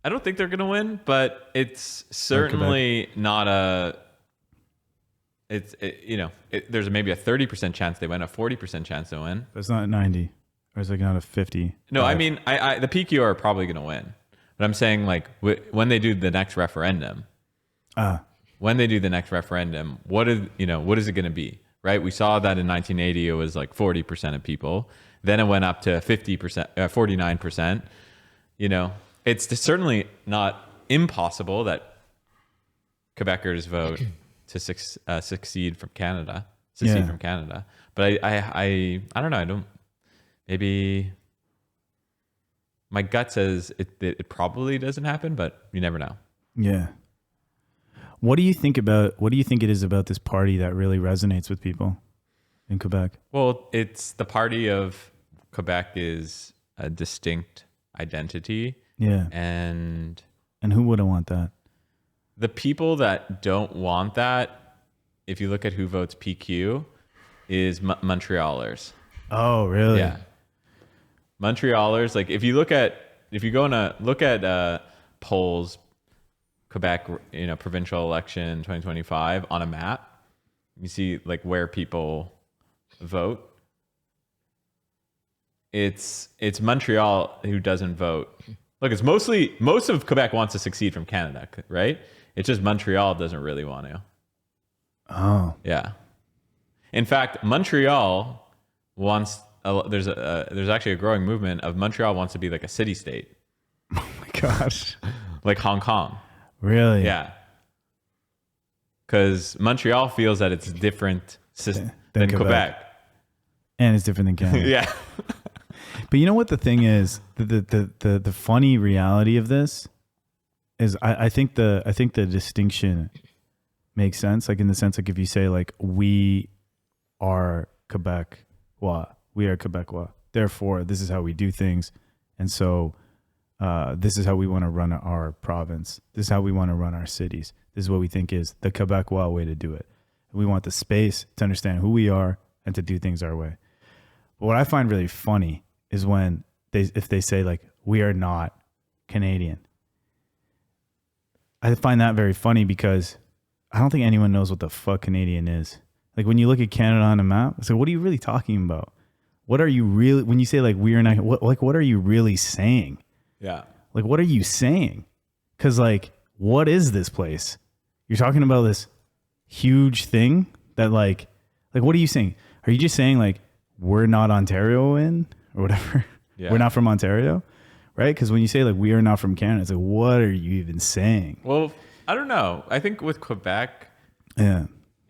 I don't think they're going to win, but it's certainly not a... there's maybe a 30% chance they win, a 40% chance they win. But it's not 90. Or it's like not a 50. No, I mean, the PQ are probably going to win. But I'm saying, like, when they do the next referendum, what is it going to be, right? We saw that in 1980, it was like 40% of people. Then it went up to 50%, 49%. You know, it's certainly not impossible that Quebecers vote to succeed from Canada. But I don't know. Maybe my gut says it probably doesn't happen, but you never know. Yeah. What do you think it is about this party that really resonates with people in Quebec? Well, it's the party of Quebec is a distinct identity. Yeah. And who wouldn't want that? The people that don't want that, if you look at who votes PQ, is Montrealers. Oh, really? Yeah. Montrealers, like if you go and look at polls, Quebec, provincial election 2025 on a map, you see like where people vote. It's Montreal who doesn't vote. Look, it's most of Quebec wants to succeed from Canada, right? It's just Montreal doesn't really want to. Oh. Yeah. In fact, Montreal wants. There's actually a growing movement of Montreal wants to be like a city state. Oh my gosh. Like Hong Kong. Really? Yeah. Because Montreal feels that it's different than Quebec. And it's different than Canada. Yeah. But you know what the thing is? The funny reality of this is I think the distinction makes sense. Like in the sense, like if you say like we are Quebecois, therefore this is how we do things, and so this is how we want to run our province. This is how we want to run our cities. This is what we think is the Quebecois way to do it. We want the space to understand who we are and to do things our way. But what I find really funny is when if they say like we are not Canadian. I find that very funny because I don't think anyone knows what the fuck Canadian is. Like when you look at Canada on a map, so what are you really talking about? What are you really, when you say like we are not, what are you really saying? Yeah. Like what are you saying? Because like what is this place? You're talking about this huge thing that like what are you saying? Are you just saying like we're not Ontario in or whatever? Yeah. We're not from Ontario, right? Because when you say like we are not from Canada, it's like, what are you even saying? Well, I don't know. I think with Quebec,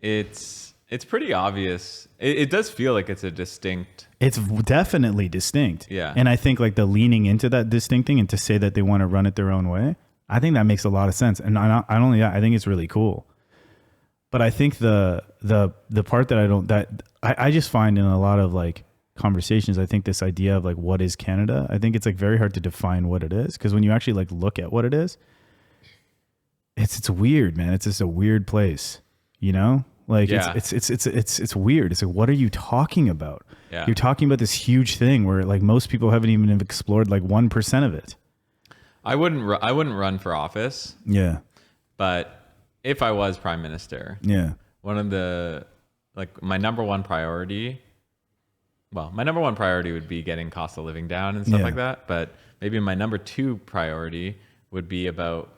it's pretty obvious. It does feel like it's a distinct. It's definitely distinct. Yeah. And I think like the leaning into that distinct thing and to say that they want to run it their own way, I think that makes a lot of sense. And not only that, I think it's really cool. But I think the part that I just find in a lot of like conversations, I think this idea of like what is Canada, I think it's like very hard to define what it is, because when you actually like look at what it is, it's weird, man. It's just a weird place, you know? Like it's weird. It's like, what are you talking about? Yeah. You're talking about this huge thing where like most people haven't even explored like 1% of it. I wouldn't run for office. Yeah. But if I was prime minister, one of the like my number one priority would be getting cost of living down and stuff like that. But maybe my number 2 priority would be about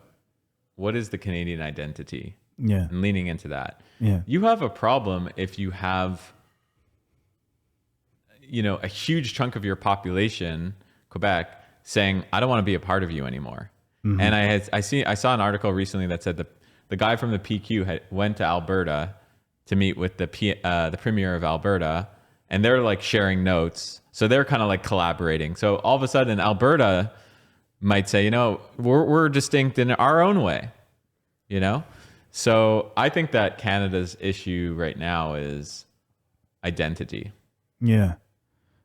what is the Canadian identity? Yeah. And leaning into that. Yeah. You have a problem if you have, you know, a huge chunk of your population, Quebec, saying, I don't want to be a part of you anymore. Mm-hmm. And I saw an article recently that said the guy from the PQ went to Alberta to meet with the premier of Alberta, and they're like sharing notes. So they're kind of like collaborating. So all of a sudden Alberta might say, you know, we're distinct in our own way, you know? So I think that Canada's issue right now is identity. Yeah.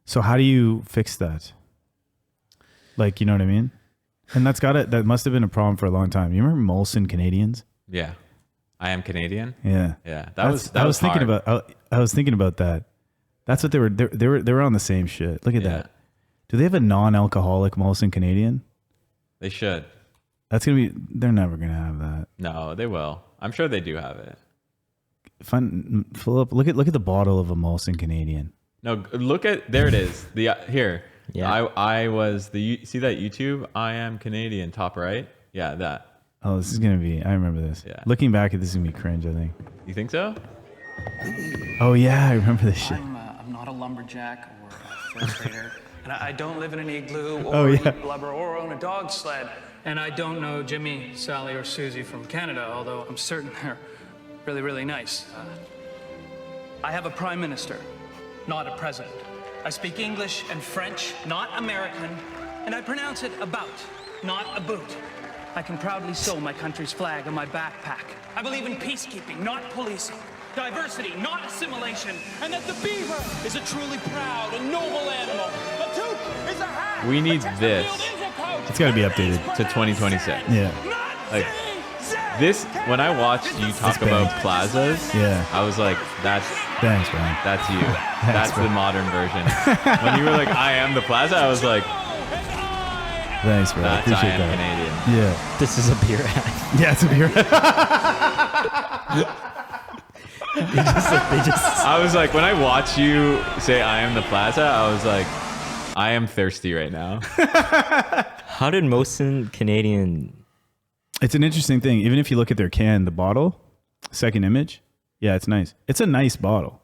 So how do you fix that? Like, you know what I mean? And that must have been a problem for a long time. You remember Molson Canadians? Yeah. I am Canadian. Yeah. Yeah. I was thinking about that. That's what they were on the same shit. Look at that. Do they have a non-alcoholic Molson Canadian? They should. They're never going to have that. No, they will. I'm sure they do have it. Philip, look at the bottle of a Molson Canadian. No, there it is. Here. Yeah. See that YouTube? I am Canadian, top right? Yeah, that. Oh, this is going to be, I remember this. Yeah. Looking back at this is going to be cringe, I think. You think so? Oh yeah, I remember this shit. I'm not a lumberjack or a fur trader. And I don't live in an igloo or eat blubber or own a dog sled. And I don't know Jimmy, Sally, or Susie from Canada, although I'm certain they're really, really nice. I have a prime minister, not a president. I speak English and French, not American, and I pronounce it about, not a boot. I can proudly sew my country's flag on my backpack. I believe in peacekeeping, not policing. Diversity, not assimilation. And that the beaver is a truly proud and noble animal. The toque is a hat. We need this. It's got to be updated to 2026. Yeah. Like this, when I watched you talk about plazas, I was like, thanks, man. That's you. That's the modern version. When you were like, I am the plaza, I was like, thanks, bro. That's I am Canadian. Yeah. This is a beer hat. Yeah, it's a beer hat. I was like, when I watch you say I am the plaza, I was like, I am thirsty right now. How did Molson Canadian? It's an interesting thing. Even if you look at their can, the bottle, second image, yeah, it's nice. It's a nice bottle.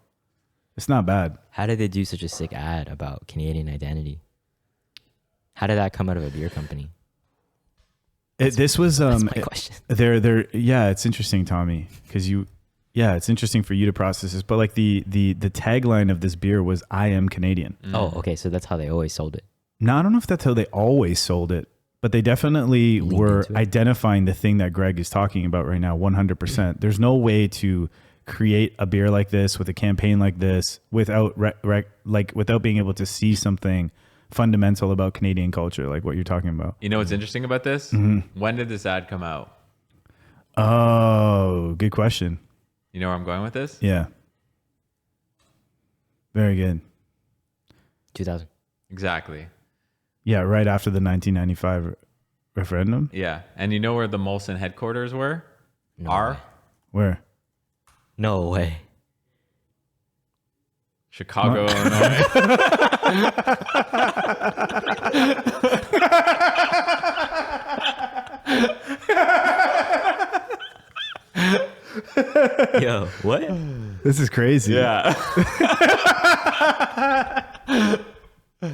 It's not bad. How did they do such a sick ad about Canadian identity? How did that come out of a beer company? This was that's my question. It's interesting, Tommy, because it's interesting for you to process this, but like the tagline of this beer was I am Canadian. Oh, okay, so that's how they always sold it. No, I don't know if that's how they always sold it, but they definitely were identifying the thing that Greg is talking about right now 100%. There's no way to create a beer like this with a campaign like this without without being able to see something fundamental about Canadian culture, like what you're talking about. You know what's interesting about this? Mm-hmm. When did this ad come out? Oh, good question. You know where I'm going with this? Yeah. Very good. 2000. Exactly. Yeah, right after the 1995 referendum. Yeah. And you know where the Molson headquarters were? No way. Where? No way. Chicago, Illinois. Yo, what? This is crazy. Yeah.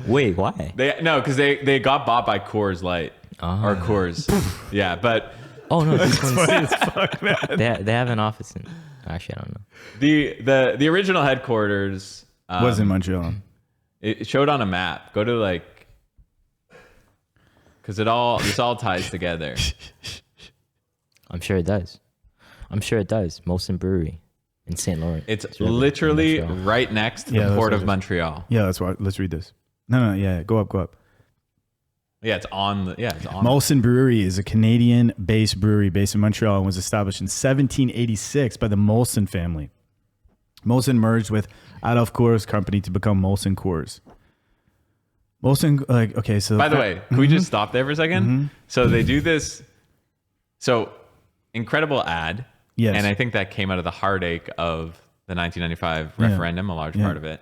Wait, why? Because they got bought by Coors Light or Coors. Yeah, but oh no, this That's one's funny as fuck, man. they have an office in. Actually, I don't know. The original headquarters was in Montreal. It showed on a map. Go to like, because this all ties together. I'm sure it does. Molson Brewery in St. Laurent. It's literally right next to the port of Montreal. Yeah, that's why. Let's read this. No, yeah, go up. Yeah, it's on. It's on. Molson Brewery is a Canadian-based brewery based in Montreal and was established in 1786 by the Molson family. Molson merged with Adolphe Coors Company to become Molson Coors. Molson, like, okay, so... By the way, can we just stop there for a second? So they do this... So, incredible ad. Yes. And I think that came out of the heartache of the 1995 referendum, a large part of it.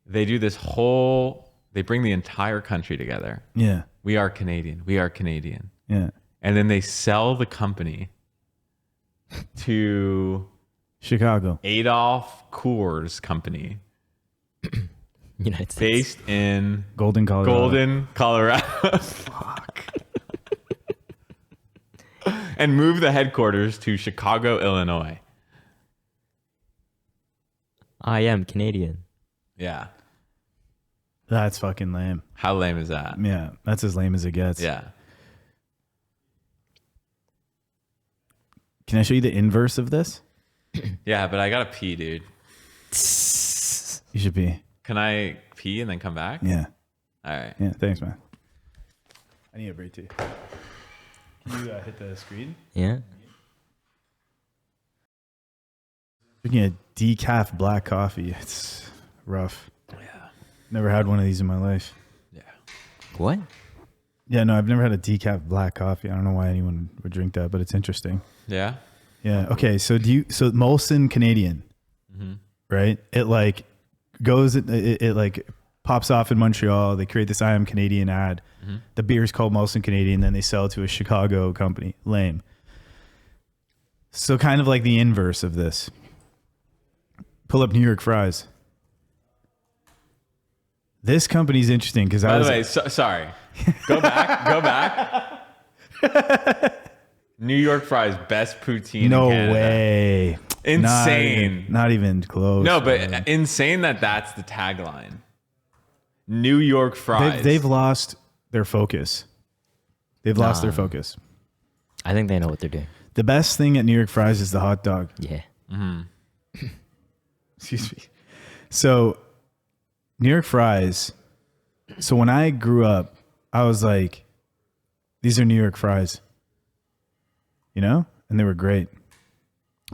They do this whole... They bring the entire country together. Yeah. We are Canadian. We are Canadian. Yeah. And then they sell the company to... Chicago. Adolphe Coors Company. United States. Based in Golden, Colorado. Fuck. And move the headquarters to Chicago, Illinois. I am Canadian. Yeah. That's fucking lame. How lame is that? Yeah, that's as lame as it gets. Yeah. Can I show you the inverse of this? Yeah, but I gotta pee, dude. You should pee. Can I pee and then come back? Yeah. All right. Yeah, thanks, man. I need a break too. Can you hit the screen? Yeah. Drinking a decaf black coffee. It's rough. Yeah. Never had one of these in my life. Yeah. What? Yeah, no, I've never had a decaf black coffee. I don't know why anyone would drink that, but it's interesting. Yeah. Yeah. Okay. So so Molson Canadian, right? It like goes, it like pops off in Montreal. They create this I am Canadian ad. The beer's called Molson Canadian. Then they sell it to a Chicago company. Lame. So kind of like the inverse of this. Pull up New York Fries. This company's interesting because By the way, sorry. Go back. New York Fries, best poutine no in Canada. way. Insane. Not even close. No, but insane that's the tagline. New York Fries. They've lost their focus. They've lost their focus. I think they know what they're doing. The best thing at New York Fries is the hot dog. Yeah. Excuse me. So, New York Fries. So when I grew up, I was like, these are New York Fries. You know? And they were great.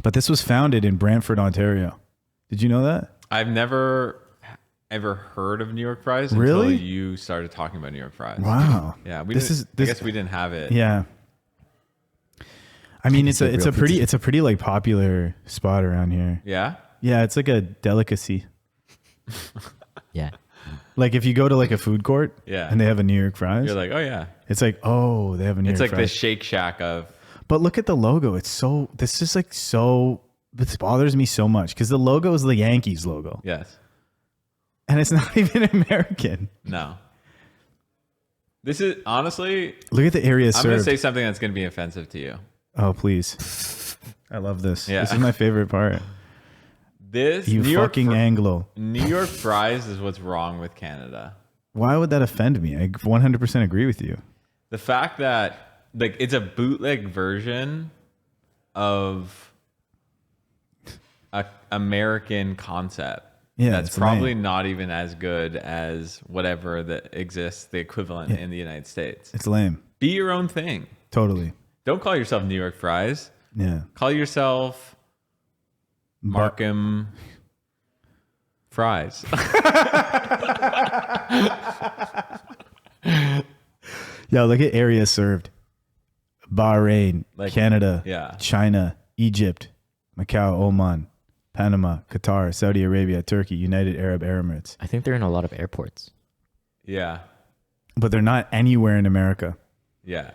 But this was founded in Brantford, Ontario. Did you know that? I've never ever heard of New York Fries Really? until you started talking about New York Fries. Wow. Yeah, I guess we didn't have it. Yeah. I mean, it's a pretty like popular spot around here. Yeah? Yeah, it's like a delicacy. Yeah. Like if you go to like a food court and they have a New York Fries. You're like, oh yeah. It's like, oh, they have a New York Fries. It's like the Fries. Shake Shack of... But look at the logo. This bothers me so much because the logo is the Yankees logo. Yes. And it's not even American. No. This is, honestly... Look at the area I'm served. going to say something that's going to be offensive to you. Oh, please. I love this. Yeah. This is my favorite part. This You New fucking York Anglo. New York Fries is what's wrong with Canada. Why would that offend me? I 100% agree with you. The fact that like it's a bootleg version of a American concept. Yeah, that's it's probably lame. not even as good as whatever that exists, the equivalent in the United States. It's lame. Be your own thing. Totally. Don't call yourself New York Fries. Yeah. Call yourself Markham Fries. Yeah, look at area served. Bahrain, Like, Canada, yeah. China, Egypt, Macau, Oman, Panama, Qatar, Saudi Arabia, Turkey, United Arab Emirates. I think they're in a lot of airports. Yeah. But they're not anywhere in America. Yeah.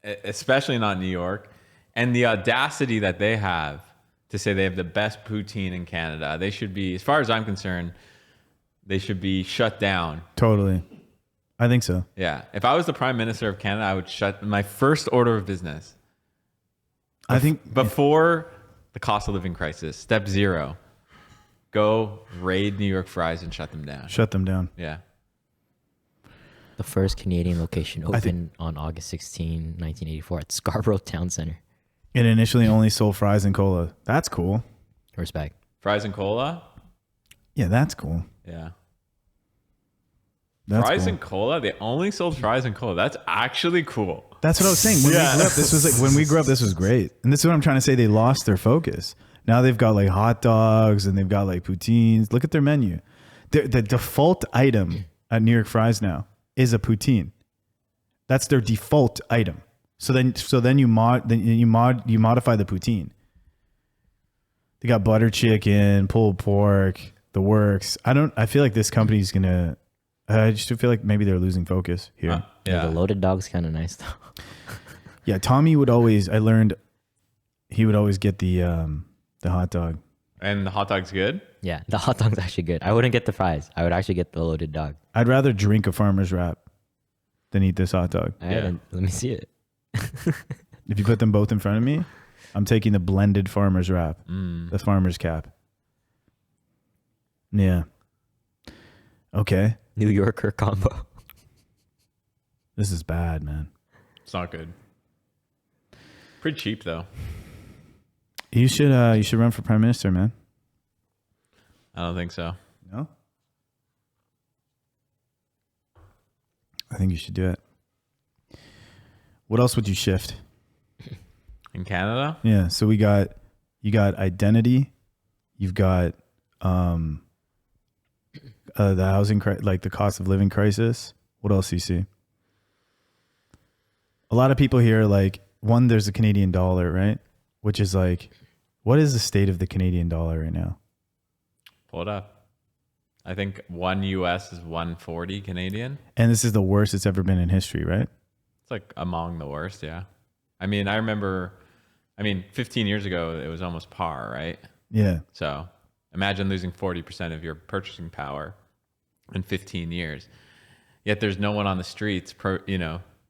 Especially not New York. And the audacity that they have to say they have the best poutine in Canada. They should be, as far as I'm concerned, they should be shut down. Totally. I think so. Yeah. If I was the Prime Minister of Canada, I would shut my first order of business. I think before the cost of living crisis, step 0, go raid New York Fries and shut them down. Shut them down. Yeah. The first Canadian location opened on August 16, 1984 at Scarborough Town Center. It initially only sold fries and cola. That's cool. Respect. Fries and cola? Yeah, that's cool. Yeah. That's fries cool. and cola? They only sold fries and cola. That's actually cool. That's what I was saying. When we grew up, this was like when we grew up, this was great. And this is what I'm trying to say. They lost their focus. Now they've got like hot dogs and they've got like poutines. Look at their menu. The default item at New York Fries now is a poutine. That's their default item. So then you modify the poutine. They got butter chicken, pulled pork, the works. I feel like this company's gonna. I just feel like maybe they're losing focus here. Yeah, the loaded dog's kind of nice though. Yeah, Tommy would always. I learned he would always get the hot dog. And the hot dog's good? Yeah, the hot dog's actually good. I wouldn't get the fries. I would actually get the loaded dog. I'd rather drink a farmer's wrap than eat this hot dog. Let me see it. If you put them both in front of me, I'm taking the blended farmer's wrap, the farmer's cap. Yeah. Okay. New Yorker combo. This is bad, man. It's not good. Pretty cheap though. You should run for prime minister, man. I don't think so. No? I think you should do it. What else would you shift? In Canada? Yeah, so you got identity, you've got the housing like the cost of living crisis. What else do you see? A lot of people here like one, there's a Canadian dollar, right? Which is like, what is the state of the Canadian dollar right now? Pull it up. I think $1 US is 140 Canadian. And this is the worst it's ever been in history, right? It's like among the worst, yeah. I mean, 15 years ago, it was almost par, right? Yeah. So imagine losing 40% of your purchasing power in 15 years. Yet there's no one on the streets,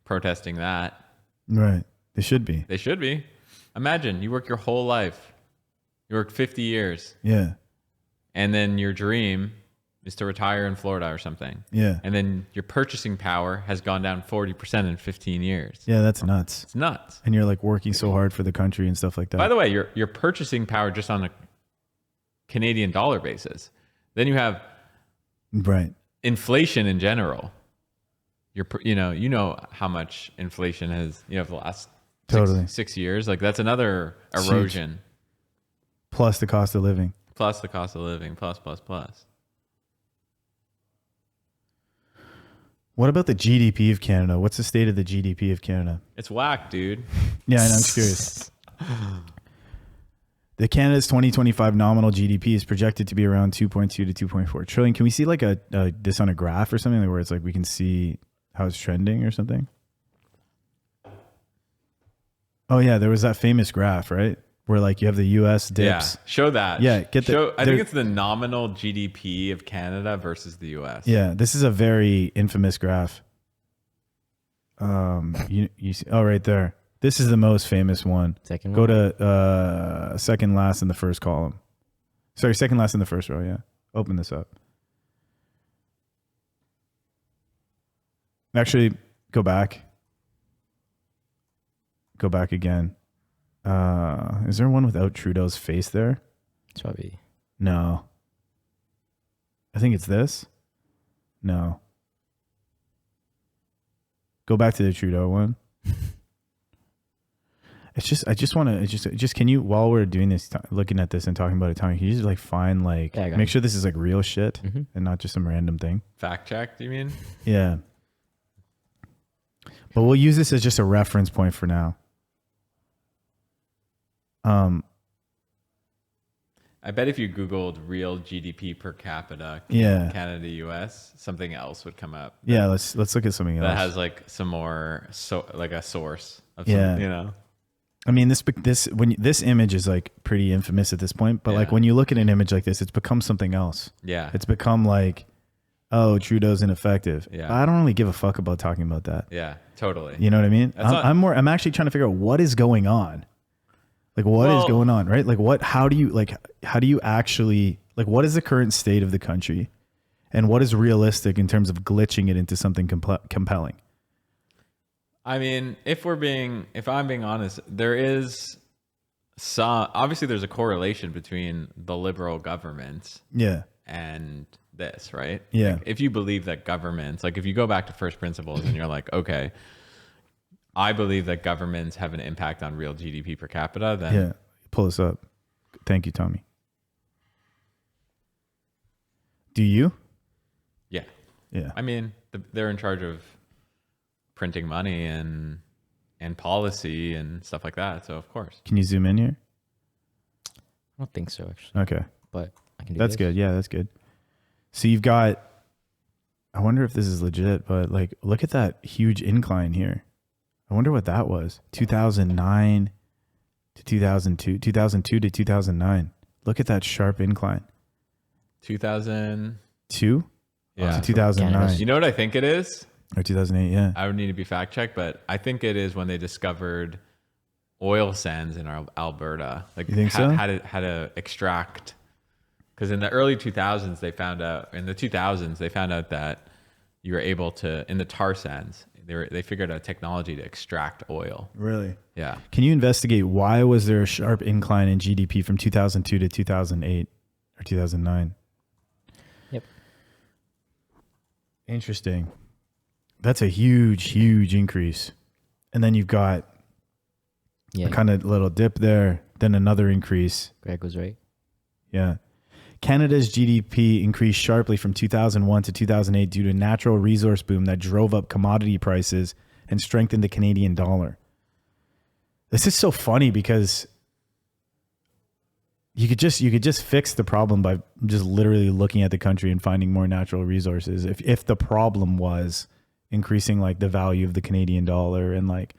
protesting that. Right. They should be. They should be. Imagine you work your whole life. You work 50 years. Yeah. And then your dream is to retire in Florida or something. Yeah. And then your purchasing power has gone down 40% in 15 years. Yeah, that's nuts. It's nuts. And you're like working so hard for the country and stuff like that. By the way, your purchasing power just on a Canadian dollar basis. Then you have inflation in general. You know how much inflation has, the last six years. Like that's another erosion. Plus the cost of living. Plus the cost of living. Plus. What about the GDP of Canada? What's the state of the GDP of Canada? It's whack, dude. Yeah, I know, I'm curious. The Canada's 2025 nominal GDP is projected to be around 2.2 to 2.4 trillion. Can we see like this on a graph or something where it's like we can see how it's trending or something? Oh yeah, there was that famous graph, right? Where like you have the US dips. Yeah, show that. Yeah, I think it's the nominal GDP of Canada versus the US. Yeah, this is a very infamous graph. You see, right there. This is the most famous one. Second Go one? to second last in the first column. Sorry, second last in the first row, yeah. Open this up. Actually, go back. Go back again. Is there one without Trudeau's face there? It's probably. No. I think it's this. No. Go back to the Trudeau one. I just want to, can you, while we're doing this, looking at this and talking about it, Tommy, can you just like find like, make sure this is like real shit and not just some random thing? Fact check, do you mean? Yeah. But we'll use this as just a reference point for now. I bet if you Googled real GDP per capita, Canada, US, something else would come up. Yeah, let's look at something else that has like some more like a source of some, I mean, this image is like pretty infamous at this point, but like when you look at an image like this, it's become something else. Yeah. It's become like oh, Trudeau's ineffective. Yeah. I don't really give a fuck about talking about that. Yeah, totally. You know what I mean? That's I'm actually trying to figure out what is going on. Like, what is going on, right? Like, how do you actually, like, what is the current state of the country? And what is realistic in terms of glitching it into something compelling? I mean, if I'm being honest, there is obviously there's a correlation between the Liberal government and this, right? Yeah. Like, if you believe that governments, like if you go back to first principles and you're like, okay, I believe that governments have an impact on real GDP per capita, then... Yeah, pull this up. Thank you, Tommy. Do you? Yeah. Yeah. I mean, they're in charge of printing money and policy and stuff like that, so of course. Can you zoom in here? I don't think so, actually. Okay. But I can do That's this. good. Yeah, that's good. So you've got... I wonder if this is legit, but like, look at that huge incline here. I wonder what that was. 2009 to 2002. 2002 to 2009. Look at that sharp incline. 2002? Yeah. To 2009. You know what I think it is? Or 2008, yeah. I would need to be fact checked, but I think it is when they discovered oil sands in Alberta. Like, you think so? How to extract. Because in the early 2000s, they found out that you were able to, in the tar sands, they figured out technology to extract oil. Really? Yeah. Can you investigate why was there a sharp incline in GDP from 2002 to 2008 or 2009? Yep. Interesting. That's a huge, huge increase. And then you've got a kind of little dip there, then another increase. Greg was right. Yeah. Canada's GDP increased sharply from 2001 to 2008 due to a natural resource boom that drove up commodity prices and strengthened the Canadian dollar. This is so funny because you could just fix the problem by just literally looking at the country and finding more natural resources. If the problem was increasing like the value of the Canadian dollar and like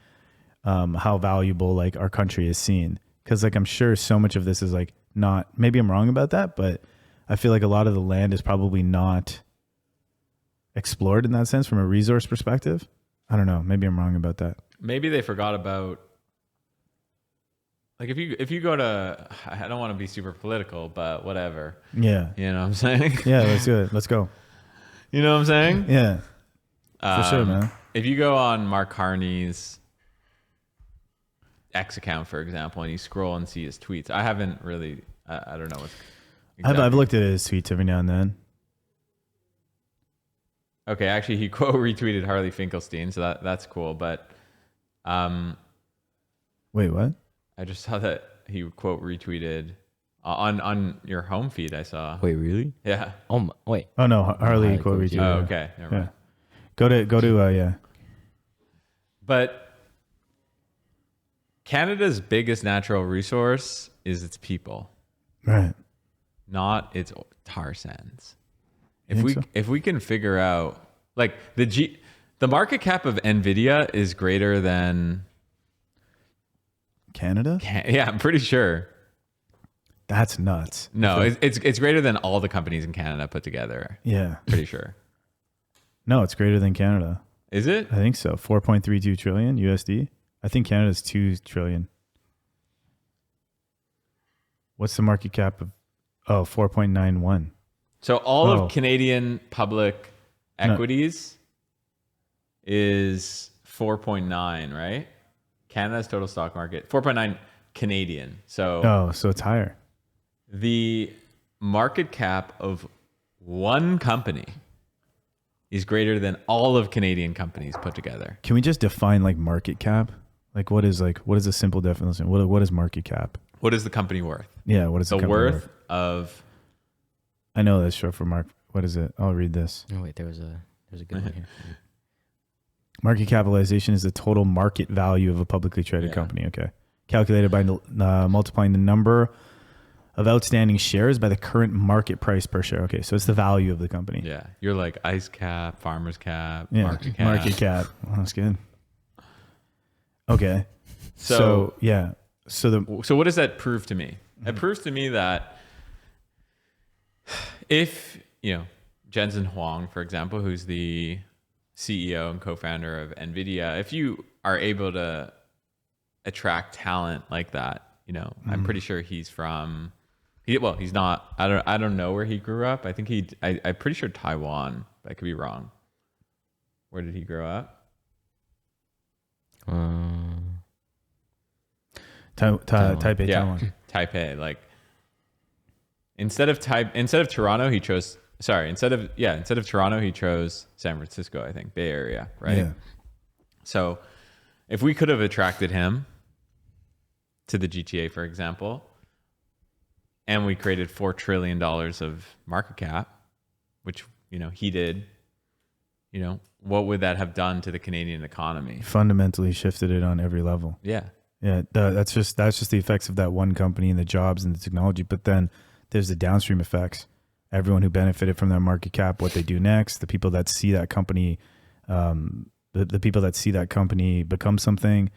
how valuable like our country is seen, because like I'm sure so much of this is like not, maybe I'm wrong about that, but I feel like a lot of the land is probably not explored in that sense from a resource perspective. I don't know. Maybe I'm wrong about that. Maybe they forgot about, like, if you go to, I don't want to be super political, but whatever. Yeah. You know what I'm saying? Yeah, let's do it. Let's go. You know what I'm saying? Yeah. For sure, man. If you go on Mark Carney's X account, for example, and you scroll and see his tweets, I haven't really, I don't know what's exactly. I've looked at his tweets every now and then. Okay, actually, he quote retweeted Harley Finkelstein, so that's cool. But, wait, what? I just saw that he quote retweeted on your home feed. I saw. Wait, really? Yeah. Oh, wait. Oh no, Harley quote retweeted. Oh, okay. Never mind. Go to yeah. But Canada's biggest natural resource is its people, right? Not its tar sands. If we can figure out, like, the market cap of Nvidia is greater than Canada. Yeah, I'm pretty sure. That's nuts. No, it's greater than all the companies in Canada put together. Yeah, pretty sure. No, it's greater than Canada. Is it? I think so. 4.32 trillion USD. I think Canada's 2 trillion. What's the market cap of? Oh, 4.91. So all of Canadian public equities is 4.9, right? Canada's total stock market, 4.9 Canadian. So so it's higher. The market cap of one company is greater than all of Canadian companies put together. Can we just define like market cap? What is a simple definition? What is market cap? What is the company worth? Yeah, what is the company worth of? I know that's short for Mark. What is it? I'll read this. Oh wait, there's a good one here. Market capitalization is the total market value of a publicly traded company. Okay, calculated by multiplying the number of outstanding shares by the current market price per share. Okay, so it's the value of the company. Yeah, you're like ICE cap, farmers cap, yeah, market cap. Market cap. Well, that's good. Okay, so yeah, so what does that prove to me? It proves to me that if Jensen Huang, for example, who's the CEO and co-founder of NVIDIA, if you are able to attract talent like that, you know, I'm pretty sure he's from, he's not, I don't know where he grew up. I think I'm pretty sure Taiwan, but I could be wrong. Where did he grow up? Taipei, yeah, Taiwan. Taipei. Like instead of Toronto, he chose. Sorry, instead of Toronto, he chose San Francisco. I think Bay Area, right? Yeah. So, if we could have attracted him to the GTA, for example, and we created $4 trillion of market cap, which he did, what would that have done to the Canadian economy? Fundamentally shifted it on every level. Yeah. Yeah, that's just the effects of that one company and the jobs and the technology. But then there's the downstream effects. Everyone who benefited from that market cap, what they do next, the people that see that company, the people that see that company become something,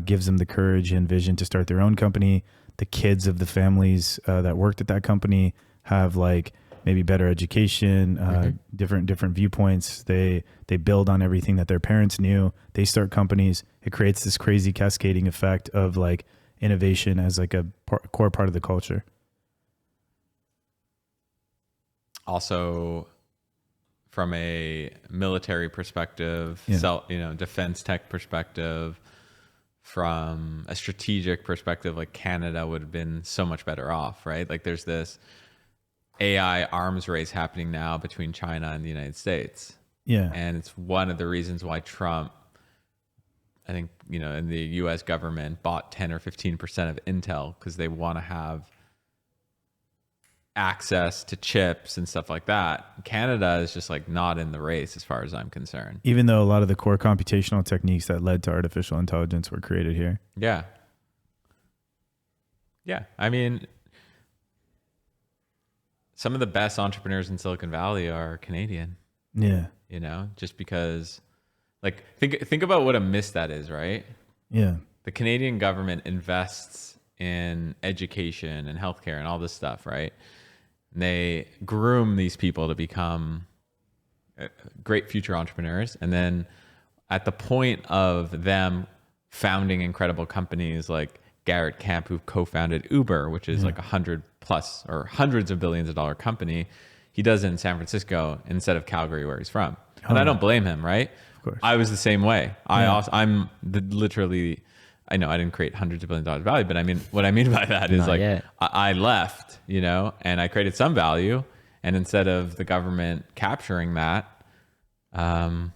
gives them the courage and vision to start their own company. The kids of the families that worked at that company have like maybe better education, different viewpoints. They build on everything that their parents knew. They start companies. It creates this crazy cascading effect of like innovation as like a core part of the culture. Also, from a military perspective, defense tech perspective, from a strategic perspective, like Canada would have been so much better off, right? Like there's this AI arms race happening now between China and the United States. Yeah. And it's one of the reasons why Trump, I think, and the US government bought 10 or 15% of Intel because they want to have access to chips and stuff like that. Canada is just like not in the race as far as I'm concerned. Even though a lot of the core computational techniques that led to artificial intelligence were created here. Yeah. Yeah. I mean, some of the best entrepreneurs in Silicon Valley are Canadian. Yeah. Just because like think about what a miss that is, right? Yeah. The Canadian government invests in education and healthcare and all this stuff, right? And they groom these people to become great future entrepreneurs. And then at the point of them founding incredible companies like Garrett Camp, who co-founded Uber, which is like 100+ or hundreds of billions of dollar company, he does it in San Francisco instead of Calgary, where he's from. And I don't blame him, right? Of course. I was the same way. Literally, I know I didn't create hundreds of billions of dollars value, but I mean, what I mean by that is I left, and I created some value. And instead of the government capturing that, the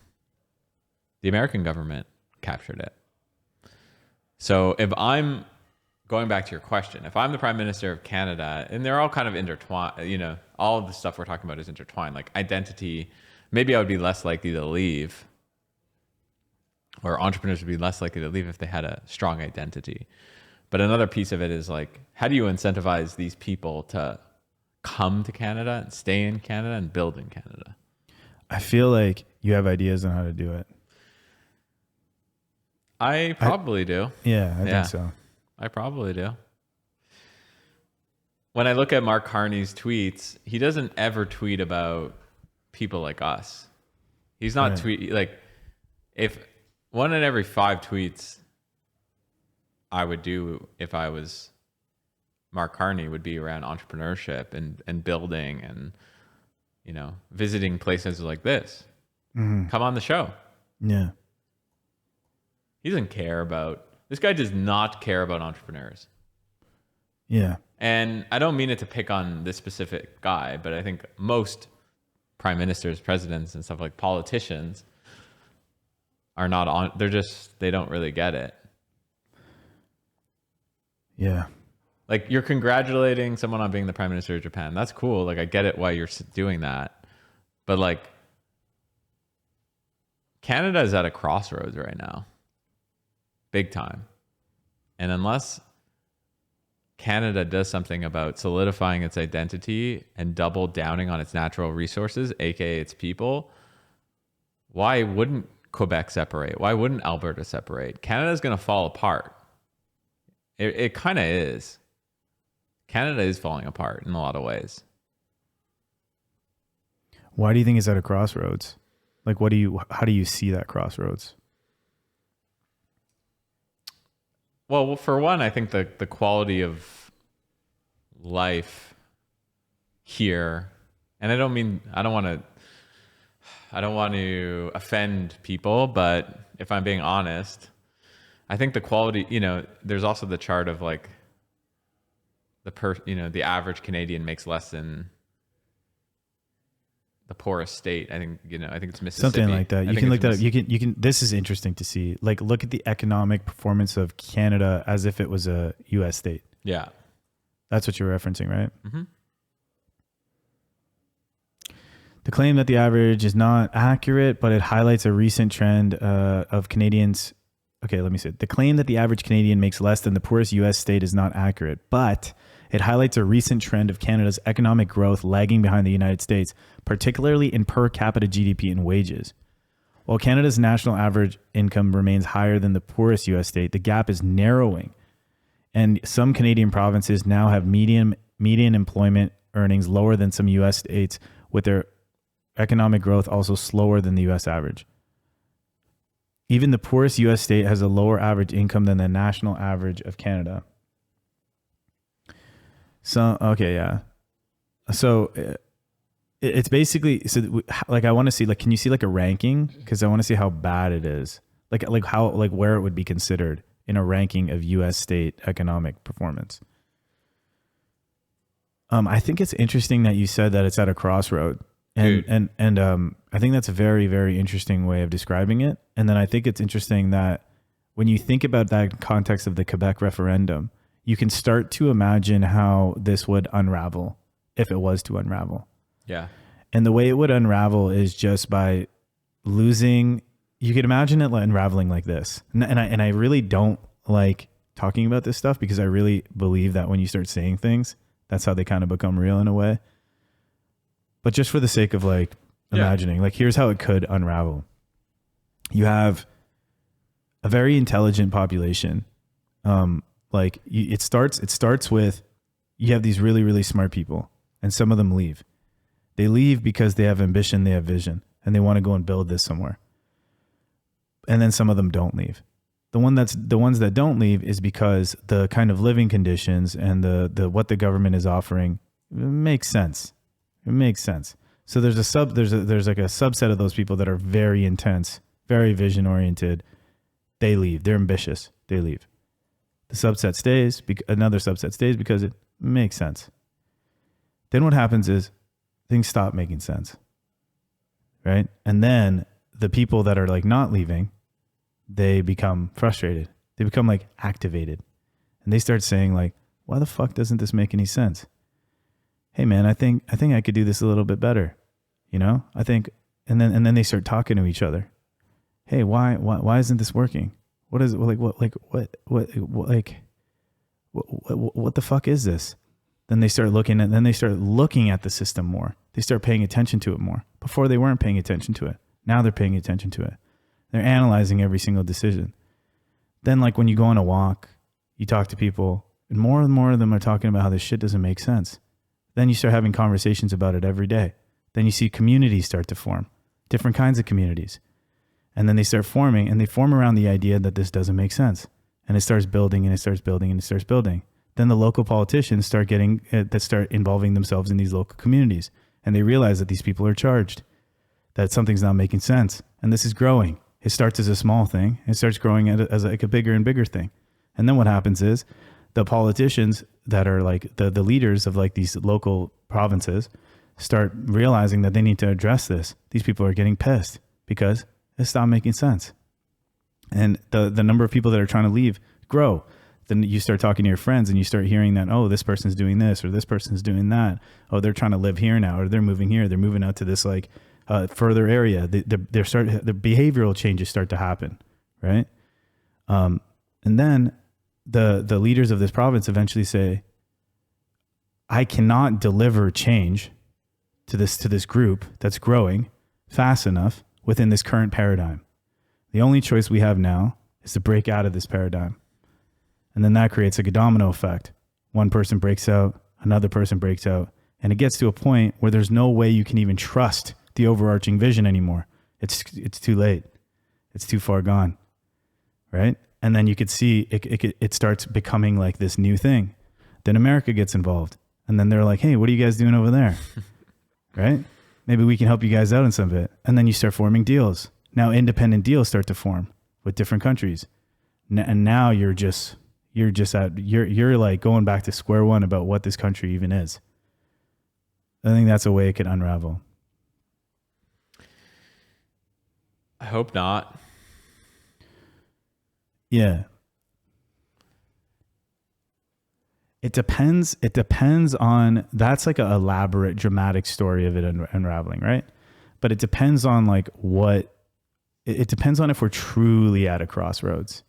American government captured it. So if I'm going back to your question, if I'm the Prime Minister of Canada, and they're all kind of intertwined, all of the stuff we're talking about is intertwined, like identity, maybe I would be less likely to leave, or entrepreneurs would be less likely to leave if they had a strong identity. But another piece of it is like, how do you incentivize these people to come to Canada and stay in Canada and build in Canada? I feel like you have ideas on how to do it. I probably do. Yeah, I think so. I probably do. When I look at Mark Carney's tweets, he doesn't ever tweet about people like us. He's not like, if 1 in every 5 tweets I would do if I was Mark Carney would be around entrepreneurship and building and, visiting places like this. Mm-hmm. Come on the show. Yeah. He doesn't care about, this guy does not care about entrepreneurs. Yeah. And I don't mean it to pick on this specific guy, but I think most prime ministers, presidents, and stuff like politicians are not on, they don't really get it. Yeah. Like, you're congratulating someone on being the prime minister of Japan. That's cool. Like, I get it why you're doing that. But like, Canada is at a crossroads right now. Big time. And unless Canada does something about solidifying its identity and double downing on its natural resources, aka its people, why wouldn't Quebec separate? Why wouldn't Alberta separate? Canada's going to fall apart. It kind of is. Canada is falling apart in a lot of ways. Why do you think it's at a crossroads? Like, how do you see that crossroads? Well, for one, I think the quality of life here, and I don't want to offend people, but if I'm being honest, I think the quality, there's also the chart of like the average Canadian makes less than the poorest state. I think it's Mississippi. Something like that. You can look that up. You can. This is interesting to see. Like, look at the economic performance of Canada as if it was a U.S. state. Yeah, that's what you're referencing, right? Mm-hmm. The claim that the average is not accurate, but it highlights a recent trend of Canadians. Okay, let me say it. The claim that the average Canadian makes less than the poorest U.S. state is not accurate, but it highlights a recent trend of Canada's economic growth lagging behind the United States, particularly in per capita GDP and wages. While Canada's national average income remains higher than the poorest U.S. state, the gap is narrowing. And some Canadian provinces now have median employment earnings lower than some U.S. states, with their economic growth also slower than the U.S. average. Even the poorest U.S. state has a lower average income than the national average of Canada. So, okay, yeah. So it's basically, like, I want to see, like, can you see like a ranking? Because I want to see how bad it is. Like where it would be considered in a ranking of U.S. state economic performance. I think it's interesting that you said that it's at a crossroad. And I think that's a very, very interesting way of describing it. And then I think it's interesting that when you think about that context of the Quebec referendum, you can start to imagine how this would unravel if it was to unravel. Yeah. And the way it would unravel is just by losing. You could imagine it unraveling like this. And I really don't like talking about this stuff because I really believe that when you start saying things, that's how they kind of become real in a way. But just for the sake of like imagining, like, here's how it could unravel. You have a very intelligent population. It starts with, you have these really, really smart people, and some of them leave. They leave because they have ambition, they have vision, and they want to go and build this somewhere. And then some of them don't leave. The ones that don't leave is because the kind of living conditions and the what the government is offering makes sense. It makes sense. So there's like a subset of those people that are very intense, very vision oriented. They leave. They're ambitious. They leave. The subset stays. Another subset stays because it makes sense. Then what happens is things stop making sense, right? And then the people that are like not leaving, they become frustrated. They become like activated, and they start saying like, "Why the fuck doesn't this make any sense? Hey man, I think I could do this a little bit better, I think." And then they start talking to each other. Hey, why isn't this working? What is what the fuck is this? Then they start looking at the system more. They start paying attention to it more. Before they weren't paying attention to it. Now they're paying attention to it. They're analyzing every single decision. Then, like, when you go on a walk, you talk to people, and more of them are talking about how this shit doesn't make sense. Then you start having conversations about it every day. Then you see communities start to form, different kinds of communities. And then they start forming, and they form around the idea that this doesn't make sense. And it starts building, and it starts building, and it starts building. Then the local politicians start involving themselves in these local communities. And they realize that these people are charged, that something's not making sense. And this is growing. It starts as a small thing. It starts growing as like a bigger and bigger thing. And then what happens is the politicians that are like the leaders of like these local provinces start realizing that they need to address this. These people are getting pissed because it stopped making sense. And the number of people that are trying to leave grow. Then you start talking to your friends and you start hearing that, oh, this person's doing this or this person's doing that. Oh, they're trying to live here now, or they're moving here. They're moving out to this like further area. The behavioral changes start to happen, right? And then the leaders of this province eventually say, I cannot deliver change to this group that's growing fast enough within this current paradigm. The only choice we have now is to break out of this paradigm. And then that creates like a domino effect. One person breaks out, another person breaks out, and it gets to a point where there's no way you can even trust the overarching vision anymore. It's too late. It's too far gone, right? And then you could see it starts becoming like this new thing. Then America gets involved, and then they're like, "Hey, what are you guys doing over there?" Right? Maybe we can help you guys out in some bit. And then you start forming deals. Now independent deals start to form with different countries, and now you're like going back to square one about what this country even is. I think that's a way it could unravel. I hope not. Yeah. It depends on, that's like an elaborate dramatic story of it unraveling, right? But it depends on like it depends on if we're truly at a crossroads.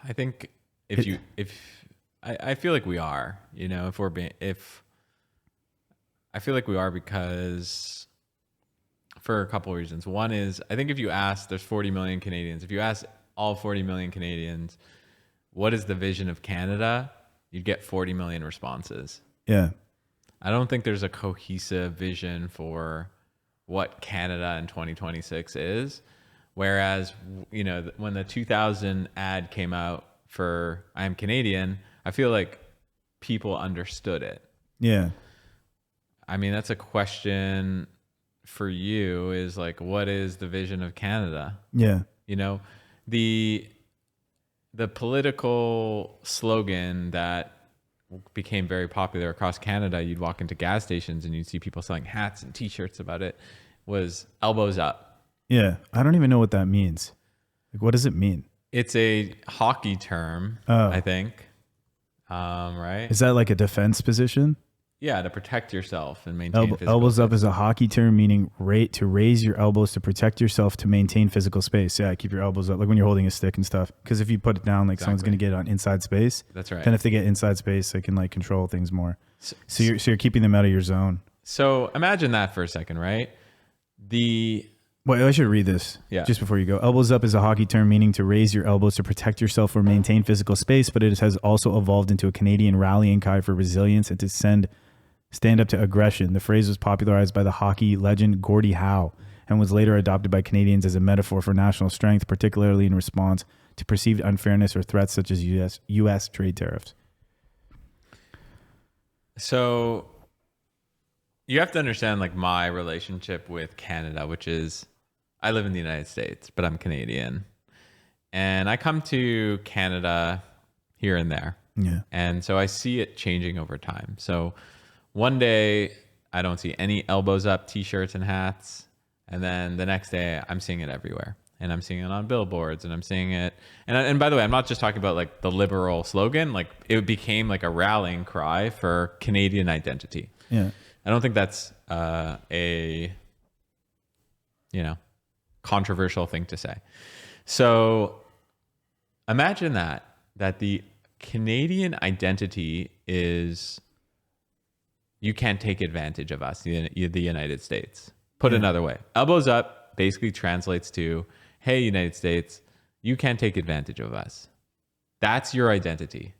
I think I feel like we are, I feel like we are because for a couple of reasons. One is, I think if you ask, there's 40 million Canadians. If you ask all 40 million Canadians, what is the vision of Canada? You'd get 40 million responses. Yeah. I don't think there's a cohesive vision for what Canada in 2026 is. Whereas, when the 2000 ad came out for I Am Canadian, I feel like people understood it. Yeah. I mean, that's a question for you, is like, what is the vision of Canada? Yeah. The political slogan that became very popular across Canada, you'd walk into gas stations and you'd see people selling hats and t-shirts about it, was elbows up. Yeah. I don't even know what that means. Like, what does it mean? It's a hockey term, I think. Right? Is that like a defense position? Yeah, to protect yourself and maintain physical elbows space. up is a hockey term meaning to raise your elbows to protect yourself to maintain physical space. Yeah, keep your elbows up, like when you're holding a stick and stuff. Because if you put it down, like someone's going to get on inside space. That's right. Then if they get inside space, they can like control things more. So you're keeping them out of your zone. So imagine that for a second, right? Wait, I should read this just before you go. Elbows up is a hockey term meaning to raise your elbows to protect yourself or maintain physical space, but it has also evolved into a Canadian rallying cry for resilience and to stand up to aggression. The phrase was popularized by the hockey legend Gordie Howe and was later adopted by Canadians as a metaphor for national strength, particularly in response to perceived unfairness or threats such as U.S. trade tariffs. So you have to understand like my relationship with Canada, which is I live in the United States, but I'm Canadian. And I come to Canada here and there. Yeah. And so I see it changing over time. So one day I don't see any elbows up t-shirts and hats. And then the next day I'm seeing it everywhere. And I'm seeing it on billboards and I'm seeing it. And by the way, I'm not just talking about like the liberal slogan. Like it became like a rallying cry for Canadian identity. Yeah. I don't think that's a controversial thing to say. So imagine that the Canadian identity is you can't take advantage of us, the United States. Put another way, elbows up basically translates to, hey, United States, you can't take advantage of us. That's your identity.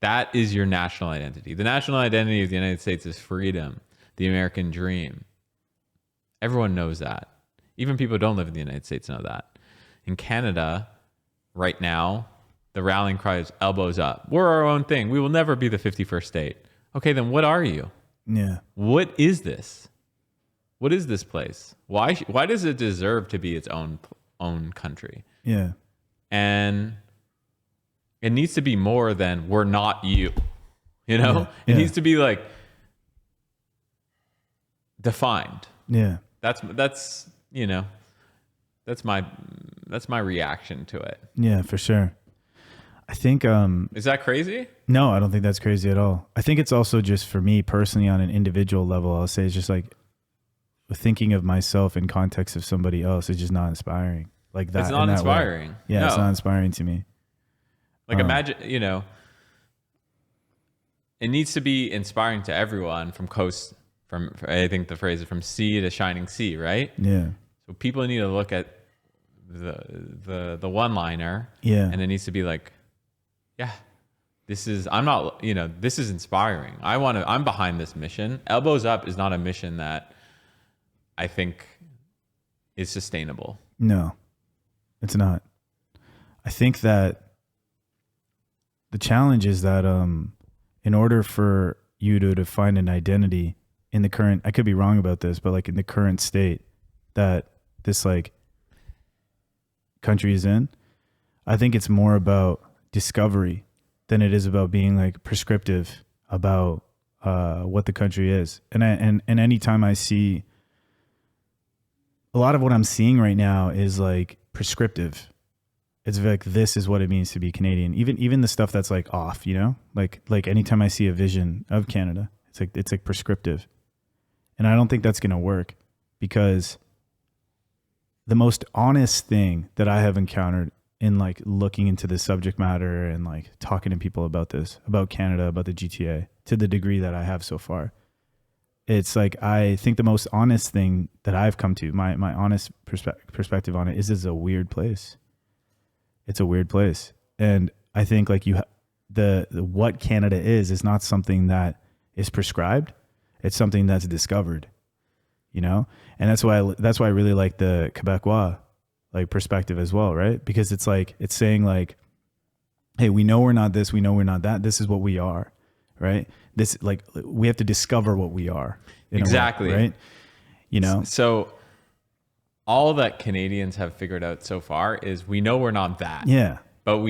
That is your national identity. The national identity of the United States is freedom, the American dream. Everyone knows that. Even people who don't live in the United States know that. In Canada, right now, the rallying cry is elbows up. We're our own thing. We will never be the 51st state. Okay, then what are you? Yeah. What is this? What is this place? Why does it deserve to be its own country? Yeah. And it needs to be more than we're not you. It needs to be like defined. Yeah. That's my reaction to it. Yeah, for sure. I think is that crazy? No, I don't think that's crazy at all. I think it's also just for me personally on an individual level, I'll say it's just like thinking of myself in context of somebody else is just not inspiring. Like that. It's not inspiring. Yeah, no. It's not inspiring to me. Like imagine, it needs to be inspiring to everyone from I think the phrase is from sea to shining sea, right? Yeah. So people need to look at the one-liner, and it needs to be like, yeah, this is inspiring. I'm behind this mission. Elbows Up is not a mission that I think is sustainable. No, it's not. I think that the challenge is that in order for you to find an identity in the current, I could be wrong about this, but like in the current state that this like country is in, I think it's more about discovery than it is about being like prescriptive about what the country is. And anytime I see, a lot of what I'm seeing right now is like prescriptive. It's like, this is what it means to be Canadian. Even the stuff that's like off, you know, like anytime I see a vision of Canada, it's like prescriptive. And I don't think that's going to work, because the most honest thing that I have encountered in like looking into the subject matter and like talking to people about this, about Canada, about the GTA, to the degree that I have so far, it's like, I think the most honest thing that I've come to, my honest perspective on it is, it's a weird place. It's a weird place. And I think like the what Canada is not something that is prescribed. It's something that's discovered, you know? And that's why I really like the Quebecois like perspective as well, right? Because it's like, it's saying like, hey, we know we're not this, we know we're not that. This is what we are, right? This, like, we have to discover what we are. Exactly. Way, right? You know? So all that Canadians have figured out so far is, we know we're not that. Yeah. But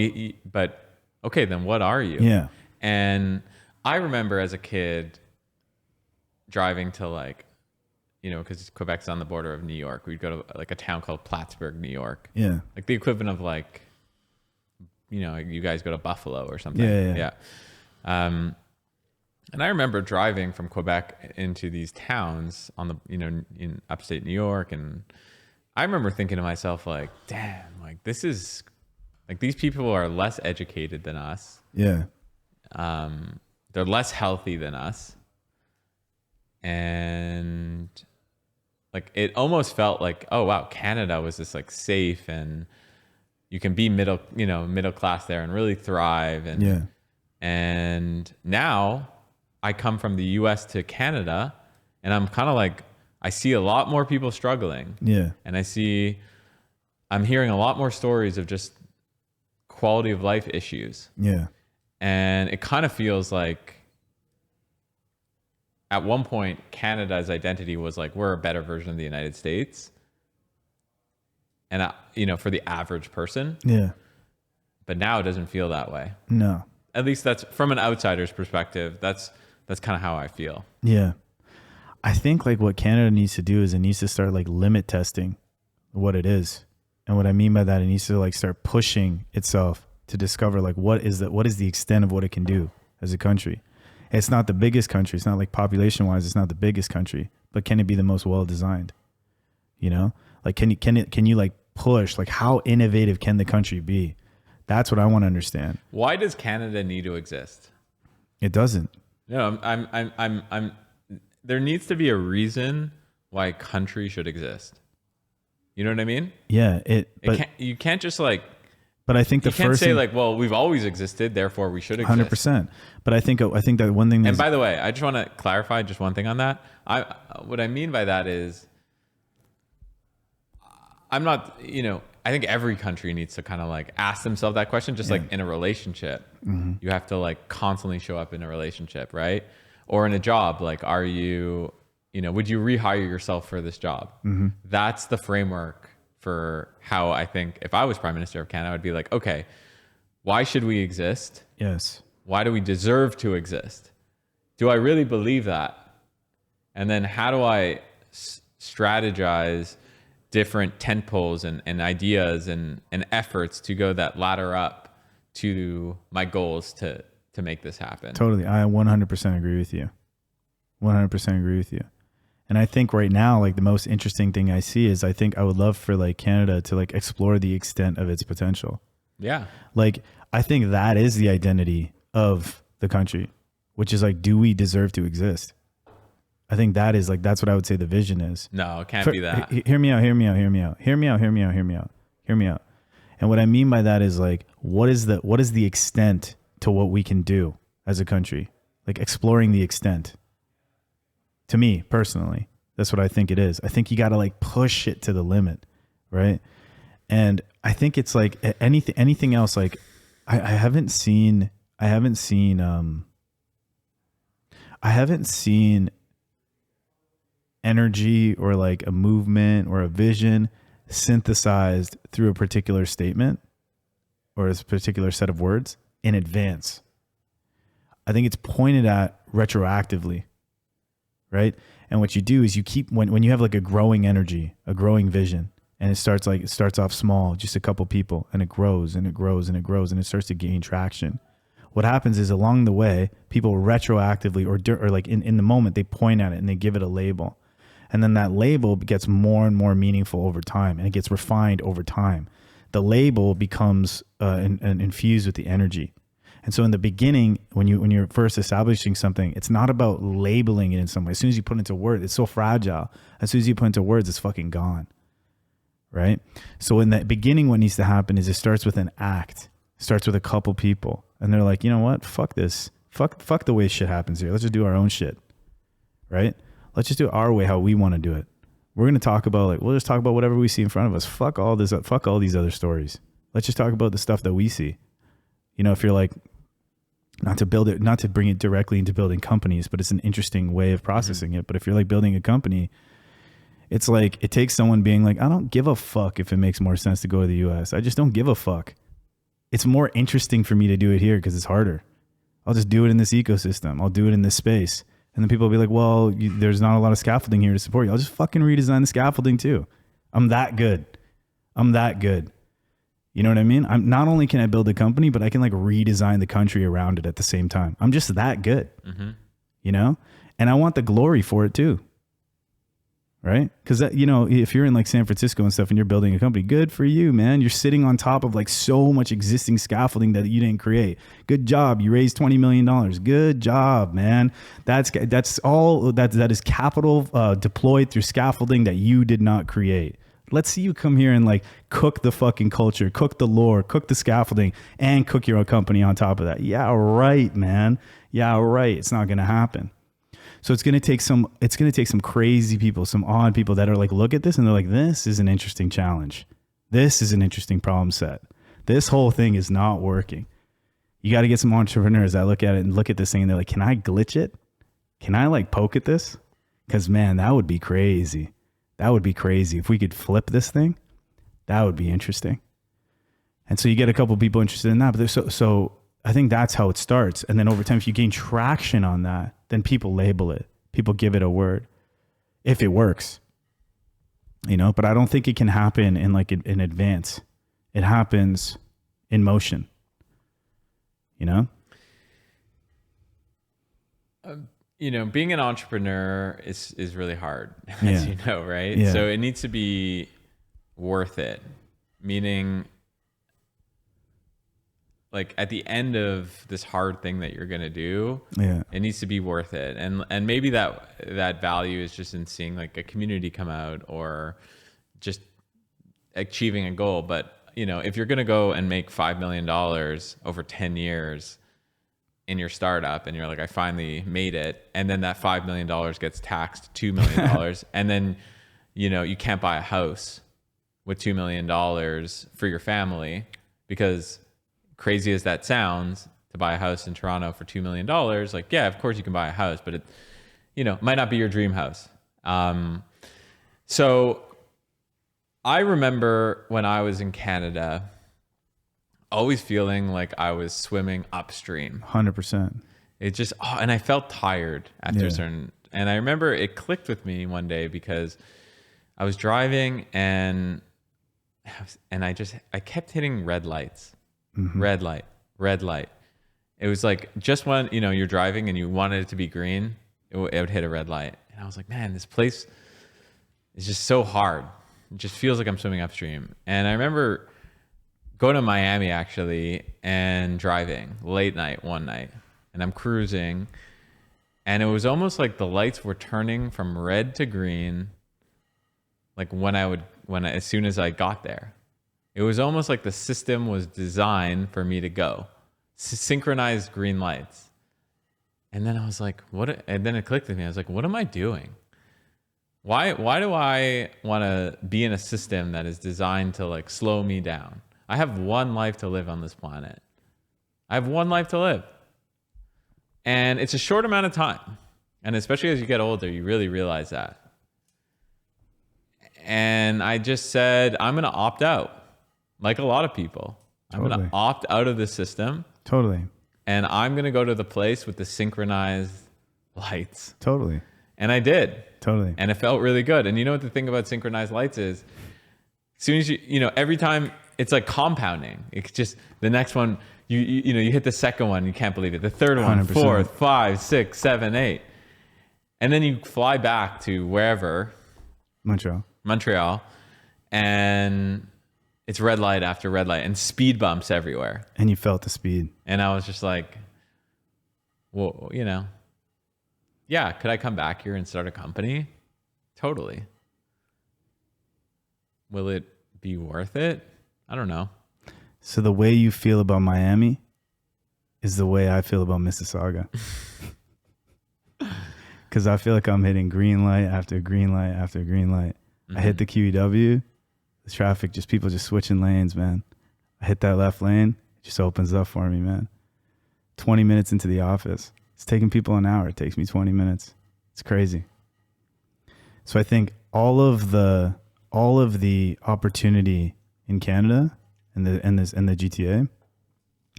okay, then what are you? Yeah. And I remember as a kid driving to like, you know, because Quebec's on the border of New York, we'd go to like a town called Plattsburgh, New York. Yeah. Like the equivalent of like, you know, you guys go to Buffalo or something. Yeah. And I remember driving from Quebec into these towns on the, you know, in upstate New York. And I remember thinking to myself, like, damn, like this is, like, these people are less educated than us. Yeah. They're less healthy than us. And like, it almost felt like, oh wow, Canada was this like safe, and you can be middle class there and really thrive. And yeah. And now I come from the US to Canada, and I'm kind of like, I see a lot more people struggling. Yeah. And I'm hearing a lot more stories of just quality of life issues. Yeah. And it kind of feels like at one point Canada's identity was like, we're a better version of the United States. And, you know, for the average person. Yeah. But now it doesn't feel that way. No. At least that's from an outsider's perspective. That's kind of how I feel. Yeah. I think like what Canada needs to do is it needs to start like limit testing what it is. And what I mean by that, it needs to like start pushing itself to discover like what is the extent of what it can do as a country. It's not the biggest country. It's not like population wise, it's not the biggest country, but can it be the most well designed? You know, like can you like push, like how innovative can the country be? That's what I want to understand. Why does Canada need to exist? It doesn't. No, I'm there needs to be a reason why a country should exist. You know what I mean? Yeah. You can't just like. But I think you can't say like, well, we've always existed, therefore we should exist. 100%. But I think that one thing. And by the way, I just want to clarify just one thing on that. What I mean by that is, I'm not, you know, I think every country needs to kind of like ask themselves that question, just like in a relationship. Mm-hmm. You have to like constantly show up in a relationship, right? Or in a job, like, are you, you know, would you rehire yourself for this job? Mm-hmm. That's the framework for how I think if I was Prime Minister of Canada, I would be like, okay, why should we exist? Yes. Why do we deserve to exist? Do I really believe that? And then how do I strategize different tentpoles and ideas and efforts to go that ladder up to my goals to make this happen? Totally. I 100% agree with you. 100% agree with you. And I think right now, like the most interesting thing I see is I think I would love for like Canada to like explore the extent of its potential. Yeah. Like, I think that is the identity of the country, which is like, do we deserve to exist? I think that is like, that's what I would say the vision is. No, it can't be that. Hear me out. And what I mean by that is like, what is the extent to what we can do as a country? Like exploring the extent. To me personally, That's what I think it is. I think you got to like push it to the limit, right? And I think it's like anything else. Like I haven't seen energy or like a movement or a vision synthesized through a particular statement or a particular set of words in advance. I think it's pointed at retroactively, right? And what you do is you keep, when you have like a growing energy, a growing vision, and it starts off small, just a couple people, and it grows and it grows and it grows and it starts to gain traction. What happens is along the way, people retroactively or like in the moment, they point at it and they give it a label. And then that label gets more and more meaningful over time, and it gets refined over time. The label becomes infused with the energy. And so in the beginning, when you're first establishing something, it's not about labeling it in some way. As soon as you put it into words, it's so fragile. As soon as you put it into words, it's fucking gone. Right? So in the beginning, what needs to happen is it starts with an act. It starts with a couple people. And they're like, you know what? Fuck this. Fuck the way shit happens here. Let's just do our own shit. Right? Let's just do it our way, how we want to do it. We're going to talk about we'll just talk about whatever we see in front of us. Fuck all this. Fuck all these other stories. Let's just talk about the stuff that we see. You know, if you're like, not to bring it directly into building companies, but it's an interesting way of processing it. But if you're like building a company, it's like, it takes someone being like, I don't give a fuck if it makes more sense to go to the US. I just don't give a fuck. It's more interesting for me to do it here because it's harder. I'll just do it in this ecosystem. I'll do it in this space. And then people will be like, well, there's not a lot of scaffolding here to support you. I'll just fucking redesign the scaffolding too. I'm that good. You know what I mean? I'm not only can I build a company, but I can like redesign the country around it at the same time. I'm just that good, you know? And I want the glory for it too. Right? Because you know, if you're in like San Francisco and stuff and you're building a company, good for you, man. You're sitting on top of like so much existing scaffolding that you didn't create. Good job. You raised $20 million. Good job, man. That's all that is capital deployed through scaffolding that you did not create. Let's see you come here and like cook the fucking culture, cook the lore, cook the scaffolding, and cook your own company on top of that. Yeah, right, man. Yeah, right. It's not going to happen. So it's going to take some crazy people, some odd people that are like, look at this and they're like, this is an interesting challenge. This is an interesting problem set. This whole thing is not working. You got to get some entrepreneurs that look at it and look at this thing and they're like, can I glitch it? Can I like poke at this? Because man, that would be crazy. That would be crazy. If we could flip this thing, that would be interesting. And so you get a couple people interested in that. But so I think that's how it starts. And then over time, if you gain traction on that, then people label it. People give it a word. If it works. You know, but I don't think it can happen in advance. It happens in motion. You know? You know, being an entrepreneur is really hard, as you know, right? Yeah. So it needs to be worth it. Meaning, like at the end of this hard thing that you're gonna do, it needs to be worth it. And maybe that value is just in seeing like a community come out or just achieving a goal. But you know, if you're gonna go and make $5 million over 10 years in your startup and you're like, I finally made it, and then that $5 million gets taxed $2 million and then you know you can't buy a house with $2 million for your family, because crazy as that sounds, to buy a house in Toronto for $2 million, like, yeah, of course you can buy a house, but it, you know, might not be your dream house. So I remember when I was in Canada, always feeling like I was swimming upstream. 100%. It just, and I felt tired after a certain, and I remember it clicked with me one day because I was driving and I kept hitting red lights. Red light. It was like just when, you know, you're driving and you wanted it to be green, it would hit a red light. And I was like, man, this place is just so hard. It just feels like I'm swimming upstream. And I remember going to Miami actually and driving late night one night, and I'm cruising, and it was almost like the lights were turning from red to green, like as soon as I got there. It was almost like the system was designed for me to go. Synchronized green lights. And then I was like, and then it clicked with me. I was like, what am I doing? Why do I want to be in a system that is designed to like slow me down? I have one life to live on this planet. I have one life to live. And it's a short amount of time. And especially as you get older, you really realize that. And I just said, I'm going to opt out. Like a lot of people. I'm going to opt out of the system. Totally. And I'm going to go to the place with the synchronized lights. Totally. And I did. Totally. And it felt really good. And you know what the thing about synchronized lights is? As soon as every time it's like compounding. It's just the next one, you hit the second one, you can't believe it. The third one, 100%. Fourth, 5, 6, 7, 8. And then you fly back to wherever. Montreal. And it's red light after red light and speed bumps everywhere. And you felt the speed. And I was just like, well, yeah, could I come back here and start a company? Totally. Will it be worth it? I don't know. So the way you feel about Miami is the way I feel about Mississauga. Because I feel like I'm hitting green light after green light after green light. I hit the QEW, the traffic, people just switching lanes, man. I hit that left lane, it just opens up for me, man. 20 minutes into the office. It's taking people an hour. It takes me 20 minutes. It's crazy. So I think all of the opportunity in Canada and the GTA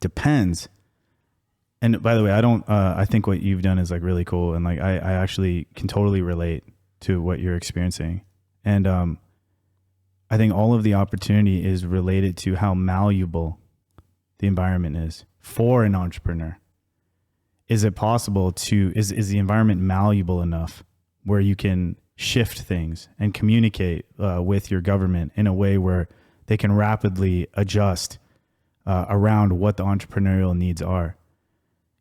depends. And by the way, I think what you've done is like really cool. And like, I actually can totally relate to what you're experiencing. And I think all of the opportunity is related to how malleable the environment is for an entrepreneur. Is it possible is the environment malleable enough where you can shift things and communicate with your government in a way where they can rapidly adjust around what the entrepreneurial needs are?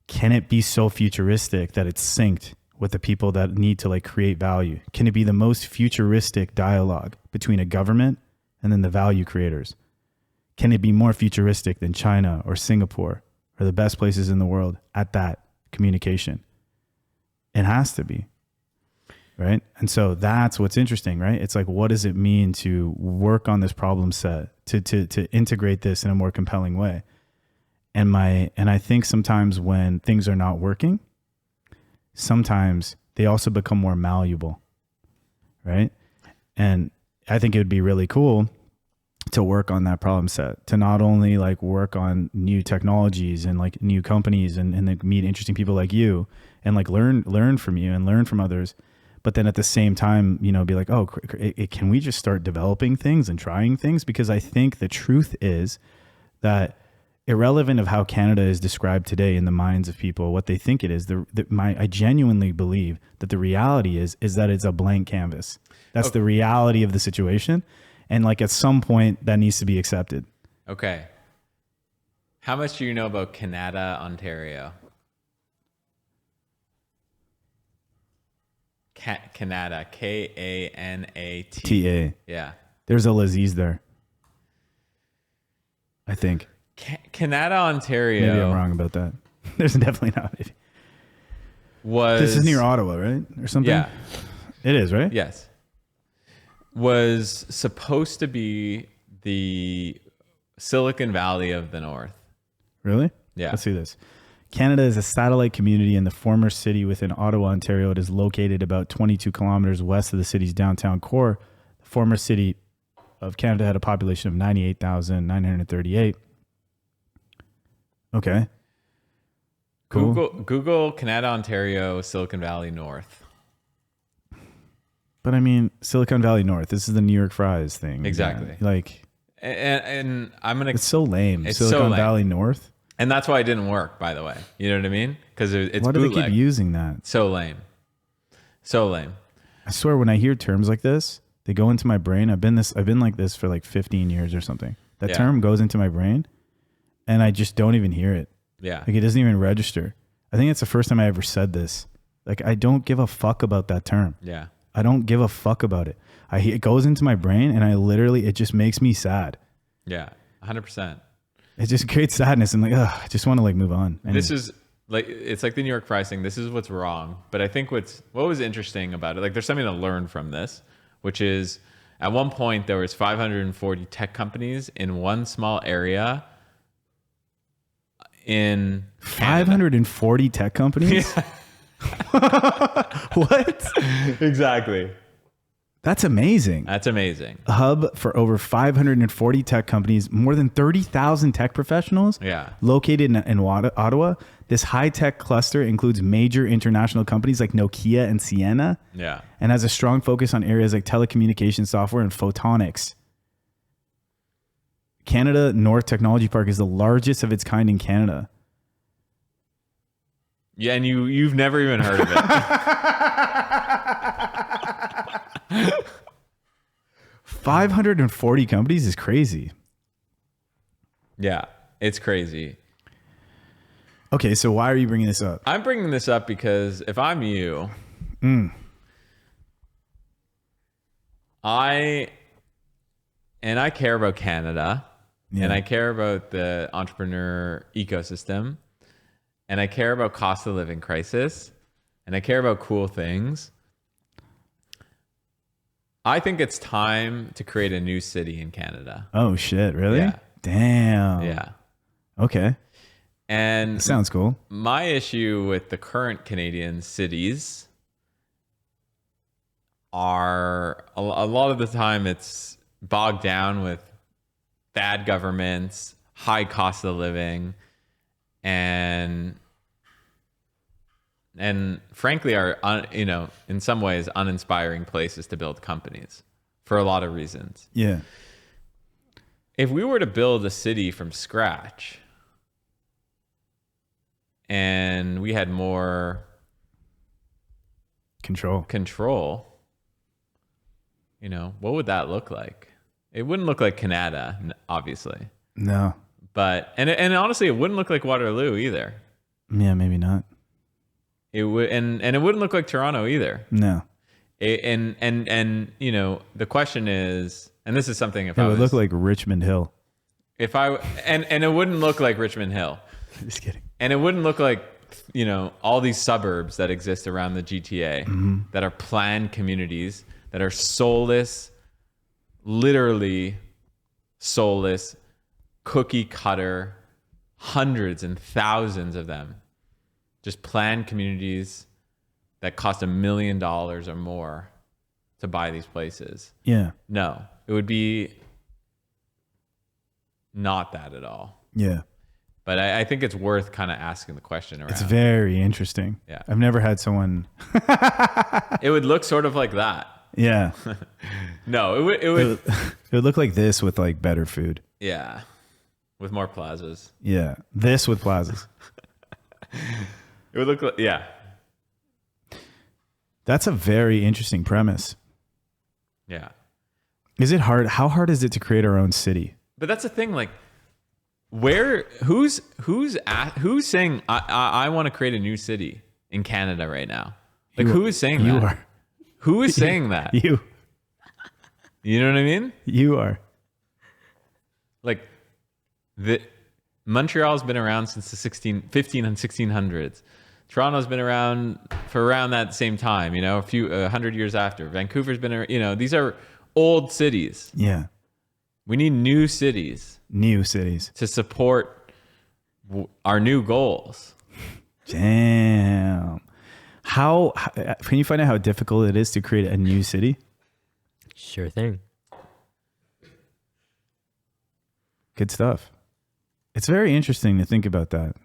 Can it be so futuristic that it's synced with the people that need to like create value? Can it be the most futuristic dialogue between a government and then the value creators? Can it be more futuristic than China or Singapore or the best places in the world at that communication? It has to be, right? And so that's what's interesting, right? It's like, what does it mean to work on this problem set, to integrate this in a more compelling way? And I think sometimes when things are not working, sometimes they also become more malleable, right? And I think it would be really cool to work on that problem set, to not only like work on new technologies and like new companies and like meet interesting people like you and like learn from you and learn from others, but then at the same time, be like, oh, can we just start developing things and trying things? Because I think the truth is that irrelevant of how Canada is described today in the minds of people, what they think it is, I genuinely believe that the reality is that it's a blank canvas. That's the reality of the situation. And like at some point that needs to be accepted. Okay. How much do you know about Canada, Ontario? Canada, Kanata. Yeah. There's a Laziz there, I think. Canada, Ontario. Maybe I'm wrong about that. There's definitely not. Maybe. This is near Ottawa, right? Or something? Yeah. It is, right? Yes. Was supposed to be the Silicon Valley of the North. Really? Yeah. Let's see this. Canada is a satellite community in the former city within Ottawa, Ontario. It is located about 22 kilometers west of the city's downtown core. The former city of Canada had a population of 98,938. Okay. Cool. Google Canada, Ontario, Silicon Valley North. But I mean, Silicon Valley North. This is the New York Fries thing. Exactly. Yeah. Like, and I'm gonna. It's so lame. It's Silicon so lame. Valley North. And that's why it didn't work. By the way, you know what I mean? Because it's why do bootleg. they keep using that? So lame. So lame. I swear, when I hear terms like this, they go into my brain. I've been like this for like 15 years or something. That term goes into my brain, and I just don't even hear it. Yeah. Like it doesn't even register. I think it's the first time I ever said this. Like I don't give a fuck about that term. Yeah. I don't give a fuck about it. It goes into my brain, and it just makes me sad. Yeah, 100%. It just creates sadness, and like, I just want to like move on. This is like it's like the New York pricing. This is what's wrong. But I think what was interesting about it, like there's something to learn from this, which is at one point there was 540 tech companies in one small area in Canada. 540 tech companies? Yeah. What? Exactly. That's amazing. That's amazing. A hub for over 540 tech companies, more than 30,000 tech professionals. Yeah. Located in Ottawa. This high-tech cluster includes major international companies like Nokia and Ciena. Yeah. And has a strong focus on areas like telecommunication software and photonics. Canada North Technology Park is the largest of its kind in Canada. Yeah, and you've never even heard of it. 540 companies is crazy. Yeah, it's crazy. Okay, so why are you bringing this up? I'm bringing this up because if I'm you, I care about Canada, and I care about the entrepreneur ecosystem, and I care about cost of living crisis, and I care about cool things. I think it's time to create a new city in Canada. Oh shit, really? Yeah. Damn. Yeah. Okay. And that sounds cool. My issue with the current Canadian cities are a lot of the time it's bogged down with bad governments, high cost of living, and frankly are in some ways uninspiring places to build companies for a lot of reasons. Yeah. If we were to build a city from scratch and we had more control, what would that look like? It wouldn't look like Canada, obviously. No. But and honestly, it wouldn't look like Waterloo either. Yeah, maybe not. It would, and it wouldn't look like Toronto either. No. And the question is, and this is something It would look like Richmond Hill. And it wouldn't look like Richmond Hill. Just kidding. And it wouldn't look like all these suburbs that exist around the GTA that are planned communities that are soulless, literally soulless, cookie cutter, hundreds and thousands of them, just planned communities that cost $1 million or more to buy these places. Yeah. No, it would be not that at all. Yeah. But I think it's worth kind of asking the question around. It's very interesting. Yeah. I've never had someone. It would look sort of like that. Yeah. No, it would. It would look like this with like better food. Yeah. With more plazas. Yeah. This with plazas. It would look like, yeah. That's a very interesting premise. Yeah. Is it hard? How hard is it to create our own city? But that's the thing, like, who's saying I want to create a new city in Canada right now? Like, who is saying that? You are. Who is saying that? You. You know what I mean? You are. Like, Montreal's been around since the 15 and 1600s. Toronto's been around for around that same time, a few 100 years after. Vancouver's been around, these are old cities. Yeah. We need new cities. New cities. To support our new goals. Damn. How can you find out how difficult it is to create a new city? Sure thing. Good stuff. It's very interesting to think about that.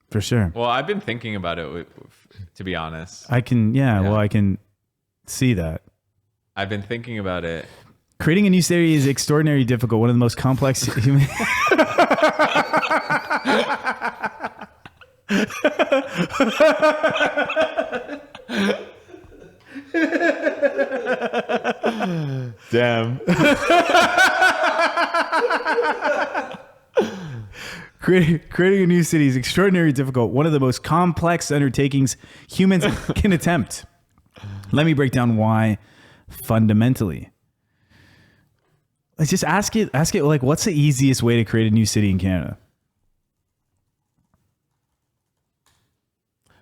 For sure. Well, I've been thinking about it, to be honest. I can see that. I've been thinking about it. Creating a new city is extraordinarily difficult. One of the most complex human. Damn. Creating a new city is extraordinarily difficult. One of the most complex undertakings humans can attempt. Let me break down why fundamentally. Let's just ask it like, what's the easiest way to create a new city in Canada?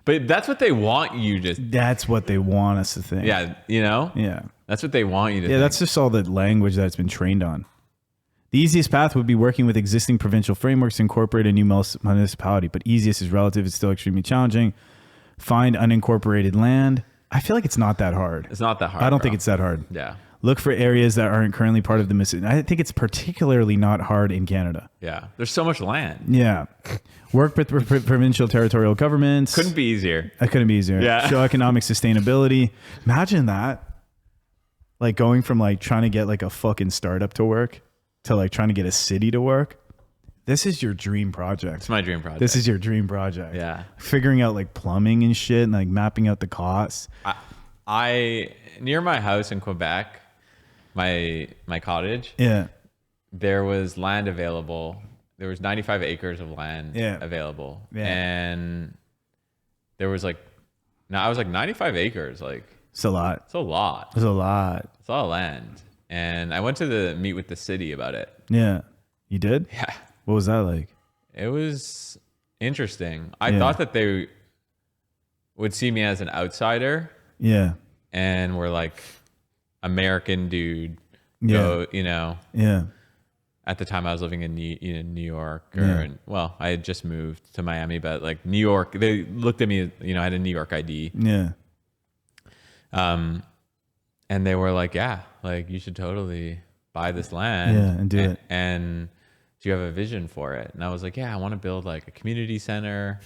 But that's what they want you to. That's what they want us to think. Yeah, you know. Yeah, that's what they want you to. Yeah, think. that's just all the language that's been trained on. The easiest path would be working with existing provincial frameworks to incorporate a new municipality, but easiest is relative. It's still extremely challenging. Find unincorporated land. I feel like it's not that hard. It's not that hard. I don't think it's that hard. Yeah. Look for areas that aren't currently part of the Mississippi. I think it's particularly not hard in Canada. Yeah. There's so much land. Yeah. Work with provincial territorial governments. Couldn't be easier. It couldn't be easier. Yeah. Show economic sustainability. Imagine that. Like going from like trying to get like a fucking startup to work to like trying to get a city to work. This is your dream project. It's my dream project. This is your dream project. Yeah. Figuring out like plumbing and shit and like mapping out the costs. I near my house in Quebec, my cottage. Yeah. There was land available. There was 95 acres of land available. Yeah. And there was like, I was like 95 acres. Like, it's a lot. It's a lot. It's a lot. It's a lot of land. And I went to meet with the city about it. Yeah. You did? Yeah. What was that like? It was interesting. I thought that they would see me as an outsider. Yeah. And we're like, American dude. Yeah. Go, you know. Yeah. At the time I was living in New York. Well, I had just moved to Miami, but like New York, they looked at me, you know, I had a New York ID. Yeah. And they were like, yeah, like you should totally buy this land. Yeah, and do it. And do you have a vision for it? And I was like, yeah, I want to build like a community center.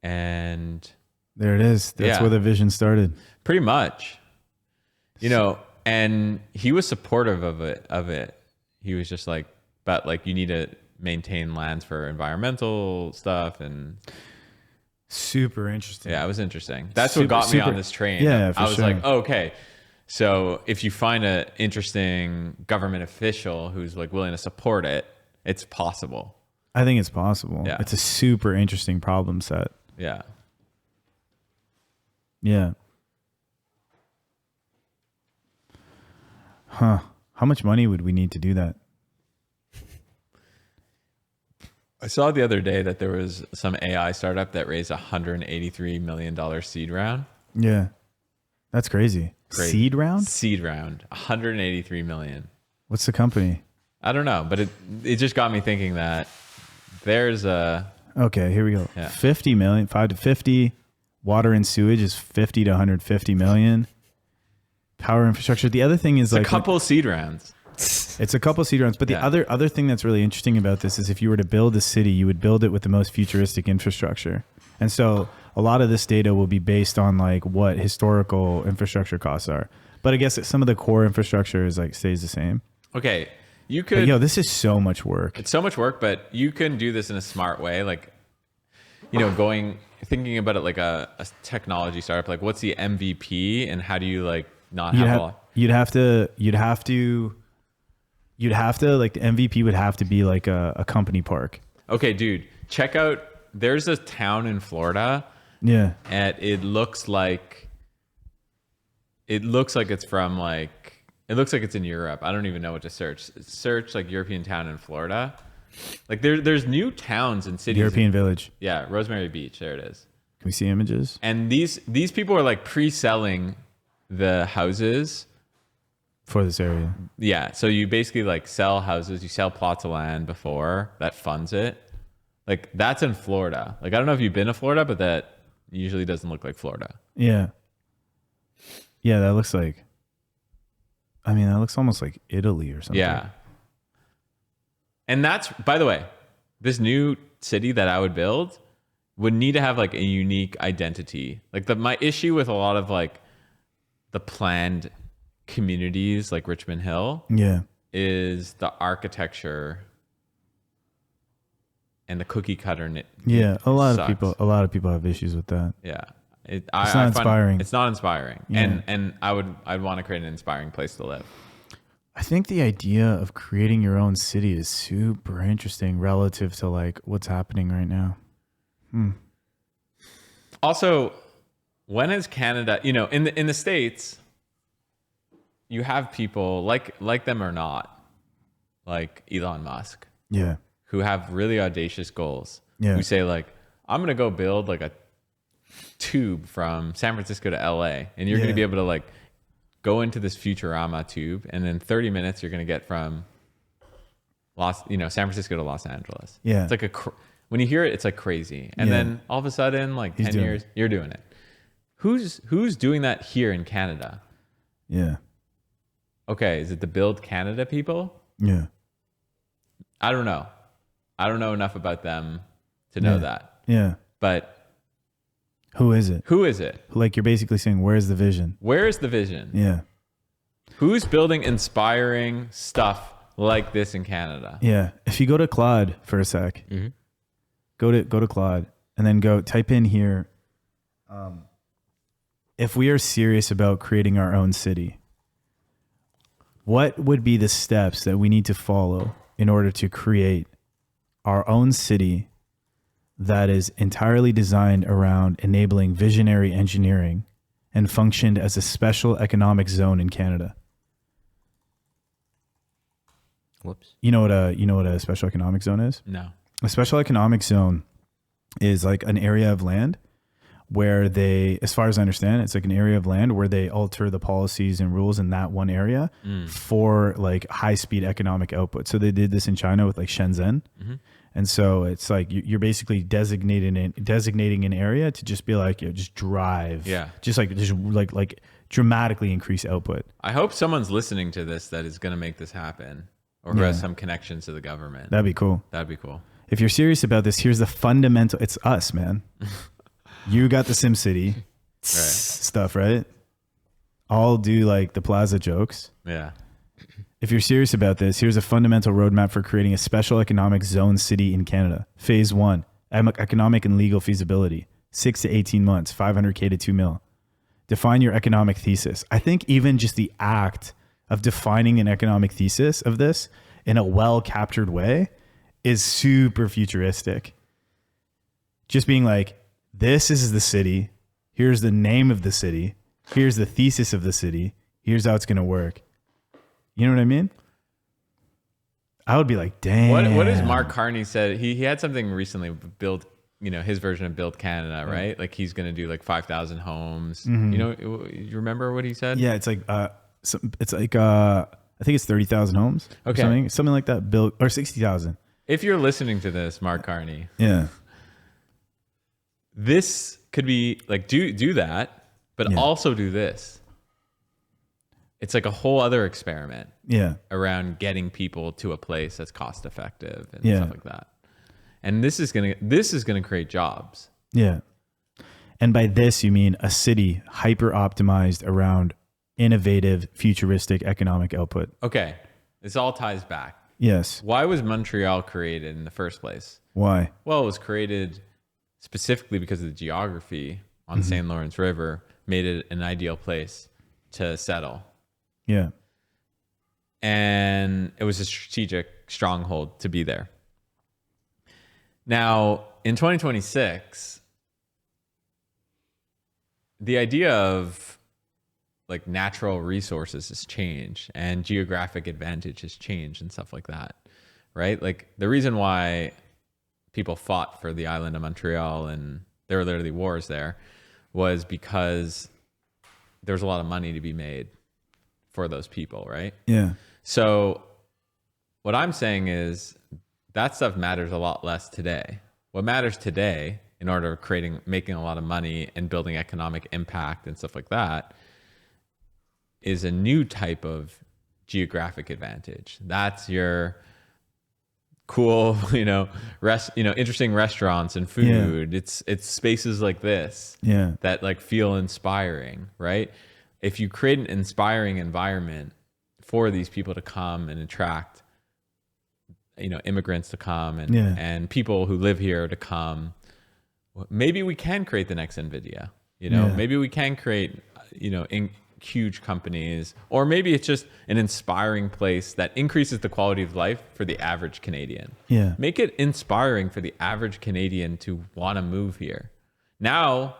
And there it is. That's where the vision started. Pretty much. You know, and he was supportive of it. He was just like, but like you need to maintain lands for environmental stuff and super interesting. Yeah, it was interesting. That's what got me on this train. Yeah, I was like, oh, okay. So if you find an interesting government official who's like willing to support it, it's possible. I think it's possible. Yeah. It's a super interesting problem set. Yeah. Yeah. Huh. How much money would we need to do that? I saw the other day that there was some AI startup that raised $183 million seed round. Yeah. That's crazy. Seed round? Seed round. 183 million. What's the company? I don't know, but it just got me thinking that there's a... Okay, here we go. Yeah. 50 million, 5 to 50. Water and sewage is 50 to 150 million. Power infrastructure. The other thing is it's like... a couple seed rounds. It's a couple seed rounds. But the other thing that's really interesting about this is if you were to build a city, you would build it with the most futuristic infrastructure. And so a lot of this data will be based on like what historical infrastructure costs are. But I guess some of the core infrastructure is like stays the same. Okay. You could... But, yo, this is so much work. It's so much work, but you can do this in a smart way. Like, you know, thinking about it like a technology startup, like what's the MVP and how do you like not have a lot? You'd have to like the MVP would have to be like a company park. Okay, dude, check out, there's a town in Florida. Yeah. And it looks like it's from like, it looks like it's in Europe. I don't even know what to search. Search like European town in Florida. Like there's new towns and cities. European Village. Yeah, Rosemary Beach. There it is. Can we see images? And these people are like pre-selling the houses for this area. Yeah, so you basically like sell houses, you sell plots of land before that funds it. Like that's in Florida. Like I don't know if you've been to Florida, but that usually doesn't look like Florida. Yeah. Yeah, that looks like, I mean, that looks almost like Italy or something. Yeah. And that's, by the way, this new city that I would build would need to have like a unique identity. Like my issue with a lot of like the planned communities like Richmond Hill is the architecture and the cookie cutter. Yeah, a lot of people have issues with that. Yeah. It's not inspiring. It's not inspiring. Yeah. And I'd want to create an inspiring place to live. I think the idea of creating your own city is super interesting relative to like what's happening right now. Also, when has Canada, you know, in the States, you have people like them or not, like Elon Musk, yeah, who have really audacious goals. Yeah, who say like, I'm gonna go build like a tube from San Francisco to LA, and you're going to be able to like go into this Futurama tube, and in 30 minutes you're going to get from San Francisco to Los Angeles. Yeah. It's like when you hear it, it's like crazy. And then all of a sudden, like 10 years, you're doing it. Who's doing that here in Canada? Yeah. Okay, is it the Build Canada people? Yeah. I don't know. I don't know enough about them to know that. Yeah. But who is it? Who is it? Like, you're basically saying, where's the vision? Where is the vision? Yeah. Who's building inspiring stuff like this in Canada? Yeah. If you go to Claude for a sec, go to Claude and then type in here. If we are serious about creating our own city, what would be the steps that we need to follow in order to create our own city that is entirely designed around enabling visionary engineering and functioned as a special economic zone in Canada? Whoops. You know what a special economic zone is? No. A special economic zone is like an area of land where they, as far as I understand, it's like an area of land where they alter the policies and rules in that one area for like high speed economic output. So they did this in China with like Shenzhen. And so it's like you're basically designating an area to just be like, just drive. Yeah. Just like dramatically increase output. I hope someone's listening to this that is going to make this happen, or who has some connections to the government. That'd be cool. That'd be cool. If you're serious about this, here's the fundamental. It's us, man. You got the SimCity stuff, right? I'll do like the Plaza jokes. Yeah. If you're serious about this, here's a fundamental roadmap for creating a special economic zone city in Canada. Phase 1, economic and legal feasibility. 6 to 18 months, 500K to 2 mil. Define your economic thesis. I think even just the act of defining an economic thesis of this in a well-captured way is super futuristic. Just being like, this is the city. Here's the name of the city. Here's the thesis of the city. Here's how it's going to work. You know what I mean? I would be like, damn. What is Mark Carney said? He had something recently, Build, his version of Build Canada, right? Like he's going to do like 5,000 homes. You remember what he said? Yeah, it's like I think it's 30,000 homes. Okay. Something like that. Built, or 60,000. If you're listening to this, Mark Carney. Yeah. This could be like, do that, but also do this. It's like a whole other experiment. Yeah. Around getting people to a place that's cost effective and stuff like that. And this is gonna create jobs. Yeah. And by this you mean a city hyper optimized around innovative, futuristic economic output. Okay. This all ties back. Yes. Why was Montreal created in the first place? Why? Well, it was created specifically because of the geography on the St. Lawrence River made it an ideal place to settle. Yeah. And it was a strategic stronghold to be there. Now, in 2026, the idea of like natural resources has changed and geographic advantage has changed and stuff like that, right? Like the reason why people fought for the island of Montreal and there were literally wars there was because there was a lot of money to be made for those people, right? Yeah. So what I'm saying is that stuff matters a lot less today. What matters today in order of making a lot of money and building economic impact and stuff like that is a new type of geographic advantage. That's your cool, interesting restaurants and food. Yeah. It's spaces like this that like feel inspiring, right? If you create an inspiring environment for these people to come and attract, immigrants to come and people who live here to come, maybe we can create the next NVIDIA, maybe we can create, huge companies, or maybe it's just an inspiring place that increases the quality of life for the average Canadian. Yeah. Make it inspiring for the average Canadian to want to move here. Now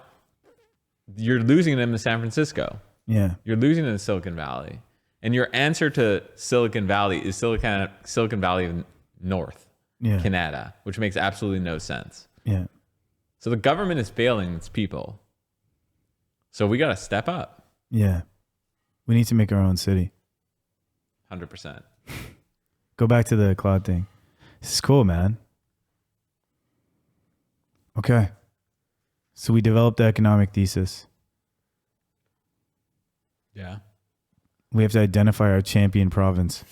you're losing them to San Francisco. Yeah. You're losing them to Silicon Valley. And your answer to Silicon Valley is Silicon Valley of North Canada, which makes absolutely no sense. Yeah. So the government is failing its people. So we got to step up. Yeah. We need to make our own city. 100%. Go back to the cloud thing. This is cool, man. Okay. So we developed the economic thesis. Yeah. We have to identify our champion province.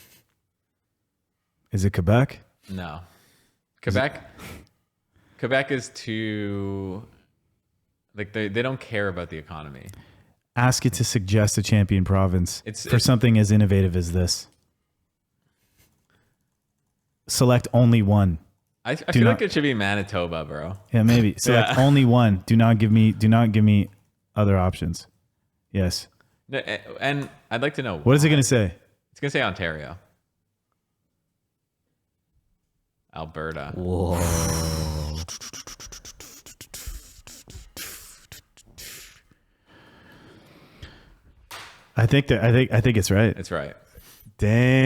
Is it Quebec? No. Quebec is too... Like, they don't care about the economy. Ask it to suggest a champion province for something as innovative as this. Select only one. I feel like it should be Manitoba, bro. Yeah, maybe. Select only one. Do not give me other options. Yes. And I'd like to know. What is it going to say? It's going to say Ontario. Alberta. Whoa. I think it's right. It's right. Damn.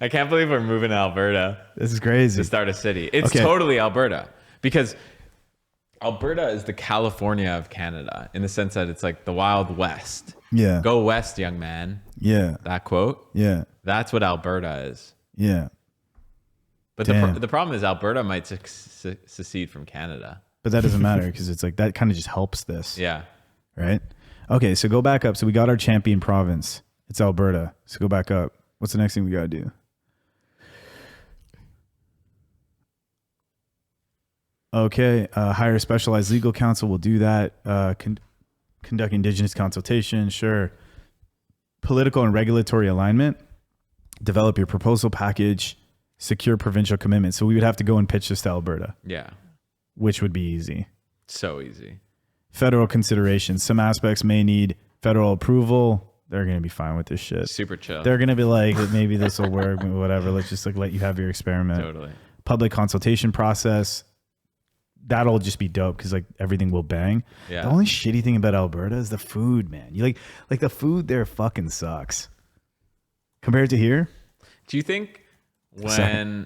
I can't believe we're moving to Alberta. This is crazy. To start a city. It's totally Alberta, because Alberta is the California of Canada in the sense that it's like the Wild West. Yeah. Go west, young man. Yeah. That quote. Yeah. That's what Alberta is. Yeah. But the problem is Alberta might secede from Canada. But that doesn't matter because it's like that kind of just helps this. Yeah. Right? Okay, so go back up. So we got our champion province. It's Alberta. So go back up. What's the next thing we got to do? Okay, hire a specialized legal counsel. We'll do that. Conduct Indigenous consultation. Sure. Political and regulatory alignment. Develop your proposal package. Secure provincial commitment. So we would have to go and pitch this to Alberta. Yeah. Which would be easy. So easy. Federal considerations. Some aspects may need federal approval. They're going to be fine with this shit. Super chill. They're going to be like, maybe this will work, whatever. Let's just like let you have your experiment. Totally. Public consultation process. That'll just be dope because like everything will bang. Yeah. The only shitty thing about Alberta is the food, man. You like the food there fucking sucks. Compared to here? Do you think when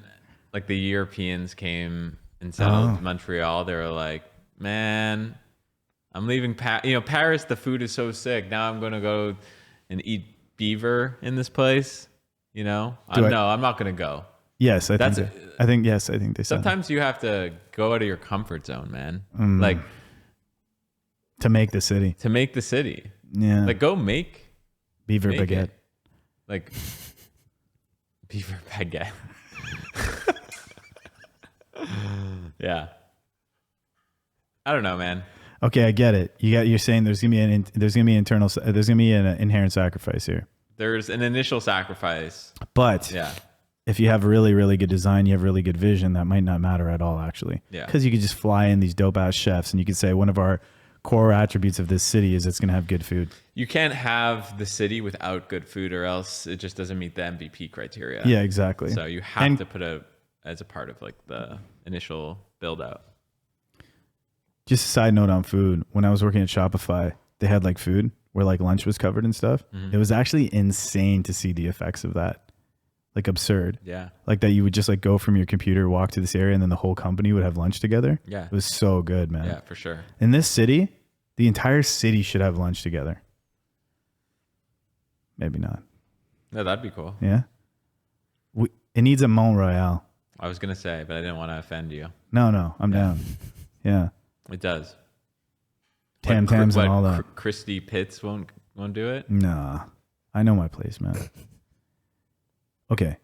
like the Europeans came and settled Montreal, they were like, man, I'm leaving Paris, the food is so sick. Now I'm going to go and eat beaver in this place. No, I'm not going to go. Yes, I think they said. Sometimes you have to go out of your comfort zone, man. Like to make the city. Yeah. Like go make beaver baguette. Like beaver baguette. Yeah. I don't know, man. Okay, I get it. You're saying there's gonna be an inherent sacrifice here. There's an initial sacrifice, but if you have really, really good design, you have really good vision, that might not matter at all, actually. Yeah. Because you could just fly in these dope ass chefs, and you could say one of our core attributes of this city is it's gonna have good food. You can't have the city without good food, or else it just doesn't meet the MVP criteria. Yeah, exactly. So you have to put as a part of like the initial build out. Just a side note on food. When I was working at Shopify, they had like food where like lunch was covered and stuff. Mm-hmm. It was actually insane to see the effects of that. Like absurd. Yeah. Like that you would just like go from your computer, walk to this area, and then the whole company would have lunch together. Yeah. It was so good, man. Yeah, for sure. In this city, the entire city should have lunch together. Maybe not. No, that'd be cool. Yeah. It needs a Montreal. I was going to say, but I didn't want to offend you. No, I'm down. Yeah. It does. Tam Tams and all that. Christy Pitts won't do it? Nah. I know my place, man. Okay.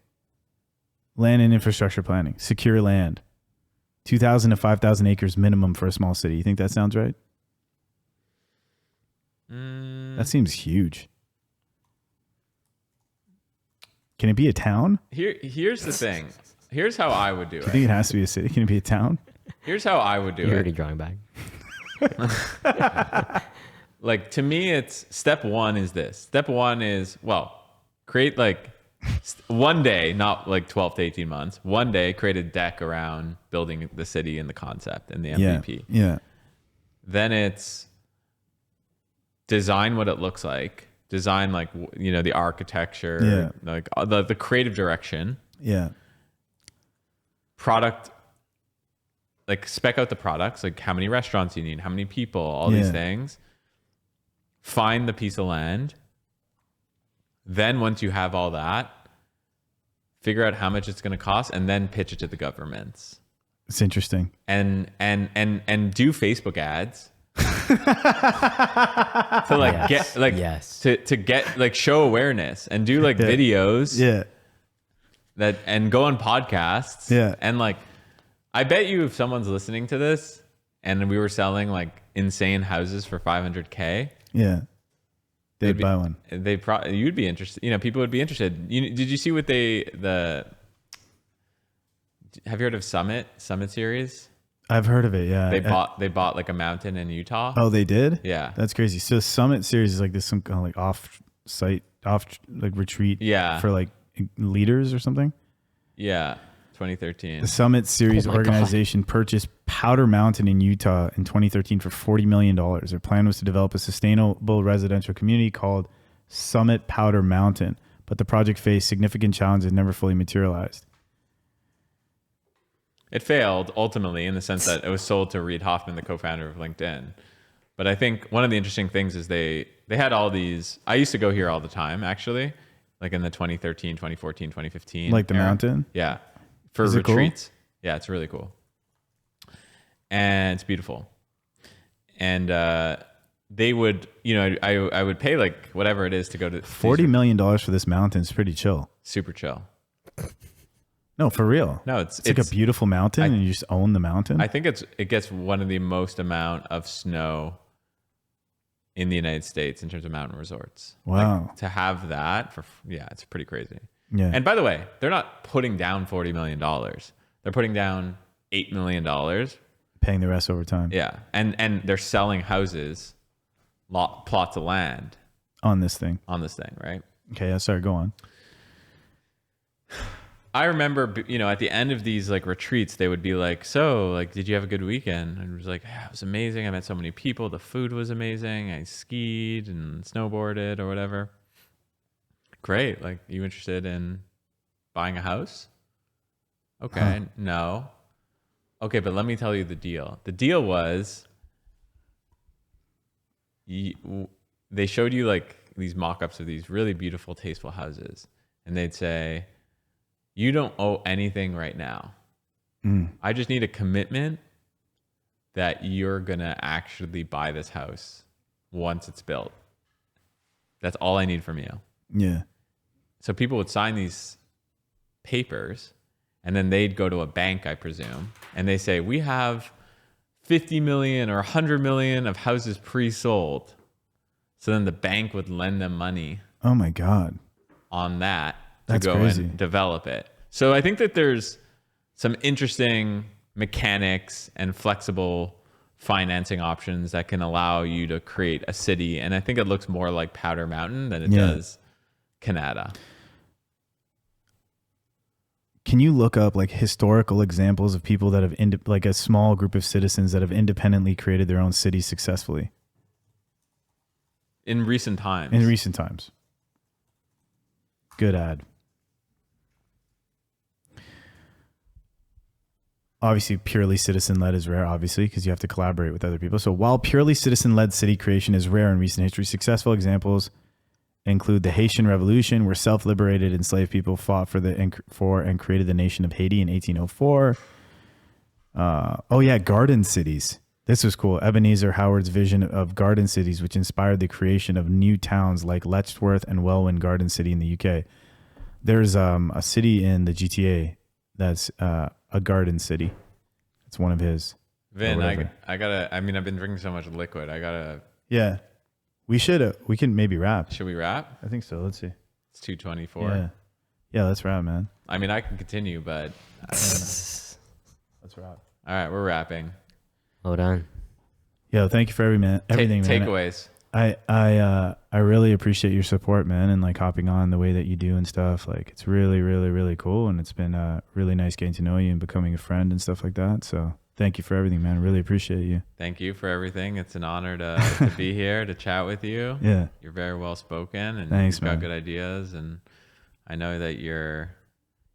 Land and infrastructure planning. Secure land. 2,000 to 5,000 acres minimum for a small city. You think that sounds right? That seems huge. Can it be a town? Here's the thing. Here's how I would do it. Do you think it has to be a city? Can it be a town? Here's how I would do it. You're already drawing back. Like, to me, it's step one is this. Step one is, create like one day, not like 12 to 18 months. One day, create a deck around building the city and the concept and the MVP. Yeah. Then it's design what it looks like. Design the architecture, like the creative direction. Yeah. product, like spec out the products, like how many restaurants you need, how many people, all these things. Find the piece of land. Then once you have all that, figure out how much it's going to cost, and then pitch it to the governments. It's interesting. And do Facebook ads to like get like to get like show awareness, and do like videos. Yeah. That and go on podcasts. Yeah. And like, I bet you if someone's listening to this and we were selling like insane houses for $500K. Yeah. They'd buy one. You'd be interested. You know, people would be interested. Did you see what have you heard of Summit Series? I've heard of it. Yeah. They bought like a mountain in Utah. Oh, they did? Yeah. That's crazy. So Summit Series is like this some kind of like retreat. Yeah. For like leaders or something. Yeah. 2013. The Summit Series organization purchased Powder Mountain in Utah in 2013 for $40 million. Their plan was to develop a sustainable residential community called Summit Powder Mountain, but the project faced significant challenges and never fully materialized. It failed ultimately in the sense that it was sold to Reid Hoffman, the co-founder of LinkedIn. But I think one of the interesting things is they had all these. I used to go here all the time, actually, like in the 2013, 2014, 2015. Like the mountain? Yeah. For retreats. Cool? Yeah, it's really cool. And it's beautiful. And they would, I would pay like whatever it is to go to $40 million for this mountain is pretty chill. Super chill. No, for real. No, it's like a beautiful mountain and you just own the mountain. I think it gets one of the most amount of snow in the United States in terms of mountain resorts. Wow. Like, to have that it's pretty crazy. Yeah. And by the way, they're not putting down $40 million. They're putting down $8 million. Paying the rest over time. Yeah. And they're selling houses, plots of land. On this thing, right? Okay, yeah, sorry, go on. I remember, at the end of these like retreats, they would be like, so like, did you have a good weekend? And it was like, yeah, it was amazing. I met so many people. The food was amazing. I skied and snowboarded or whatever. Great. Like, you interested in buying a house? Okay. No. Okay, but let me tell you the deal. The deal was they showed you like these mock-ups of these really beautiful, tasteful houses. And they'd say, you don't owe anything right now. I just need a commitment that you're going to actually buy this house once it's built. That's all I need from you. Yeah. So people would sign these papers and then they'd go to a bank, I presume, and they say, we have 50 million or 100 million of houses pre-sold. So then the bank would lend them money. Oh my God. On that. That's to go crazy. And develop it. So I think that there's some interesting mechanics and flexible financing options that can allow you to create a city. And I think it looks more like Powder Mountain than it does Canada. Can you look up like historical examples of people that have like a small group of citizens that have independently created their own cities successfully? In recent times. In recent times. Good ad. Obviously, purely citizen-led is rare, obviously, because you have to collaborate with other people. So while purely citizen-led city creation is rare in recent history, successful examples include the Haitian Revolution, where self-liberated enslaved people fought for and created the nation of Haiti in 1804. Garden cities. This was cool. Ebenezer Howard's vision of garden cities, which inspired the creation of new towns like Letchworth and Welwyn Garden City in the UK. There's a city in the GTA that's a garden city. It's one of his. Vin, I've been drinking so much liquid. Yeah. We can maybe wrap. Should we wrap? I think so. Let's see. It's 2:24. Yeah, let's wrap, man. I mean, I can continue, but let's wrap. All right, we're wrapping. Hold on. Yo, thank you for everything, man. Takeaways. I really appreciate your support, man, and like hopping on the way that you do and stuff. Like, it's really, really, really cool, and it's been really nice getting to know you and becoming a friend and stuff like that. So thank you for everything, man. Really appreciate you. Thank you for everything. It's an honor to be here to chat with you. Yeah, you're very well spoken, and thanks, you've got man. good ideas, and I know that your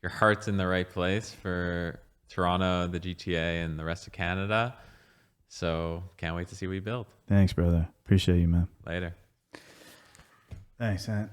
heart's in the right place to Toronto, the GTA, and the rest of Canada. So can't wait to see what we build. Thanks, brother. Appreciate you, man. Later. Thanks, man.